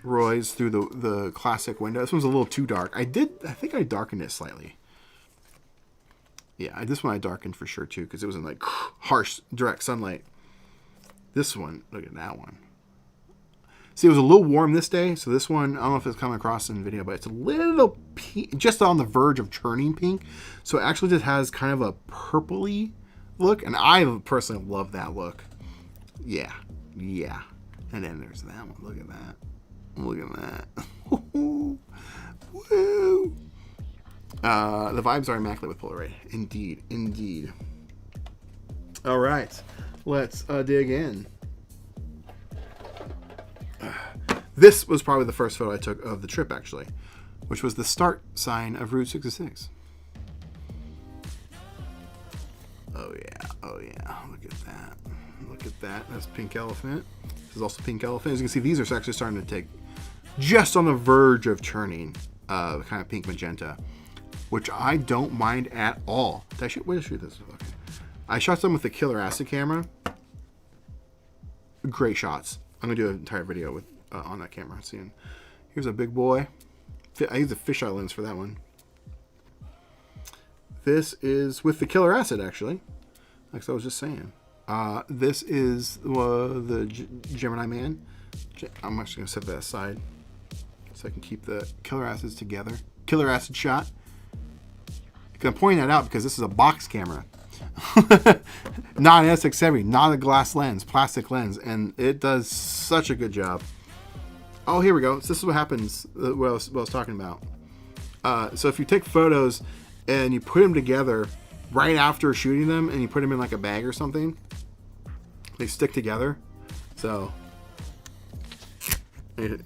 Roy's through the classic window. This one's a little too dark. I think I darkened it slightly. Yeah, this one I darkened for sure too, because it was in like harsh direct sunlight. This one, look at that one. See, it was a little warm this day, so this one, I don't know if it's coming across in the video, but it's a little pink, just on the verge of turning pink. So it actually just has kind of a purpley look, and I personally love that look. Yeah. And then there's that one. Look at that. Woo! The vibes are immaculate with Polaroid. Indeed. All right, let's dig in. This was probably the first photo I took of the trip, actually, which was the start sign of Route 66. Oh yeah, look at that. That's Pink Elephant. This is also Pink Elephant. As you can see, these are actually starting to take just on the verge of turning kind of pink magenta, which I don't mind at all. Where did I shoot this? Okay. I shot some with the Killer Acid camera. Great shots. I'm gonna do an entire video with on that camera. Seeing, here's a big boy. I used a fisheye lens for that one. This is with the Killer Acid, actually. Like I was just saying. This is the Gemini Man. I'm actually going to set that aside so I can keep the killer acids together. Killer acid shot. I'm pointing that out because this is a box camera. Not an SX70, not a glass lens, plastic lens, and it does such a good job. Oh, here we go. So this is what happens, what I was talking about. So if you take photos and you put them together right after shooting them and you put them in like a bag or something, they stick together. So it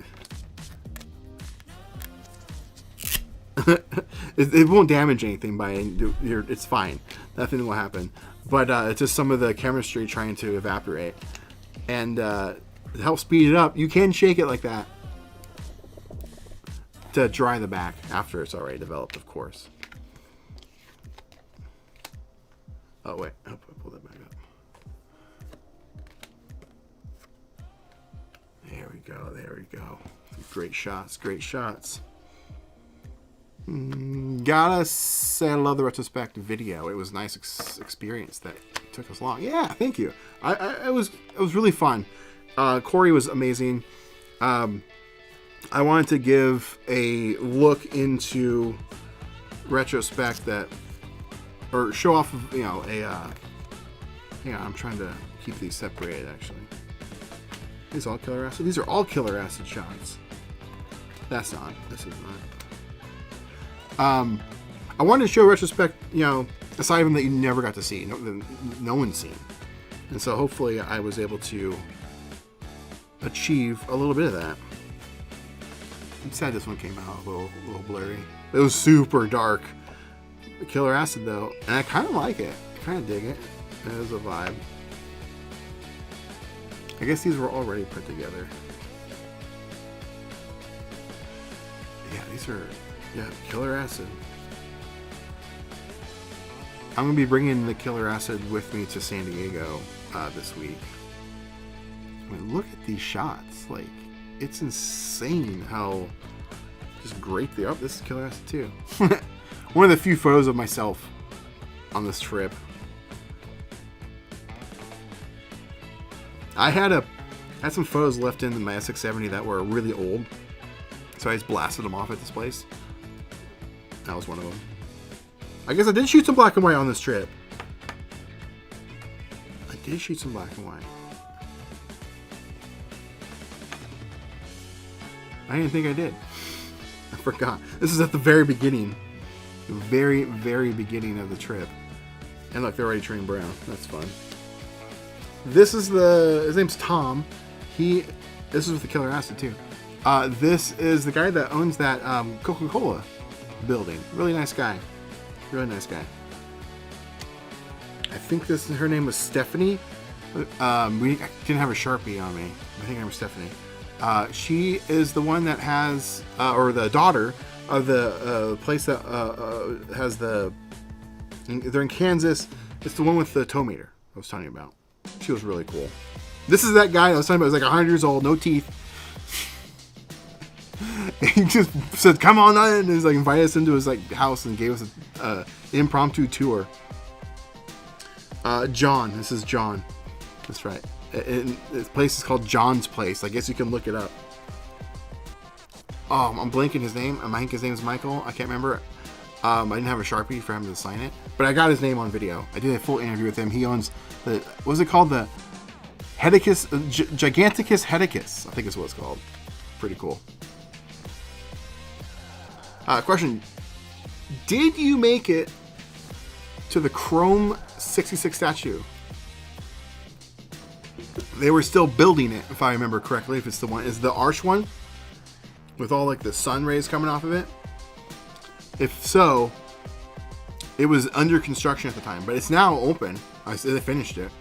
won't damage anything it's fine. Nothing will happen. But it's just some of the chemistry trying to evaporate. And to help speed it up, you can shake it like that to dry the back after it's already developed, of course. Oh, wait. I'll pull that back up. There we go. There we go. Great shots. Great shots. Gotta say I love the Retrospect video. It was a nice experience that took us long. Yeah, thank you. It was really fun. Corey was amazing. I wanted to give a look into Retrospect or show off, hang on, I'm trying to keep these separated actually. These all killer acid. These are all killer acid shots. That's not. This is not. I wanted to show Retrospect, aside from that you never got to see, no one's seen. And so hopefully I was able to achieve a little bit of that. I'm sad this one came out a little blurry. It was super dark. Killer acid though, and I kind of like it. I kind of dig it. It was a vibe. I guess these were already put together. Yeah, these are... Yeah, killer acid. I'm going to be bringing the killer acid with me to San Diego this week. I mean, look at these shots. Like, it's insane how just great they are. This is killer acid too. One of the few photos of myself on this trip. I had some photos left in my SX70 that were really old. So I just blasted them off at this place. That was one of them. I guess I did shoot some black and white on this trip. I did shoot some black and white. I didn't think I did. I forgot. This is at the very beginning. The very, very beginning of the trip. And look, they're already turning brown. That's fun. This is his name's Tom. This is with the killer acid too. This is the guy that owns that Coca-Cola building. Really nice guy. Really nice guy. I think her name was Stephanie. We didn't have a Sharpie on me. I think her name was Stephanie. She is the one that has, or the daughter of the place that has they're in Kansas. It's the one with the tow meter I was telling you about. She was really cool. This is that guy I was talking about. He was like 100 years old, no teeth. He just said, "Come on in," and he's like invited us into his house and gave us an impromptu tour. John, this is John. That's right. This place is called John's Place. I guess you can look it up. I'm blanking his name. I think his name is Michael. I can't remember. I didn't have a Sharpie for him to sign it, but I got his name on video. I did a full interview with him. He owns what's it called? The Giganticus Hedicus, I think is what it's called. Pretty cool. Question. Did you make it to the Chrome 66 statue? They were still building it, if I remember correctly. If it's the one, is the arch one with all the sun rays coming off of it? If so, it was under construction at the time, but it's now open. They finished it.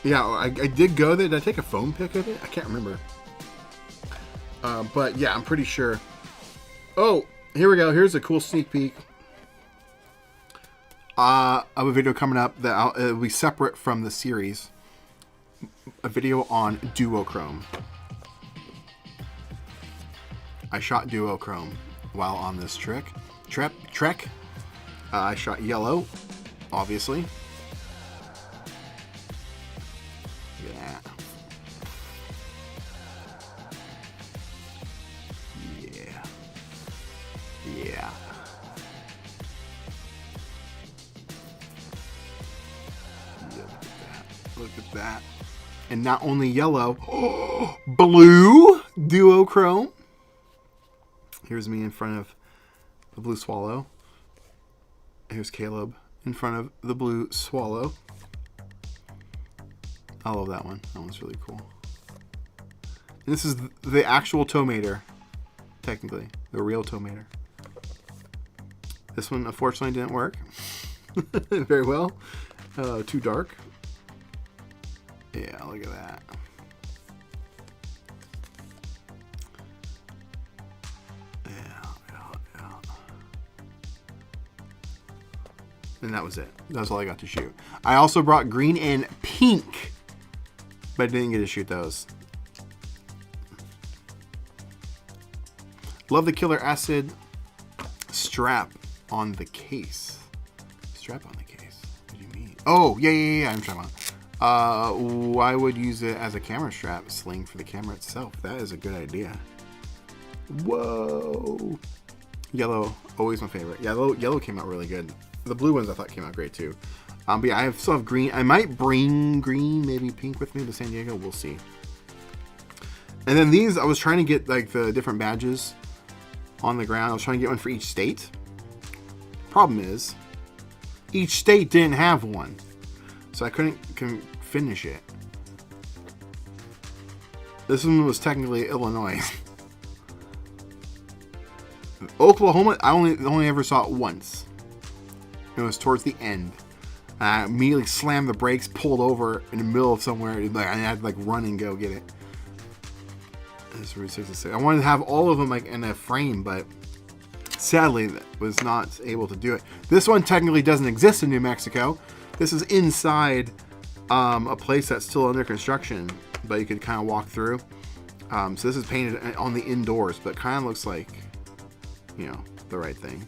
Yeah, I did go there. Did I take a phone pic of it? I can't remember. But yeah, I'm pretty sure. Oh, here we go. Here's a cool sneak peek of a video coming up that will be separate from the series. A video on duochrome. I shot duochrome while on this trek. I shot yellow, obviously. Yeah. Yeah. Yeah. Look at that. And not only yellow, blue duochrome. Here's me in front of the blue swallow. Here's Caleb in front of the blue swallow. I love that one. That one's really cool. And this is the actual tomater, technically. The real tomater. This one, unfortunately, didn't work very well. Too dark. Yeah, look at that. Yeah. And that was it. That's all I got to shoot. I also brought green and pink, but I didn't get to shoot those. Love the Killer Acid strap on the case. Strap on the case? What do you mean? Oh, yeah. I'm talking about. I would use it as a camera strap sling for the camera itself. That is a good idea. Whoa. Yellow, always my favorite. Yellow came out really good. The blue ones I thought came out great too. But yeah, I still have green. I might bring green, maybe pink with me to San Diego. We'll see. And then these, I was trying to get like the different badges on the ground. I was trying to get one for each state. Problem is, each state didn't have one. So I couldn't finish it. This one was technically Illinois. Oklahoma, I only ever saw it once. It was towards the end. I immediately slammed the brakes, pulled over in the middle of somewhere, and I had to like run and go get it. This Route 66. I wanted to have all of them like in a frame, but sadly was not able to do it. This one technically doesn't exist in New Mexico. This is inside a place that's still under construction, but you could kind of walk through. So this is painted on the indoors, but it kind of looks like, you know, the right thing.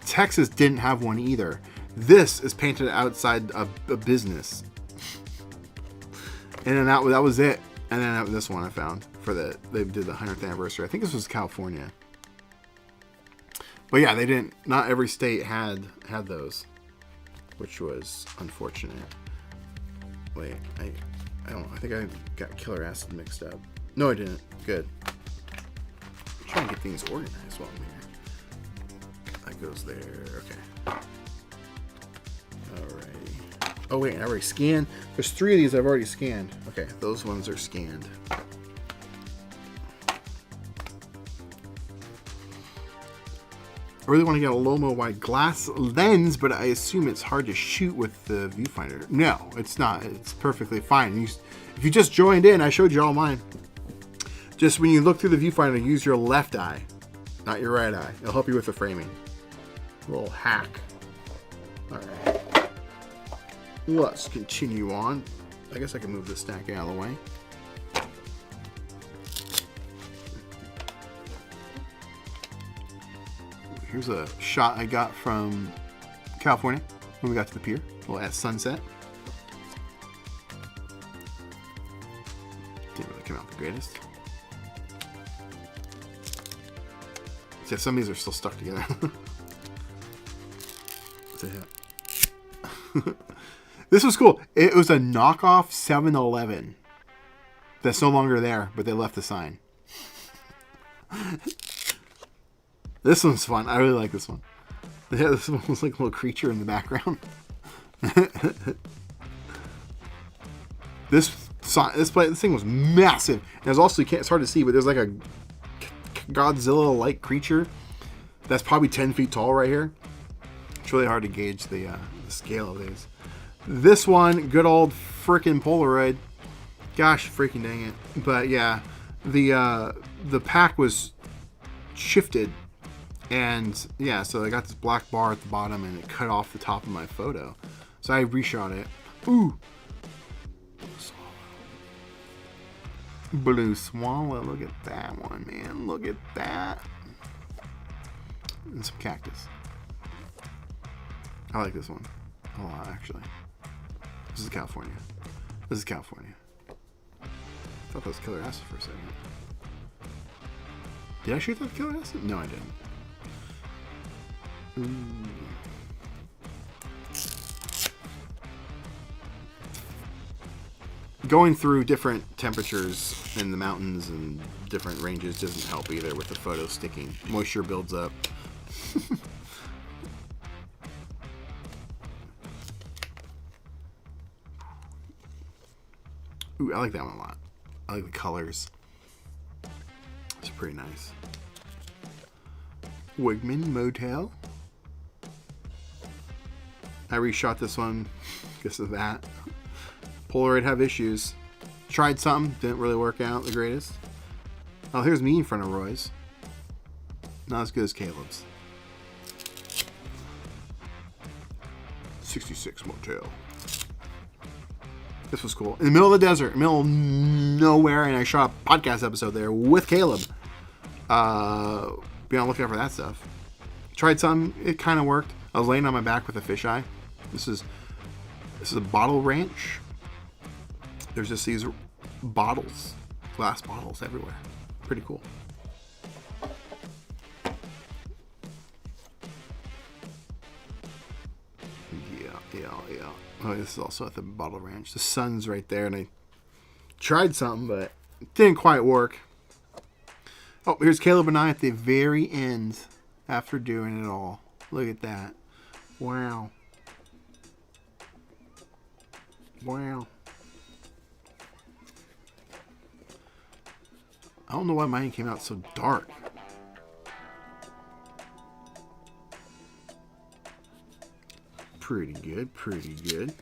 Texas didn't have one either. This is painted outside a business. And then that was it. And then this one I found for they did the 100th anniversary. I think this was California. But yeah, they didn't, not every state had those, which was unfortunate. Wait, I don't know. I think I got Killer Acid mixed up. No, I didn't. Good. I'm trying to get things organized while I'm here. That goes there. Okay. Alrighty. Oh wait, I already scanned. There's 3 of these I've already scanned. Okay, those ones are scanned. I really want to get a Lomo wide glass lens, but I assume it's hard to shoot with the viewfinder. No, it's not. It's perfectly fine. If you just joined in, I showed you all mine. Just when you look through the viewfinder, use your left eye, not your right eye. It'll help you with the framing. A little hack. All right. Let's continue on. I guess I can move this stack out of the way. Here's a shot I got from California when we got to the pier. Well, at sunset. Didn't really come out the greatest. See, some of these are still stuck together. This was cool. It was a knockoff 7-Eleven that's no longer there, but they left the sign. This one's fun. I really like this one. Yeah, this one was like a little creature in the background. This thing was massive. And there's also, it's hard to see, but there's like a Godzilla-like creature that's probably 10 feet tall right here. It's really hard to gauge the scale of these. This one, good old frickin' Polaroid. Gosh, freaking dang it. But yeah, the pack was shifted. And yeah, so I got this black bar at the bottom and it cut off the top of my photo. So I reshot it. Ooh. Blue swallow. Look at that one, man. Look at that. And some cactus. I like this one a lot, actually. This is California. This is California. I thought that was Killer Acid for a second. Did I shoot that with Killer Acid? No, I didn't. Ooh. Going through different temperatures in the mountains and different ranges doesn't help either with the photo sticking. Moisture builds up. Ooh, I like that one a lot. I like the colors. It's pretty nice. Wigman Motel. I reshot this one because of that. Polaroid have issues. Tried something, didn't really work out the greatest. Oh, here's me in front of Roy's. Not as good as Caleb's. 66 Motel. This was cool. In the middle of the desert, in the middle of nowhere, and I shot a podcast episode there with Caleb. Be on the lookout for that stuff. Tried some, it kind of worked. I was laying on my back with a fisheye. This is a bottle ranch. There's just these bottles, glass bottles everywhere. Pretty cool. Yeah. Oh, this is also at the bottle ranch. The sun's right there, and I tried something, but it didn't quite work. Oh, here's Caleb and I at the very end after doing it all. Look at that. Wow. I don't know why mine came out so dark. Pretty good.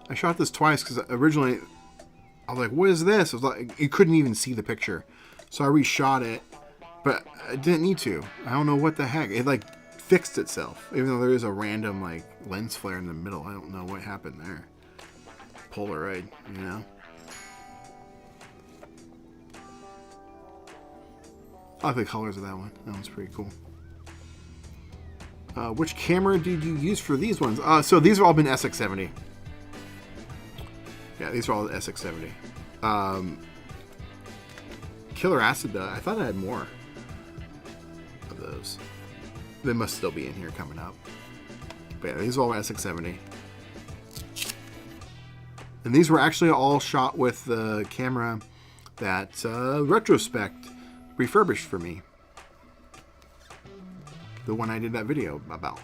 I shot this twice because originally I was like, what is this? I was like, you couldn't even see the picture. So I reshot it, but I didn't need to. I don't know what the heck. It like fixed itself. Even though there is a random like lens flare in the middle. I don't know what happened there. Polaroid, you know? I like the colors of that one. That one's pretty cool. Which camera did you use for these ones? So these have all been SX70. Yeah, these are all SX70. Killer Acid, I thought I had more of those. They must still be in here coming up. But yeah, these are all SX70. And these were actually all shot with the camera that Retrospect refurbished for me. The one I did that video about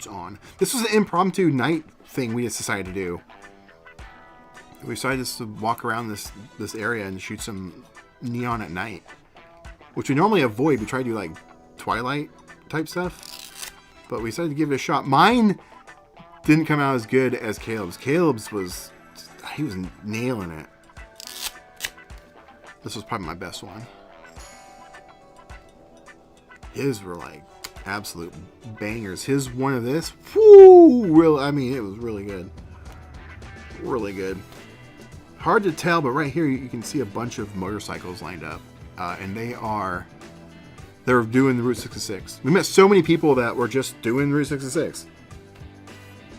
on. This was an impromptu night thing we just decided to do. We decided just to walk around this area and shoot some neon at night, which we normally avoid. We try to do like twilight type stuff, but we decided to give it a shot. Mine didn't come out as good as Caleb's. He was nailing it. This was probably my best one. His were like absolute bangers. His one of this, whoo, I mean, it was really good. Really good. Hard to tell, but right here you can see a bunch of motorcycles lined up. And they're doing the Route 66. We met so many people that were just doing Route 66.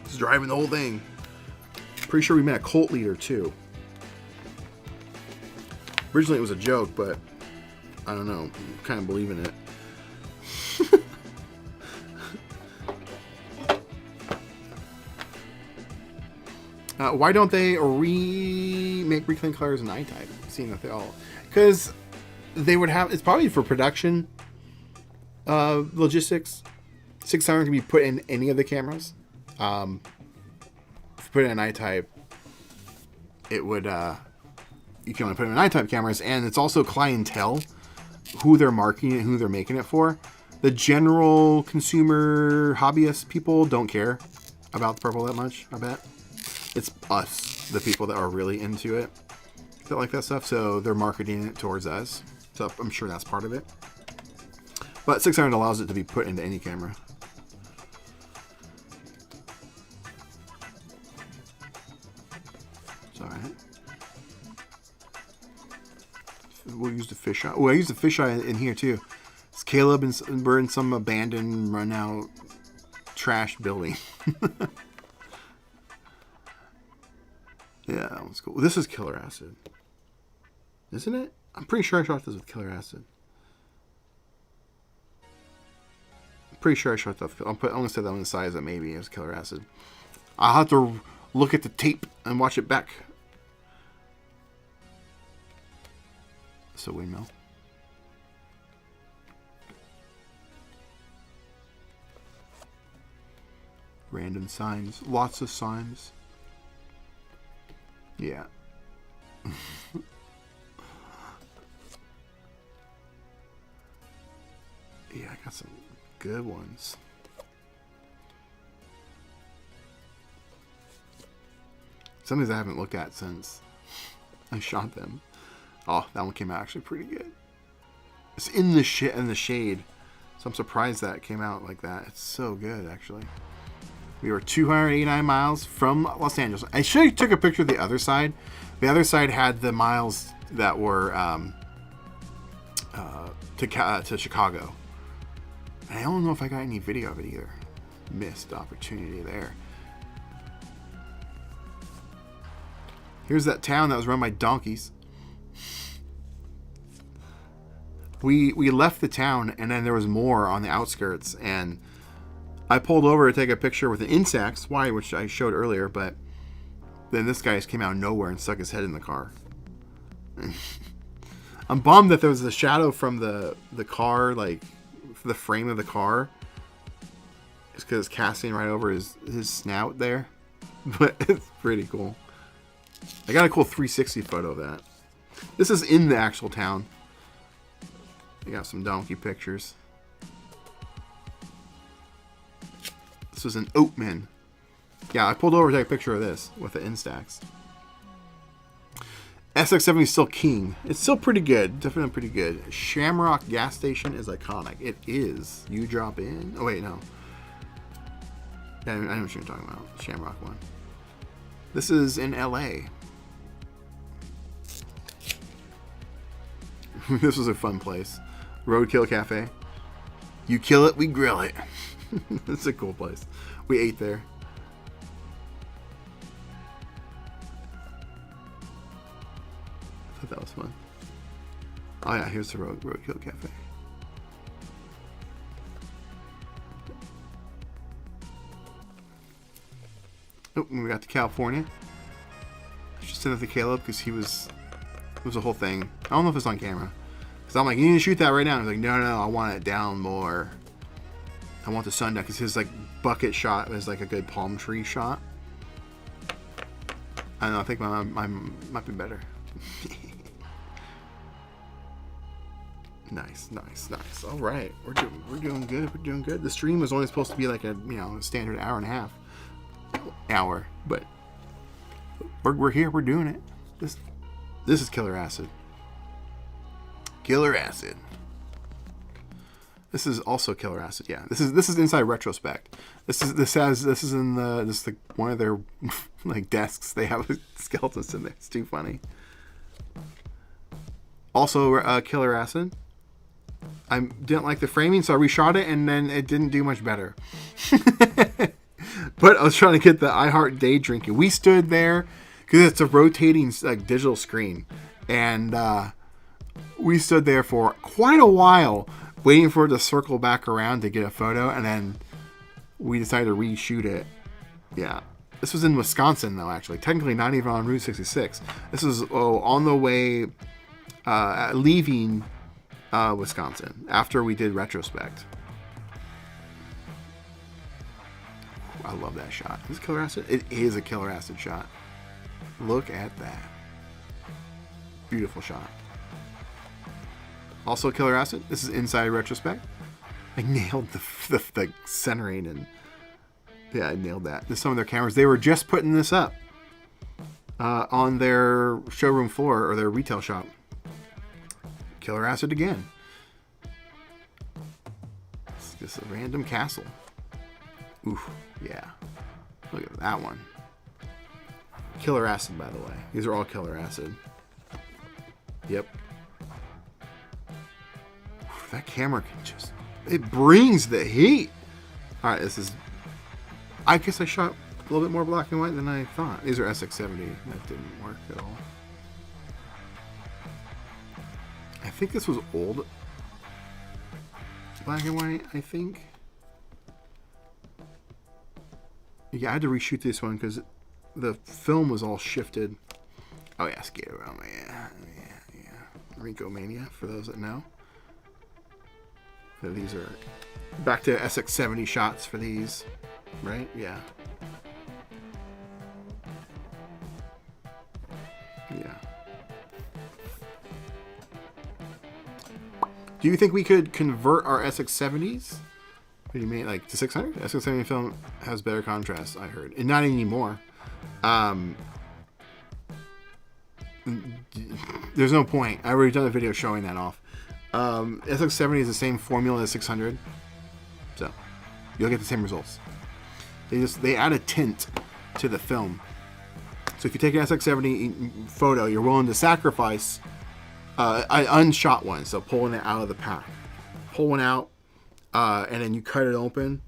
Just driving the whole thing. Pretty sure we met a cult leader too. Originally it was a joke, but I don't know. I'm kind of believe in it. Why don't they make reclaimed colors in I-type? Seeing that they all, because they would have. It's probably for production logistics. 600 can be put in any of the cameras. If you put it in I-type, it would. You can only put it in I-type cameras, and it's also clientele, who they're marketing and who they're making it for. The general consumer hobbyist people don't care about the purple that much, I bet. It's us, the people that are really into it, that like that stuff, so they're marketing it towards us. So I'm sure that's part of it. But 600 allows it to be put into any camera. It's alright. We'll use the fisheye. Oh, I use the fisheye in here too. Caleb and we're in some abandoned, run out, trash building. Yeah, that one's cool. This is Killer Acid, isn't it? I'm pretty sure I shot this with Killer Acid. I'm pretty sure I shot that. I'm gonna set that on the side as that maybe it was Killer Acid. I'll have to look at the tape and watch it back. It's a windmill. Random signs. Lots of signs. Yeah. Yeah, I got some good ones. Some of these I haven't looked at since I shot them. Oh, that one came out actually pretty good. It's in the shade. So I'm surprised that it came out like that. It's so good, actually. We were 289 miles from Los Angeles. I should have took a picture of the other side. The other side had the miles that were to Chicago. And I don't know if I got any video of it either. Missed opportunity there. Here's that town that was run by donkeys. We left the town, and then there was more on the outskirts, and I pulled over to take a picture with an Instax Wide, which I showed earlier, but then this guy just came out of nowhere and stuck his head in the car. I'm bummed that there was a shadow from the car, like the frame of the car. It's because it's casting right over his snout there. But it's pretty cool. I got a cool 360 photo of that. This is in the actual town. I got some donkey pictures. This was an Oatman. Yeah, I pulled over to take a picture of this with the Instax. SX70 is still king. It's still pretty good. Definitely pretty good. Shamrock gas station is iconic. It is. You drop in. Oh, wait, no. Yeah, I know what you're talking about. Shamrock one. This is in LA. This was a fun place. Roadkill Cafe. You kill it, we grill it. It's a cool place. We ate there. I thought that was fun. Oh yeah, here's the Roadkill Cafe. Oh, we got to California. I just sent it to Caleb because it was a whole thing. I don't know if it's on camera. Because I'm like, you need to shoot that right now. He's like, no, I want it down more. I want the sun down. Because his like bucket shot was like a good palm tree shot. I don't know, I think mine might be better. Nice. All right, we're doing good. We're doing good. The stream was only supposed to be like a standard hour and a half. But we're here. We're doing it. This is Killer Acid. Killer Acid. This is also Killer Acid. Yeah, this is inside Retrospect. This is one of their like desks. They have skeletons in there. It's too funny. Also, Killer Acid. I didn't like the framing, so I reshot it, and then it didn't do much better. But I was trying to get the I Heart Day drinking. We stood there because it's a rotating like digital screen, and we stood there for quite a while waiting for it to circle back around to get a photo, and then we decided to reshoot it. Yeah, this was in Wisconsin though. Actually, technically not even on Route 66. This was on the way leaving Wisconsin after we did Retrospect. I love that shot. Is this Killer Acid? It is a Killer Acid shot. Look at that. Beautiful shot. Also Killer Acid. This is inside Retrospect. I nailed the centering, and yeah, I nailed that. There's some of their cameras. They were just putting this up on their showroom floor or their retail shop. Killer Acid again. It's just a random castle. Oof, yeah. Look at that one. Killer Acid, by the way. These are all Killer Acid. Yep. that camera can just, it brings the heat. All right, this is, I guess I shot a little bit more black and white than I thought. These are SX70. That didn't work at all. I think this was old black and white, I think. Yeah, I had to reshoot this one because the film was all shifted. Oh yeah, skate around, yeah. Rico Mania, for those that know. So these are back to SX70 shots for these, right? Yeah. Yeah. Do you think we could convert our SX70s? What do you mean, like to 600? SX70 film has better contrast, I heard, and not anymore. There's no point. I already done a video showing that off. SX70 is the same formula as 600, so you'll get the same results. They add a tint to the film. So if you take an SX70 photo, you're willing to sacrifice an unshot one, so pulling it out of the pack. Pull one out, and then you cut it open.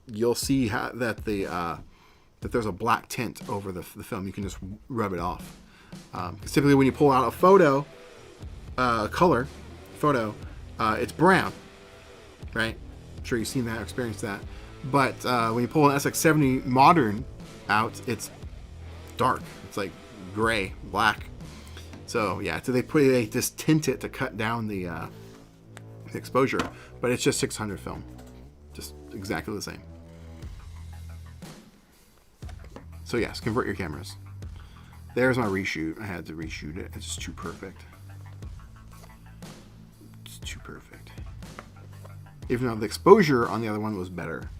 You'll see that there's a black tint over the film. You can just rub it off. Typically, when you pull out a photo, color photo, it's brown, right? I'm sure you've seen that, experienced that. But when you pull an SX70 modern out, it's dark. It's like gray, black. So yeah, so they just tint it to cut down the exposure, but it's just 600 film, just exactly the same. So yes, convert your cameras. There's my reshoot. I had to reshoot it. It's just too perfect. It's too perfect. Even though the exposure on the other one was better,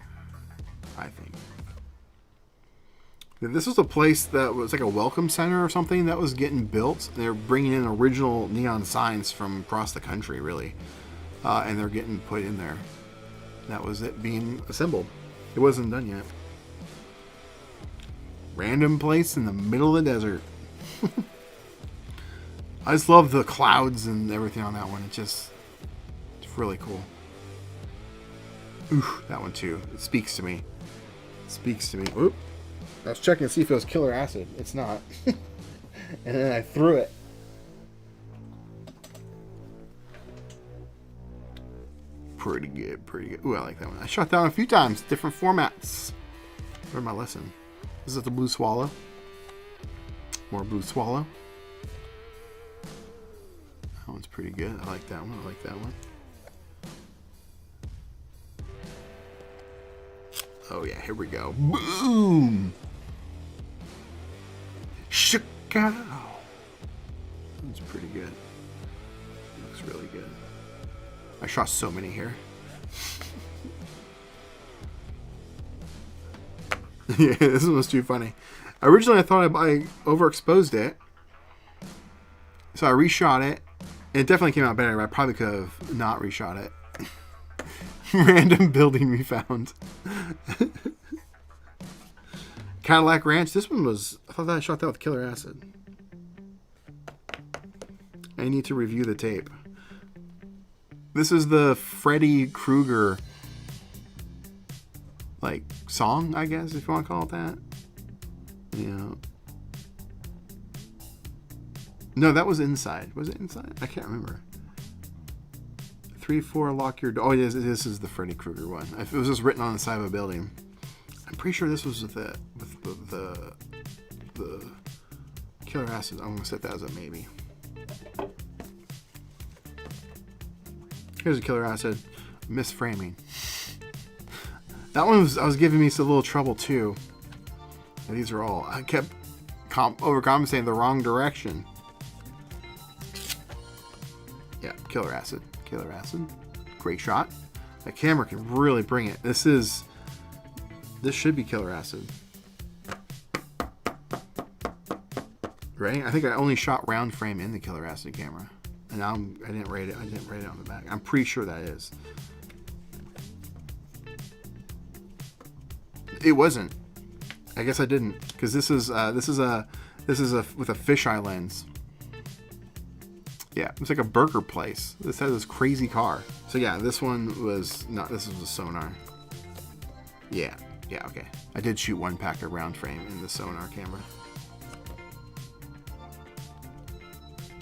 I think. This was a place that was like a welcome center or something that was getting built. They're bringing in original neon signs from across the country, really. And they're getting put in there. That was it being assembled. It wasn't done yet. Random place in the middle of the desert. I just love the clouds and everything on that one. It's really cool. Ooh, that one too. It speaks to me. It speaks to me. Oop. I was checking to see if it was killer acid. It's not. And then I threw it. Pretty good, pretty good. Ooh, I like that one. I shot that one a few times. Different formats. Learned my lesson. This is the Blue Swallow. More Blue Swallow. That one's pretty good. I like that one. I like that one. Oh yeah, here we go. Boom! Chicago. That's pretty good. Looks really good. I shot so many here. Yeah, this one was too funny. Originally, I thought I overexposed it, so I reshot it. And it definitely came out better. But I probably could have not reshot it. Random building we found. Cadillac Ranch. This one was, I thought that I shot that with killer acid. I need to review the tape. This is the Freddy Krueger like song, I guess, if you want to call it that. Yeah. No, that was inside. Was it inside? I can't remember. 3-4 lock your door. Oh, it is. This is the Freddy Krueger one. If it was just written on the side of a building. I'm pretty sure this was with the killer acid. I'm gonna set that as a maybe. Here's a killer acid. Misframing. That one was giving me some little trouble too. And these are all. I kept overcompensating the wrong direction. Yeah, killer acid. Killer acid. Great shot. That camera can really bring it. This should be killer acid. Right? I think I only shot round frame in the killer acid camera. And I didn't rate it. I didn't rate it on the back. I'm pretty sure that is. It wasn't. I guess I didn't, because this is with a fisheye lens. Yeah, it's like a burger place. This has this crazy car. So yeah, this one was not. This was a sonar. Yeah, okay. I did shoot one pack of round frame in the sonar camera.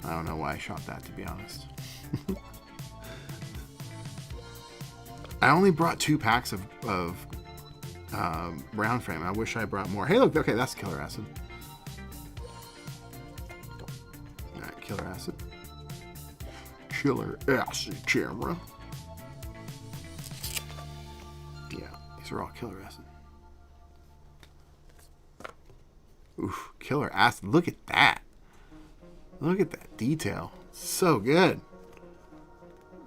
I don't know why I shot that, to be honest. I only brought 2 packs of round frame. I wish I brought more. Hey, look, okay, that's killer acid. All right, killer acid. Killer acid camera. Yeah, these are all killer acid. Oof, killer acid. Look at that. Look at that detail. So good.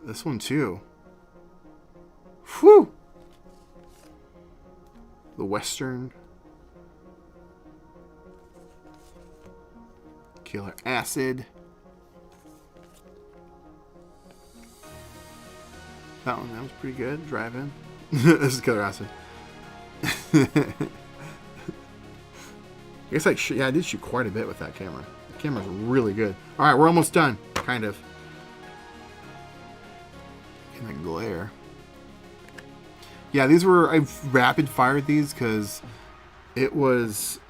This one too. Whew. The Western. Killer acid. That one, that was pretty good. Drive in. This is killer acid. I guess yeah, I did shoot quite a bit with that camera. The camera's really good. All right, we're almost done. Kind of. In the glare. Yeah, these were, I rapid fired these because it was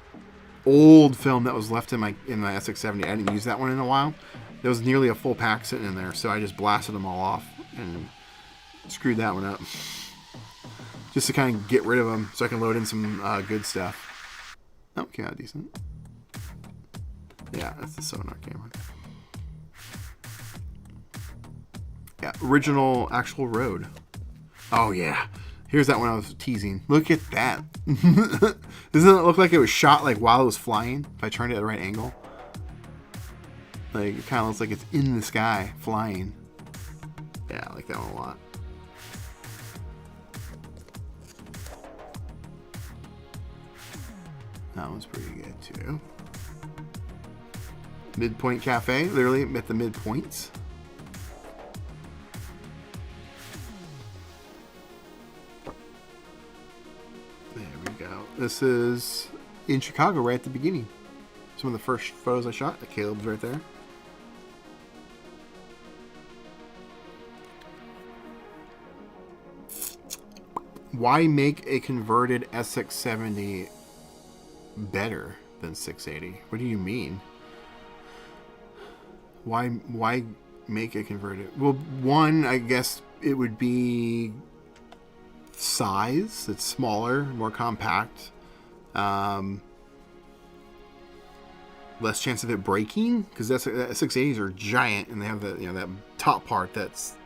old film that was left in my SX70. I didn't use that one in a while. There was nearly a full pack sitting in there, so I just blasted them all off and screwed that one up. Just to kind of get rid of them so I can load in some good stuff. Oh, came out decent. Yeah, that's the sonar camera. Yeah, original actual Rode. Oh yeah. Here's that one I was teasing. Look at that. Doesn't it look like it was shot like while it was flying? If I turned it at the right angle. Like it kind of looks like it's in the sky flying. Yeah, I like that one a lot. That one's pretty good too. Midpoint Cafe, literally at the midpoints. There we go. This is in Chicago right at the beginning. Some of the first photos I shot. The Caleb's right there. Why make a converted SX70 better than 680? What do you mean? Why make a converted? Well, one, I guess it would be size. It's smaller, more compact. Less chance of it breaking because SX80s are giant and they have the that top part that's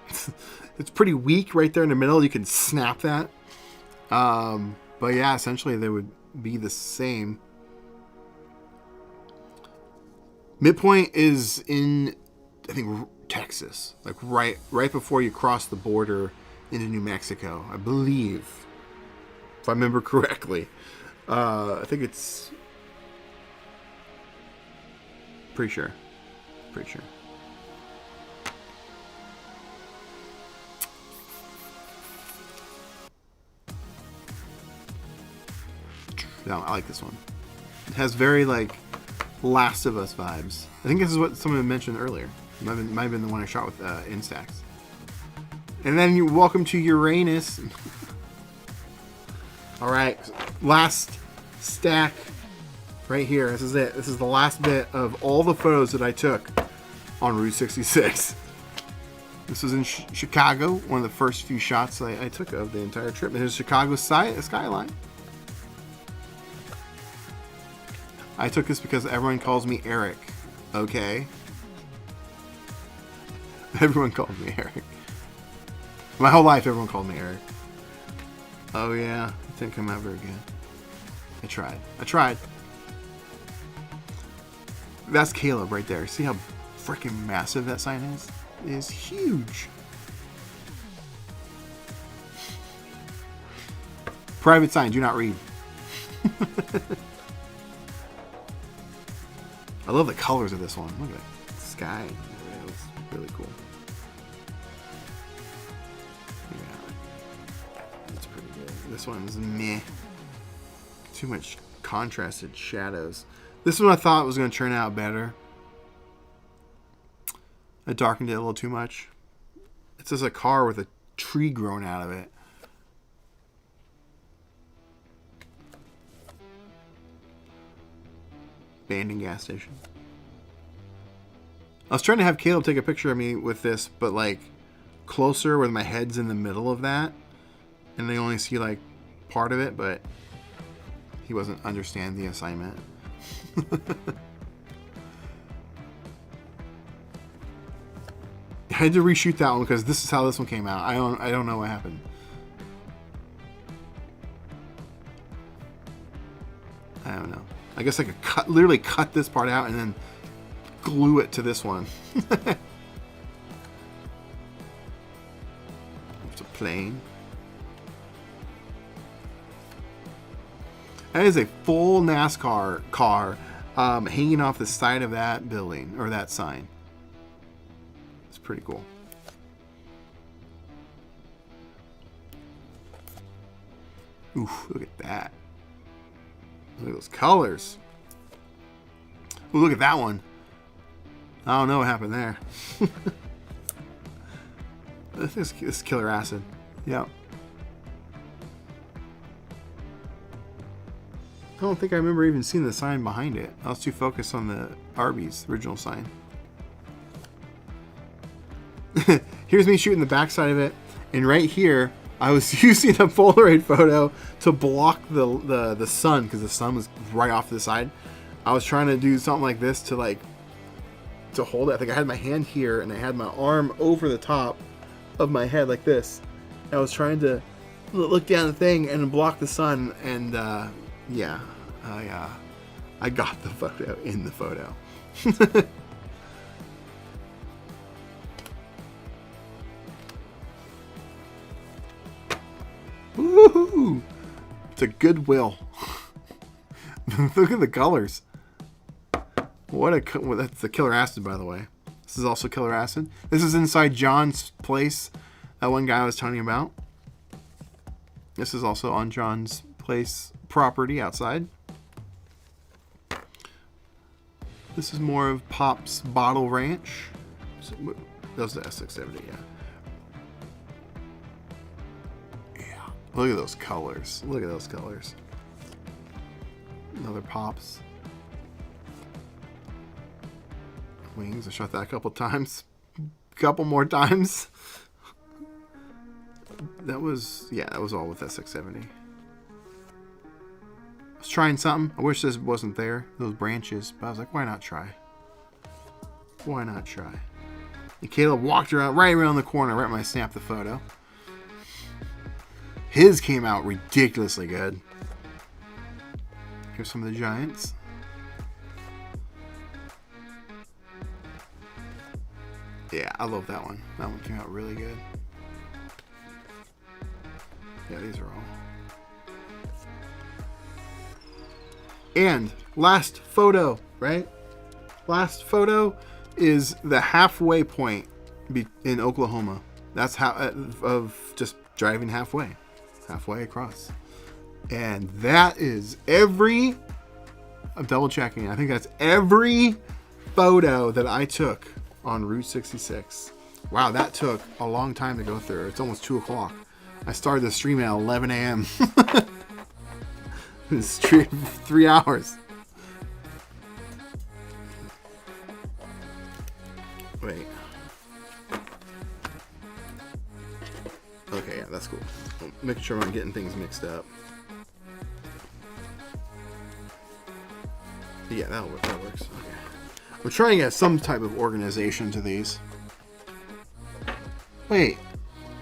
it's pretty weak right there in the middle. You can snap that. But yeah, essentially they would be the same. Midpoint is in, I think, Texas, like right before you cross the border into New Mexico, I believe, if I remember correctly. I think it's pretty sure. No, I like this one. It has very like Last of Us vibes. I think this is what someone mentioned earlier. Might have been the one I shot with Instax. And then you welcome to Uranus. All right, last stack right here. This is it. This is the last bit of all the photos that I took on Route 66. This was in Chicago. One of the first few shots I took of the entire trip. There's Chicago skyline. I took this because everyone calls me Eric. Okay. Everyone calls me Eric. My whole life, everyone called me Eric. Oh yeah, it didn't come ever again. I tried. That's Caleb right there. See how freaking massive that sign is? It is huge. Private sign, do not read. I love the colors of this one. Look at that sky. It was really cool. Yeah, that's pretty good. This one's meh. Too much contrasted shadows. This one I thought was going to turn out better. I darkened it a little too much. It's just a car with a tree growing out of it. Abandoned gas station. I was trying to have Caleb take a picture of me with this, but like closer where my head's in the middle of that. And they only see like part of it, but he wasn't understand the assignment. I had to reshoot that one because this is how this one came out. I don't know what happened. I don't know. I guess I could literally cut this part out and then glue it to this one. It's a plane. That is a full NASCAR car hanging off the side of that building or that sign. It's pretty cool. Oof, look at that. Look at those colors. Ooh, look at that one. I don't know what happened there. This is killer acid. Yeah. I don't think I remember even seeing the sign behind it. I was too focused on the Arby's original sign. Here's me shooting the backside of it, and right here I was using a Polaroid photo to block the sun because the sun was right off to the side. I was trying to do something like this to hold it. I think I had my hand here and I had my arm over the top of my head like this. I was trying to look down the thing and block the sun, and yeah, I got the photo in the photo. Woohoo! It's a Goodwill. Look at the colors. That's the killer acid, by the way. This is also killer acid. This is inside John's place. That one guy I was telling you about. This is also on John's place property outside. This is more of Pop's Bottle Ranch. That was the SX70, yeah. Look at those colors. Look at those colors. Another Pops. Wings. I shot that a couple times. Couple more times. That was all with SX70. I was trying something. I wish this wasn't there. Those branches. But I was like, why not try? Why not try? And Caleb walked right around the corner right when I snapped the photo. His came out ridiculously good. Here's some of the Giants. Yeah, I love that one. That one came out really good. Yeah, these are all. And last photo, right? Last photo is the halfway point in Oklahoma. That's how of just driving halfway across. And that is I'm double checking. I think that's every photo that I took on Route 66. Wow, that took a long time to go through. It's almost 2 o'clock. I started the stream at 11 a.m. Stream 3 hours. Wait. Okay, yeah, that's cool. Make sure I'm getting things mixed up. Yeah, that works. Okay. I'm trying to get some type of organization to these. Wait.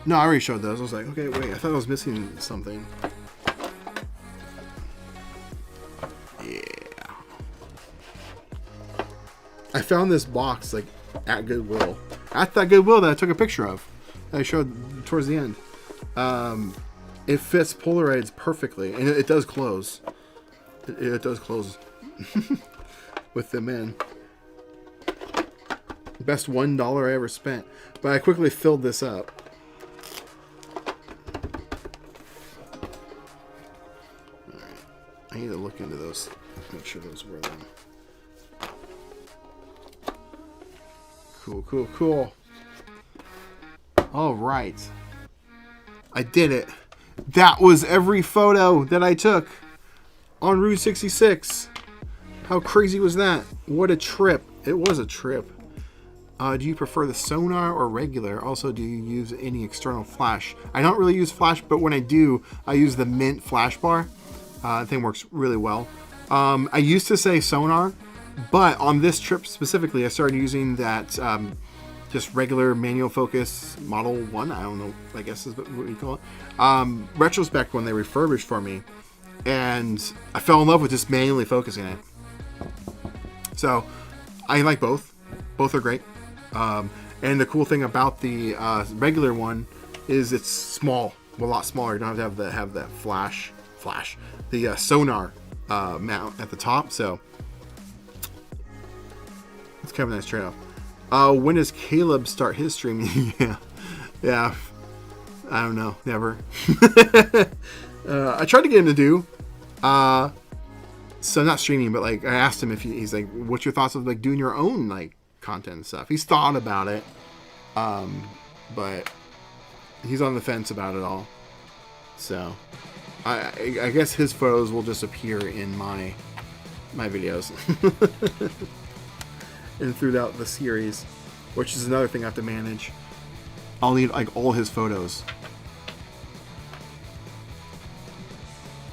No, I already showed those. I was like, okay, wait. I thought I was missing something. Yeah. I found this box, like, at Goodwill. At that Goodwill that I took a picture of. That I showed towards the end. It fits Polaroids perfectly. And it does close. It does close with them in. Best $1 I ever spent. But I quickly filled this up. Alright. I need to look into those. Make sure those were them. Cool. Cool, cool, cool. All right. I did it. That was every photo that I took on Route 66. How crazy was that? What a trip. It was a trip. Do you prefer the sonar or regular? Also, do you use any external flash? I don't really use flash, but when I do, I use the Mint flash bar. The thing works really well. I used to say sonar, but on this trip specifically, I started using that just regular manual focus Model 1. I don't know, I guess is what you call it. Retrospect when they refurbished for me. And I fell in love with just manually focusing it. So I like both. Both are great. And the cool thing about the regular one is it's small, a lot smaller. You don't have to have that flash, the sonar mount at the top. So it's kind of a nice trade-off. When does Caleb start his streaming? yeah. I don't know. Never. I tried to get him to do. So not streaming, but like I asked him if he's like, what's your thoughts of like doing your own like content and stuff? He's thought about it, but he's on the fence about it all. So I guess his photos will just appear in my videos and throughout the series, which is another thing I have to manage. I'll need like all his photos.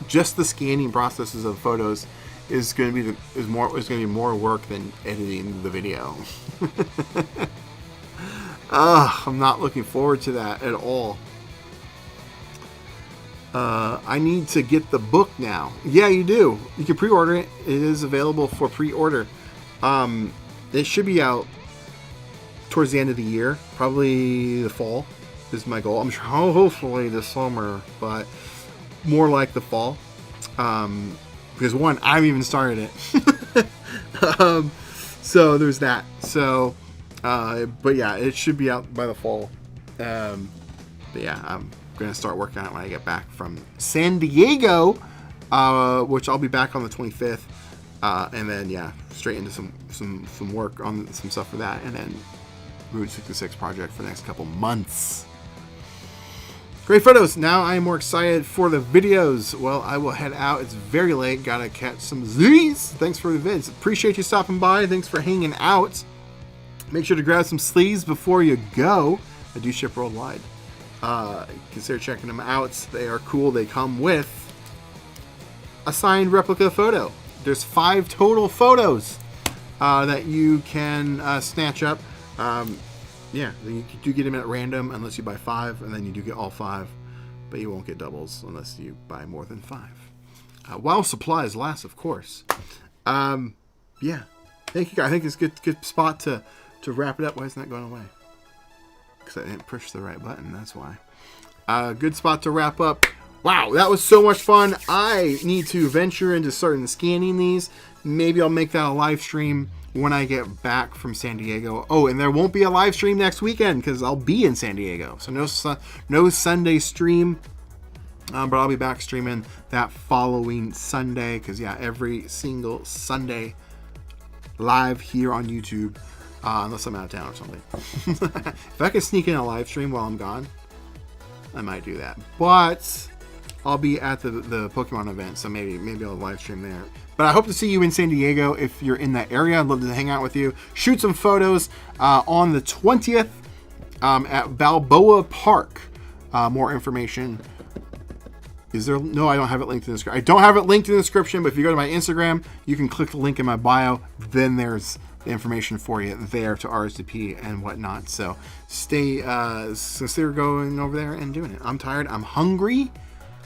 Just the scanning processes of photos is going to be more work than editing the video. I'm not looking forward to that at all. I need to get the book now. Yeah, you do. You can pre-order it. It is available for pre-order. It should be out towards the end of the year, probably the fall is my goal. I'm sure hopefully this summer, but more like the fall. Because one, I haven't even started it. So there's that. So, but yeah, it should be out by the fall. But yeah, I'm going to start working on it when I get back from San Diego, which I'll be back on the 25th. And then, yeah, straight into some work on some stuff for that. And then Route 66 project for the next couple months. Great photos. Now I am more excited for the videos. Well, I will head out. It's very late. Gotta catch some Z's. Thanks for the vids. Appreciate you stopping by. Thanks for hanging out. Make sure to grab some sleeves before you go. I do ship worldwide. Consider checking them out. They are cool. They come with a signed replica photo. There's 5 total photos that you can snatch up. Yeah, you do get them at random unless you buy 5, and then you do get all 5, but you won't get doubles unless you buy more than 5. While supplies last, of course. Yeah, thank you guys. I think it's a good spot to wrap it up. Why isn't that going away? Because I didn't push the right button, that's why. Good spot to wrap up. Wow, that was so much fun. I need to venture into starting scanning these. Maybe I'll make that a live stream when I get back from San Diego. Oh, and there won't be a live stream next weekend because I'll be in San Diego. So no Sunday stream, but I'll be back streaming that following Sunday because, yeah, every single Sunday live here on YouTube, unless I'm out of town or something. If I can sneak in a live stream while I'm gone, I might do that. But I'll be at the Pokemon event, so maybe I'll live stream there. But I hope to see you in San Diego if you're in that area. I'd love to hang out with you. Shoot some photos on the 20th at Balboa Park. More information. Is there? No, I don't have it linked in the description. I don't have it linked in the description, but if you go to my Instagram, you can click the link in my bio. Then there's the information for you there to RSVP and whatnot. So consider going over there and doing it. I'm tired. I'm hungry.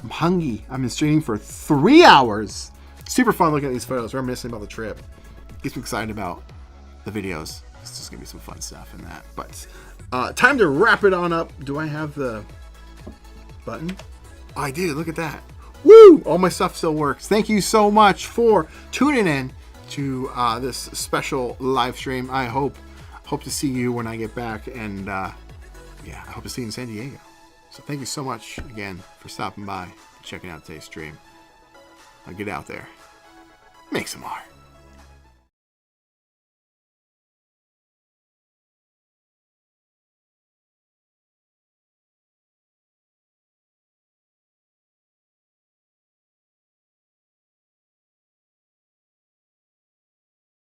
I've been streaming for 3 hours. Super fun looking at these photos, reminiscing about the trip. Gets me excited about the videos. It's just gonna be some fun stuff in that. But time to wrap it on up. Do I have the button? Oh, I do. Look at that. Woo! All my stuff still works. Thank you so much for tuning in to this special live stream. I hope to see you when I get back, and yeah, I hope to see you in San Diego. So thank you so much again for stopping by, checking out today's stream. Now get out there, make some art.